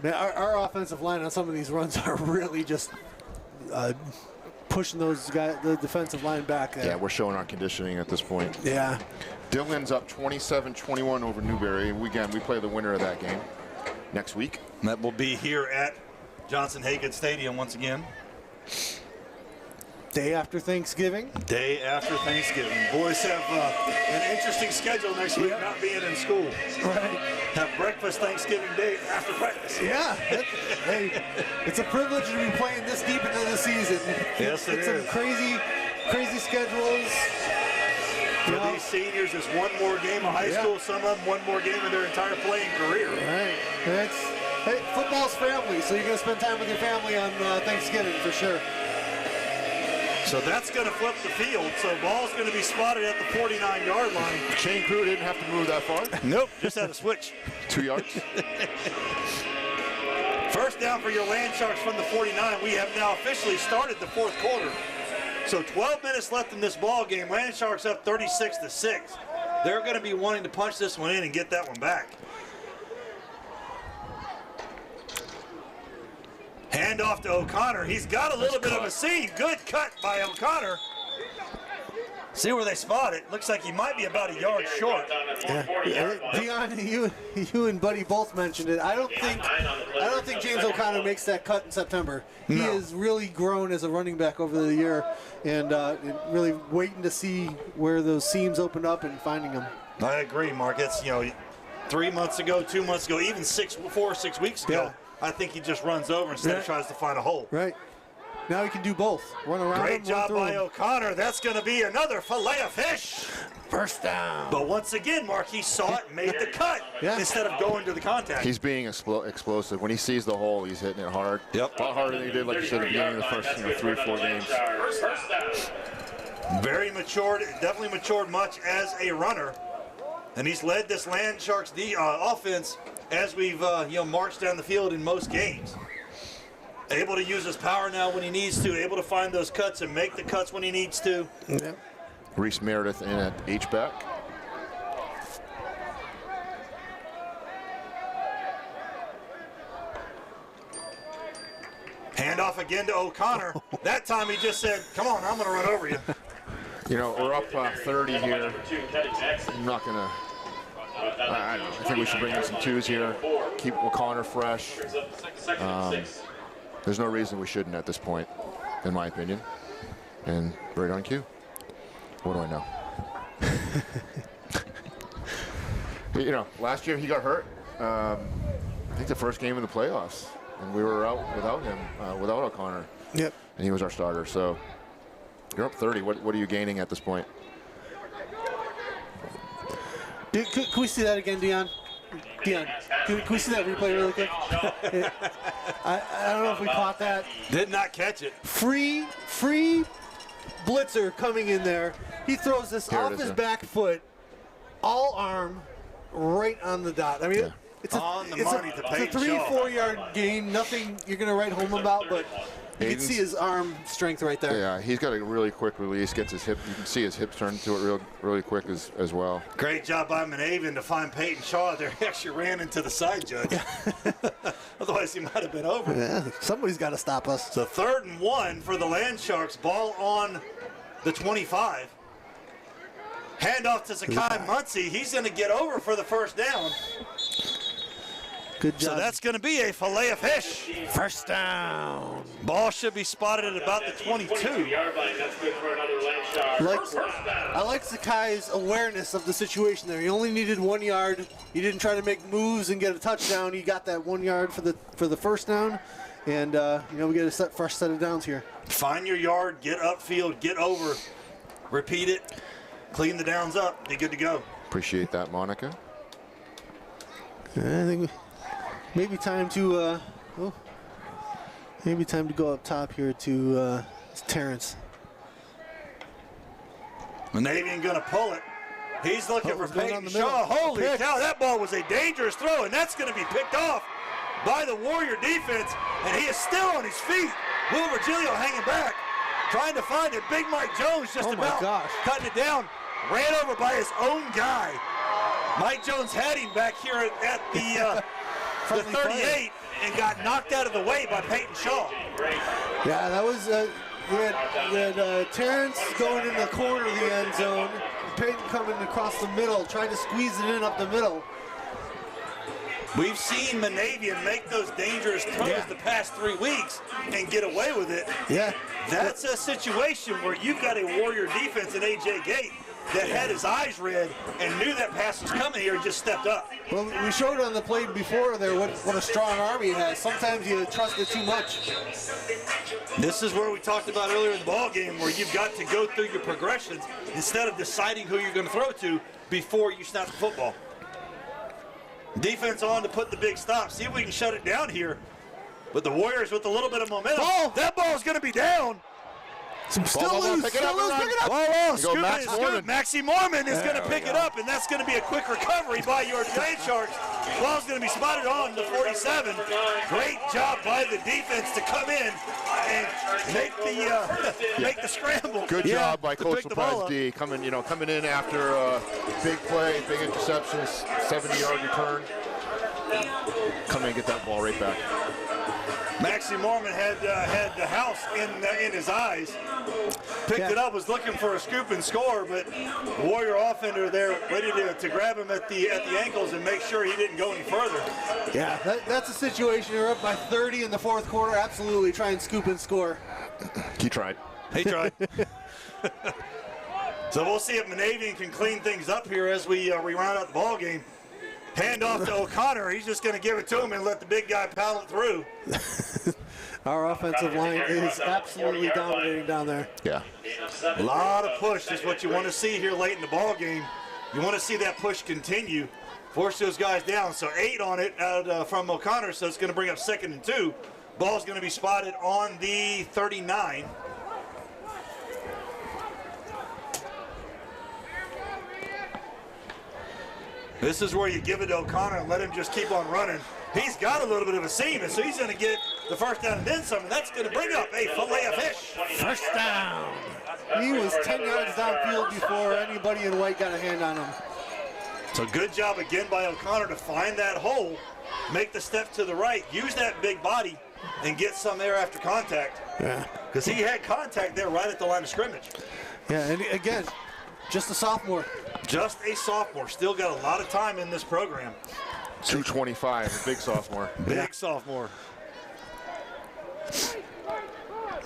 man, our offensive line on some of these runs are really just pushing those guys, the defensive line back there. Yeah, we're showing our conditioning at this point. Yeah. Dillon's up 27-21 over Newberry. We play the winner of that game next week. That will be here at Johnson Haygood Stadium once again. Day after Thanksgiving. Day after Thanksgiving. Boys have an interesting schedule next week, not being in school. Right. Have breakfast Thanksgiving Day after practice. Yeah. Hey, it's a privilege to be playing this deep into the season. Yes, it it's is. Some crazy schedules. For these seniors, it's one more game of high school. Some of them one more game of their entire playing career. Right. Hey, football's family, so you're going to spend time with your family on Thanksgiving for sure. So that's going to flip the field. So ball's going to be spotted at the 49-yard line. Chain crew didn't have to move that far. Nope, just had to switch. 2 yards. First down for your Land Sharks from the 49. We have now officially started the fourth quarter. So 12 minutes left in this ball game. Land Sharks up 36-6. They're going to be wanting to punch this one in and get that one back. Hand off to O'Connor. He's got a little bit of a seam. Good cut by O'Connor. See where they spot it. Looks like he might be about a yard short. Yeah. Dion, you and Buddy both mentioned it. I don't think James O'Connor makes that cut in September. He has really grown as a running back over the year, and really waiting to see where those seams open up and finding them. I agree, Mark. It's 3 months ago, 2 months ago, even 4 or 6 weeks ago. Yeah. I think he just runs over instead of tries to find a hole. Right. Now he can do both. Run around. Great job by O'Connor. That's going to be another fillet of fish. First down. But once again, Mark, he saw it, made the cut instead of going to the contact. He's being explosive. When he sees the hole, he's hitting it hard. Yep. A lot harder than he did, like you said, at the beginning of the first 3 or 4 games. Very matured, definitely matured much as a runner. And he's led this Land Sharks offense as we've marched down the field in most games. Able to use his power now when he needs to, able to find those cuts and make the cuts when he needs to. Yep. Reese Meredith in at H-back. Handoff again to O'Connor. That time he just said, come on, I'm going to run over you. We're up 30 here. I'm not going to... I don't know. I think we should bring in some 2s here. Keep O'Connor fresh. There's no reason we shouldn't at this point, in my opinion. And right on cue. What do I know? Last year he got hurt. I think the first game in the playoffs, and we were out without him, without O'Connor. Yep. And he was our starter. So you're up 30. What are you gaining at this point? Can we see that again, Dion? Dion, can we see that replay really quick? I don't know if we caught that. Did not catch it. Free blitzer coming in there. He throws this off his back foot, all arm, right on the dot. I mean, it's a 3-4 yard gain. Nothing you're going to write home about, but you can see his arm strength right there. Yeah, he's got a really quick release. Gets his hip. You can see his hips turn to it really quick as well. Great job by Manavin to find Peyton Shaw there. He actually ran into the side judge. Otherwise, he might have been over. Yeah, somebody's got to stop us. So 3rd and 1 for the Land Sharks. Ball on the 25. Handoff to Zakai Muncie. He's going to get over for the first down. Good job. So that's going to be a fillet of fish. First down. Ball should be spotted at about the 22. I like Zakai's awareness of the situation there. He only needed 1 yard. He didn't try to make moves and get a touchdown. He got that 1 yard for the first down. And we get a fresh set of downs here. Find your yard, get upfield, get over, repeat it, clean the downs up, be good to go. Appreciate that, Monica. I think maybe time to go up top here to Terrence. Manavian going to pull it. He's looking for was going Peyton on the middle. Shaw. Holy Pick. cow, that ball was a dangerous throw, and that's going to be picked off by the Warrior defense, and he is still on his feet. Will Virgilio hanging back, trying to find it. Big Mike Jones just Oh my about gosh. cutting it down. Ran over by his own guy. Mike Jones had him back here at the, the 38 and got knocked out of the way by Peyton Shaw. Yeah, that was we had Terrence going in the corner of the end zone. Peyton coming across the middle, trying to squeeze it in up the middle. We've seen Manavian make those dangerous throws the past 3 weeks and get away with it. Yeah. That's a situation where you've got a Warrior defense in A.J. Gate that had his eyes read and knew that pass was coming here and just stepped up. Well, we showed on the play before there what a strong arm he has. Sometimes you trust it too much. This is where we talked about earlier in the ball game, where you've got to go through your progressions instead of deciding who you're going to throw to before you snap the football. Defense on to put the big stop. See if we can shut it down here. But the Warriors with a little bit of momentum. That ball is going to be down. Still loose. Pick it up. Oh, Go Max Mormon. Maxie Mormon is going to pick it up, and that's going to be a quick recovery by your Giant Sharks. Ball's going to be spotted on the 47. Great job by the defense to come in and make the scramble. Good job by to Coach pick the ball Surprise up. D coming in after a big play, big interception, 70-yard return. Come in and get that ball right back. Maxie Mormon had the house in his eyes. Picked it up, was looking for a scoop and score, but Warrior offender there ready to grab him at the ankles and make sure he didn't go any further. Yeah, that's a situation. You're up by 30 in the fourth quarter. Absolutely, try and scoop and score. He tried. He tried. So we'll see if Manavian can clean things up here as we round out the ball game. Hand off to O'Connor. He's just going to give it to him and let the big guy paddle it through. Our offensive line is absolutely dominating down there. Yeah. A lot of push is what you want to see here late in the ball game. You want to see that push continue. Force those guys down. So 8 on it out from O'Connor, so it's going to bring up 2nd and 2. Ball's going to be spotted on the 39. This is where you give it to O'Connor and let him just keep on running. He's got a little bit of a seam, and so he's going to get the first down and then some, and that's going to bring up a fillet of fish. First down. He was 10 yards downfield before anybody in white got a hand on him. So good job again by O'Connor to find that hole, make the step to the right, use that big body, and get some there after contact. Yeah. Because he had contact there right at the line of scrimmage. Yeah, and again, just a sophomore. Just a sophomore. Still got a lot of time in this program. 225, a big sophomore. Big sophomore.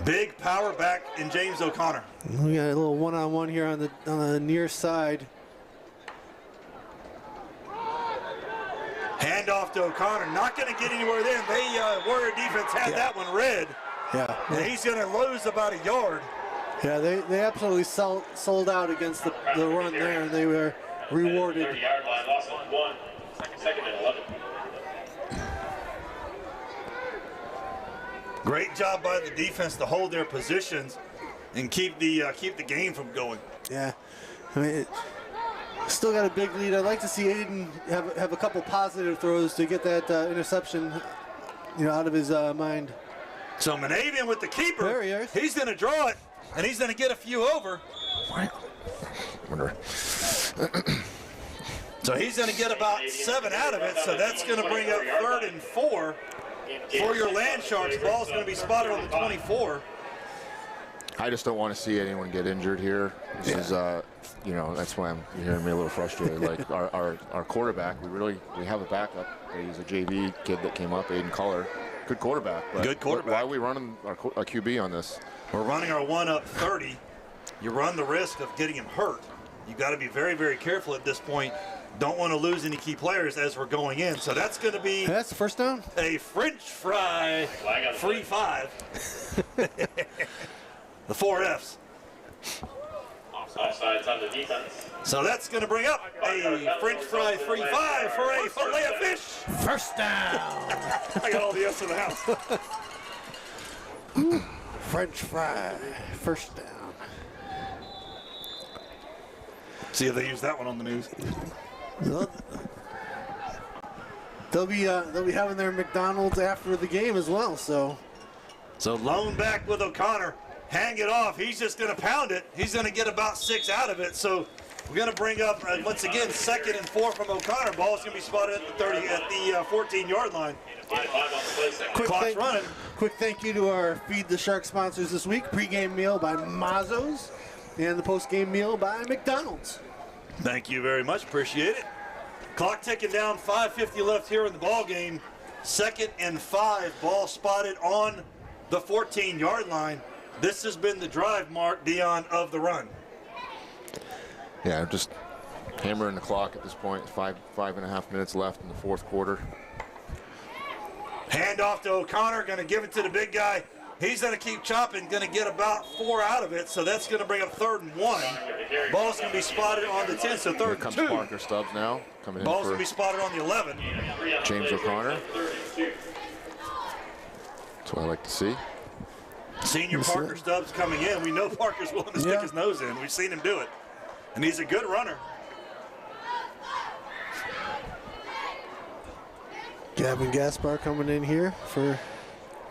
Big power back in James O'Connor. We got a little one-on-one here on the near side. Hand off to O'Connor. Not going to get anywhere then. Warrior defense had that one red. Yeah. And he's going to lose about a yard. Yeah, they absolutely sold out against the run there, and they were rewarded. 30-yard line, loss on 1. Second and 11. Great job by the defense to hold their positions and keep the game from going. Yeah, I mean, still got a big lead. I'd like to see Aiden have a couple positive throws to get that interception, out of his mind. So Manavian with the keeper. There he is. He's going to draw it, and he's going to get a few over. Wonder. So he's going to get about 7 out of it, so that's going to bring up 3rd and 4 for your Land Sharks. Ball's going to be spotted on the 24. I just don't want to see anyone get injured here. This is, that's why you're hearing me a little frustrated. Like our quarterback, we have a backup. He's a JV kid that came up, Aiden Culler. Good quarterback. But Good quarterback. Why are we running our QB on this? We're running our one up 30. You run the risk of getting him hurt. You got to be very, very careful at this point. Don't want to lose any key players as we're going in. So that's going to be That's the first down. a French fry free 5. The 4 Fs. Offsides on the defense. So that's going to bring up a French fry free 5 for a fillet of fish. First down. I got all the F's in the house. French fry. First down. See if they use that one on the news. They'll be having their McDonald's after the game as well. So Lone back with O'Connor. Hang it off. He's just going to pound it. He's going to get about 6 out of it. So we're going to bring up, once again, 2nd and 4 from O'Connor. Ball's going to be spotted at the 14-yard line. Clock's running. Quick thank you to our Feed the Shark sponsors this week. Pre-game meal by Mazzo's and the post-game meal by McDonald's. Thank you very much. Appreciate it. Clock ticking down. 5:50 left here in the ball game. 2nd and 5. Ball spotted on the 14-yard line. This has been the drive, Mark Dion, of the run. Yeah, just hammering the clock at this point. 5.5 minutes left in the 4th quarter. Hand off to O'Connor, going to give it to the big guy. He's going to keep chopping, going to get about 4 out of it, so that's going to bring up 3rd and 1. Ball's going to be spotted on the 10, so 3rd and 2. Here comes Parker Stubbs now, coming in Ball's for going to be spotted on the 11. James O'Connor. That's what I like to see. Senior Parker Stubbs coming in. We know Parker's willing to stick his nose in. We've seen him do it, and he's a good runner. Gavin Gaspar coming in here for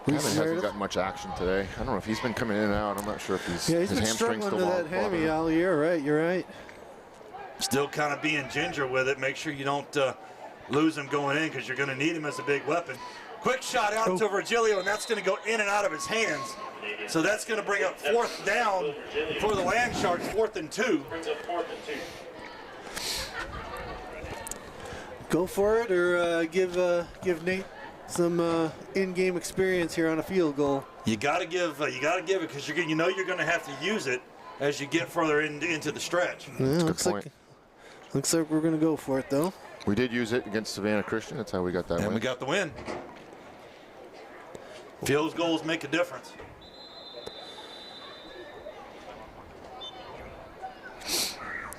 Gavin hasn't got much action today. I don't know if he's been coming in and out. I'm not sure if he's his been hamstring's struggling still to that hammy all year. Right, you're right. Still kind of being ginger with it. Make sure you don't lose him going in because you're going to need him as a big weapon. Quick shot out to Virgilio, and that's going to go in and out of his hands. So that's going to bring up 4th down for the Land Sharks, 4th and 2. Go for it, or give Nate some in-game experience here on a field goal. You got to give it because you're going to have to use it as you get further into the stretch. Yeah, Looks like we're going to go for it though. We did use it against Savannah Christian. That's how we got that win. And we got the win. Field goals make a difference.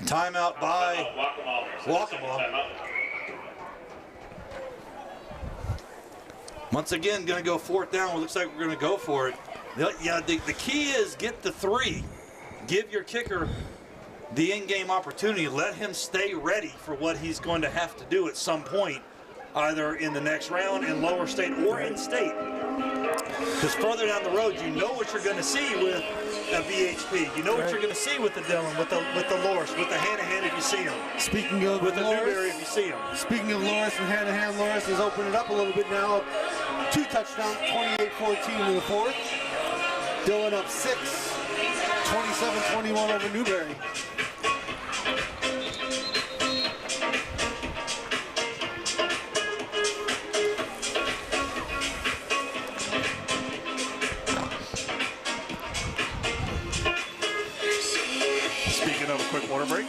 Timeout by Waccamaw. Once again, going to go 4th down. It looks like we're going to go for it. Yeah, the key is get the 3. Give your kicker the in-game opportunity. Let him stay ready for what he's going to have to do at some point, either in the next round in lower state or in state. Because further down the road, you know what you're going to see with a BHP. You know what you're going to see with the Dillon, with the Loris, with the Hanahan if you see him. Speaking of with the Loris, Newberry if you see him. Speaking of Loris and Hanahan, Loris has opened it up a little bit now. 2 touchdowns, 28-14 in the 4th. Dillon up 6, 27-21 over Newberry. Speaking of a quick water break.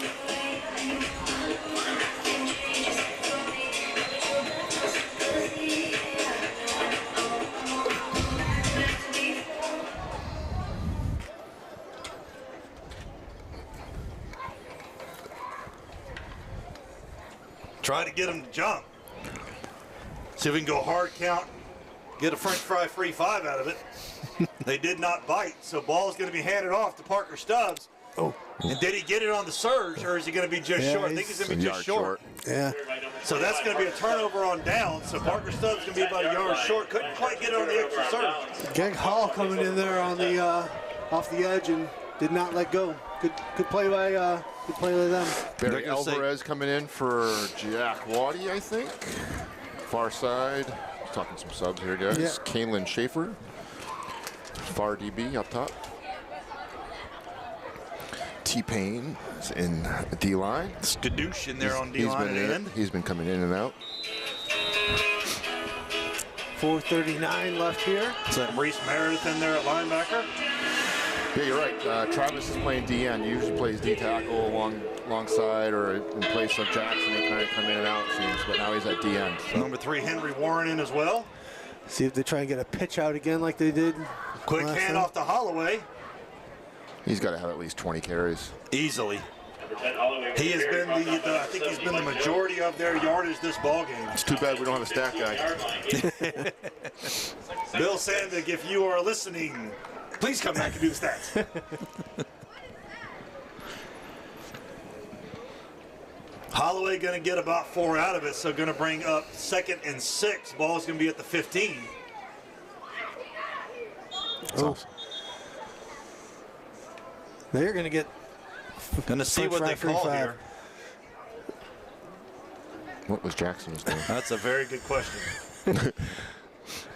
Try to get him to jump. See if we can go hard count, get a French fry free 5 out of it. They did not bite, so ball is going to be handed off to Parker Stubbs. Oh. And did he get it on the surge, or is he going to be just short? I think he's going to be just short. Yeah. So that's going to be a turnover on down. So Parker Stubbs is going to be about a yard short. Couldn't quite get it on the extra surge. Greg Hall coming in there on the off the edge and did not let go. Good play by them. Barry Alvarez coming in for Jack Waddy, I think. Far side. Talking some subs here, guys. Yeah. Kaylin Schaefer. Far DB up top. T-Pain is in D-line. Skadoosh in there on D-line at the end. He's been coming in and out. 4:39 left here. So that Maurice Meredith in there at linebacker. Yeah, you're right. Travis is playing DN. He usually plays D tackle alongside or in place of Jackson. They kind of come in and out, it seems, but now he's at DN. So. Number 3, Henry Warren in as well. See if they try and get a pitch out again like they did. Quick handoff to Holloway. He's got to have at least 20 carries. Easily. He has been I think he's been the majority of their yardage this ball game. It's too bad we don't have a stat guy. Bill Sandick, if you are listening, please come back and do the stats. Holloway going to get about 4 out of it, so going to bring up 2nd and 6. Ball's going to be at the 15. Awesome. They're going to get. Going to see what they call here. What was Jackson's doing? That's a very good question.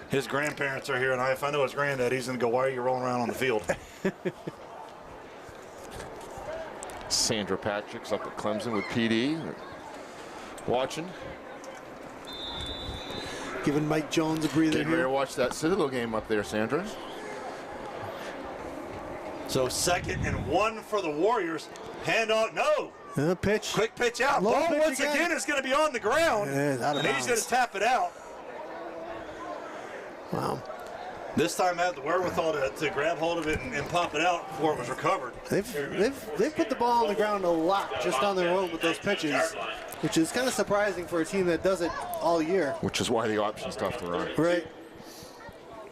His grandparents are here, and if I know his granddad, he's going to go, why are you rolling around on the field? Sandra Patrick's up at Clemson with PD. Watching. Giving Mike Jones a breather Getting ready here. to watch that Citadel game up there, Sandra. So 2nd and 1 for the Warriors. Hand off, no. Pitch. Quick pitch out. Low Ball pitch once again is going to be on the ground. Out of And he's going bounds. to tap it out. Wow. This time had the wherewithal to grab hold of it and pop it out before it was recovered. They've put the ball on the ground a lot just on their own with those pitches, which is kind of surprising for a team that does it all year. Which is why the option's tough to run. Right.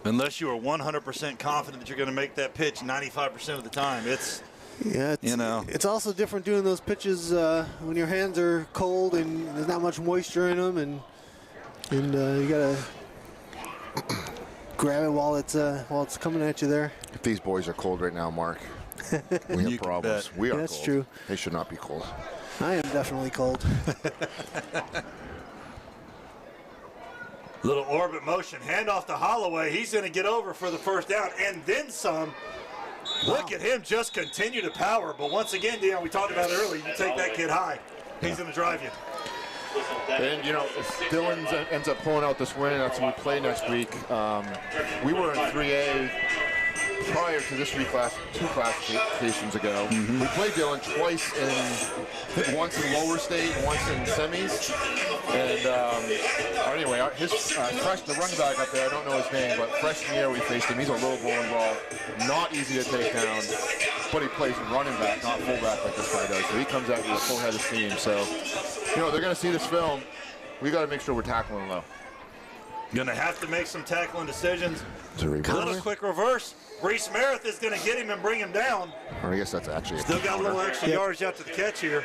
Unless you are 100% confident that you're going to make that pitch 95% of the time. It's also different doing those pitches when your hands are cold and there's not much moisture in them, and you gotta grab it while it's coming at you there. If these boys are cold right now, Mark, we have problems. We are That's cold. true. They should not be cold. I am definitely cold. Little orbit motion. Hand off to Holloway. He's going to get over for the first down and then some. Wow. Look at him just continue to power. But once again, Dion, we talked about it earlier. You take that kid high. He's going to drive you. And, if Dylan ends up pulling out this win, that's when we play next week. We were in 3A prior to this week, 2 classifications ago. We played Dylan twice once in lower state and once in semis. And anyway, the running back up there, I don't know his name, but freshman year we faced him. He's a low bowling ball, not easy to take down, but he plays running back, not fullback like this guy does. So he comes out with a full head of steam. So, they're going to see this film. We got to make sure we're tackling low. Going to have to make some tackling decisions. It's a reverse. Little quick reverse. Reese Merritt is going to get him and bring him down. Or I guess that's actually Still got a little extra yards out to the catch here.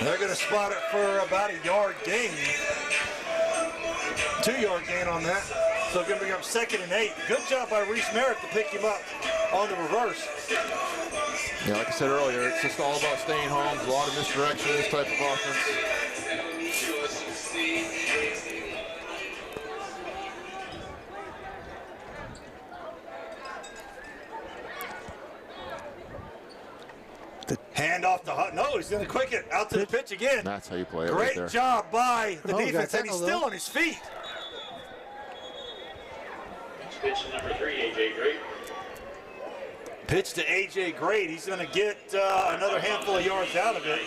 They're going to spot it for about a yard gain. 2-yard gain on that. So going to bring up 2nd and 8. Good job by Reese Merritt to pick him up on the reverse. Yeah, like I said earlier, it's just all about staying home. There's a lot of misdirection in this type of offense. Hand off the no, he's going to quick it out to the pitch again. That's how you play it. Great right there. job by the defense, got and he's tackled, still though. on his feet. Pitch number 3, A.J. Great. Pitch to A.J. Great. He's going to get another handful of yards out of it.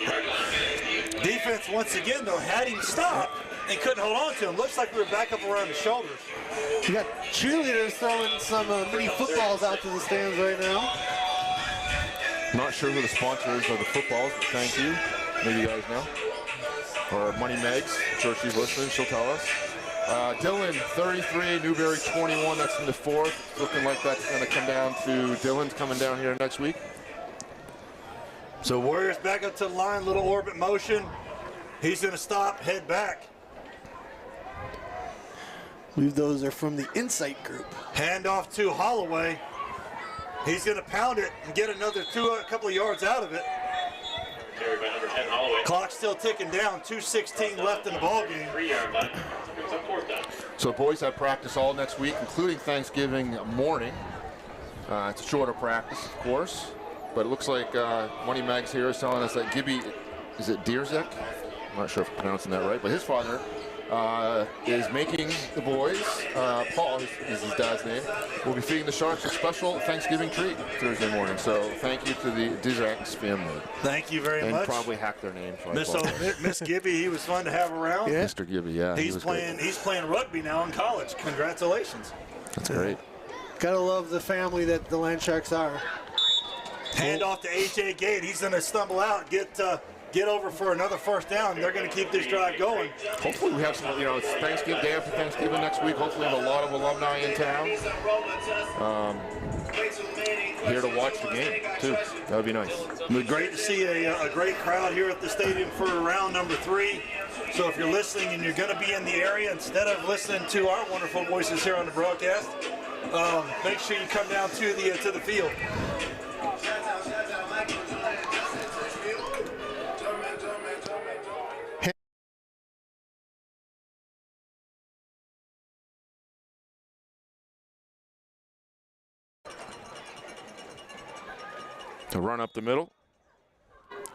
Defense, once again, though, had him stopped and couldn't hold on to him. Looks like we were back up around his shoulders. You got cheerleaders throwing some mini footballs out to the stands right now. Not sure who the sponsor is of the footballs, but thank you. Maybe you guys know. Or Money Megs. I'm sure she's listening. She'll tell us. Dylan, 33. Newberry, 21. That's in the 4th. Looking like that's going to come down to Dylan's coming down here next week. So Warriors back up to the line. Little orbit motion. He's going to stop, head back. I believe those are from the Insight group. Hand off to Holloway. He's going to pound it and get another a couple of yards out of it. Carried by number 10, Holloway. Clock still ticking down. 2:16 left in the ballgame. 3-yard line. Brings up 4th down. So the boys have practice all next week, including Thanksgiving morning. It's a shorter practice, of course. But it looks like Money Mags here is telling us that Gibby, is it Deerzek? I'm not sure if I'm pronouncing that right, but his father is making the boys, Paul is his dad's name, will be feeding the Sharks a special Thanksgiving treat Thursday morning. So thank you to the Dizak's family. Thank you very and much. probably hacked their name. So Miss Gibby, he was fun to have around. Yeah. Mr. Gibby, yeah. He's playing rugby now in college. Congratulations. That's great. Gotta love the family that the Land Sharks are. Hand off to A.J. Gate. He's going to stumble out, get over for another first down. They're going to keep this drive going. Hopefully we have some, it's Thanksgiving, day after Thanksgiving next week. Hopefully we have a lot of alumni in town. here to watch the game too. That would be nice. It would be great to see a great crowd here at the stadium for round number 3. So if you're listening and you're going to be in the area, instead of listening to our wonderful voices here on the broadcast, make sure you come down to the field. To run up the middle.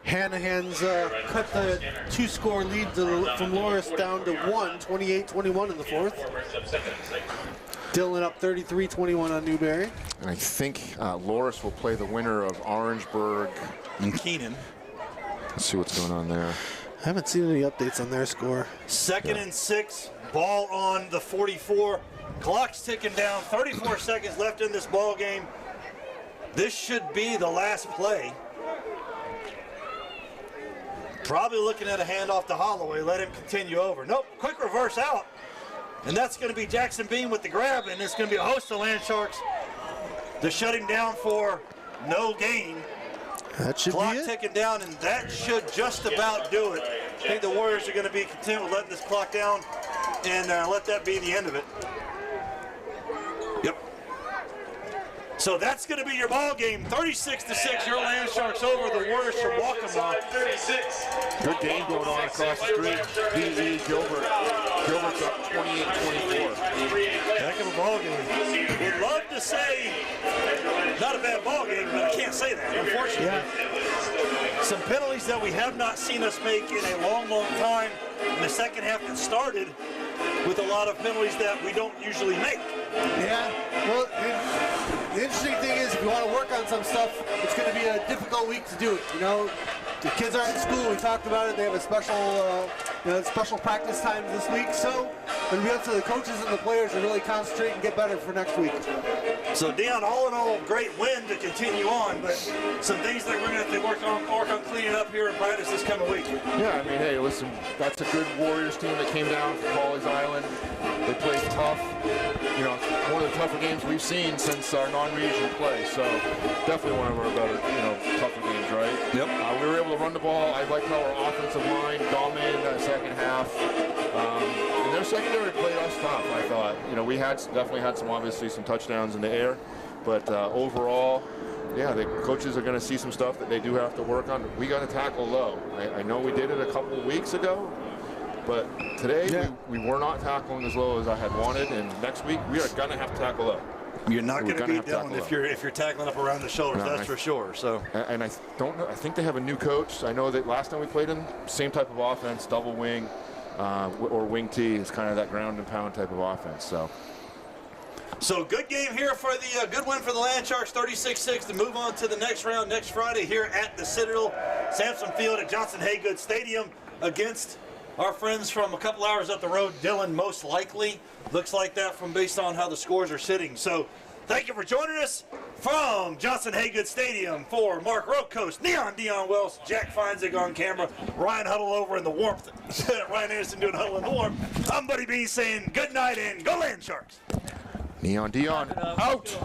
Hanahan's cut the 2-score lead from Loris down to 1, 28-21 in the 4th. Dillon up 33-21 on Newberry. And I think Loris will play the winner of Orangeburg and Keenan. Let's see what's going on there. I haven't seen any updates on their score. 2nd and 6, ball on the 44. Clock's ticking down, 34 seconds left in this ball game. This should be the last play. Probably looking at a handoff to Holloway, let him continue over. Nope, quick reverse out. And that's going to be Jackson Bean with the grab, and it's going to be a host of Land Sharks to shut him down for no gain. That should Clock be it. ticking down, and that should just about do it. I think the Warriors are going to be content with letting this clock down and let that be the end of it. Yep. So that's going to be your ball game. 36-6, your Land Sharks over the Warriors from Waccamaw. Good game going on across the street. B.E. Gilbert. Gilbert's up 28-24. Heck of a ball game. Would love to say not a bad ball game, but I can't say that, unfortunately. Yeah. Some penalties that we have not seen us make in a long, long time. In the second half that started with a lot of penalties that we don't usually make. Yeah, well, the interesting thing is if you want to work on some stuff, it's going to be a difficult week to do it. You know, the kids aren't in school. We talked about it. They have a special practice times this week. So it'll be up to the coaches and the players to really concentrate and get better for next week. So Dion, all in all, great win to continue on, but some things that we're going to have to work on cleaning up here in practice this coming week. Yeah, I mean, hey, listen, that's a good Warriors team that came down from Pawleys Island. They played tough. You know, one of the tougher games we've seen since our non-region play. So definitely one of our better, tougher games, right? Yep. We were able to run the ball. I liked how our offensive line dominated that second half. And their secondary played us tough, I thought. You know, we definitely had some touchdowns in the air. But overall, yeah, the coaches are going to see some stuff that they do have to work on. We got to tackle low. I know we did it a couple of weeks ago. But today, we were not tackling as low as I had wanted, and next week we are going to have to tackle low. You're not going to beat Dillon if you're tackling up around the shoulders, that's for sure. So, and I don't know. I think they have a new coach. I know that last time we played him, same type of offense, double wing or wing T. It's kind of that ground and pound type of offense. So good game here for the good win for the Land Sharks, 36-6 to move on to the next round next Friday here at the Citadel Sampson Field at Johnson Haygood Stadium against our friends from a couple hours up the road, Dillon, most likely. Looks like that from based on how the scores are sitting. So thank you for joining us from Johnson Haygood Stadium for Mark Rocoast, Dion Wells, Jack Feinzig on camera, Ryan Huddle over in the warmth. Ryan Anderson doing Huddle in the warmth. I'm Buddy B saying good night and go Land Sharks. Dion, out.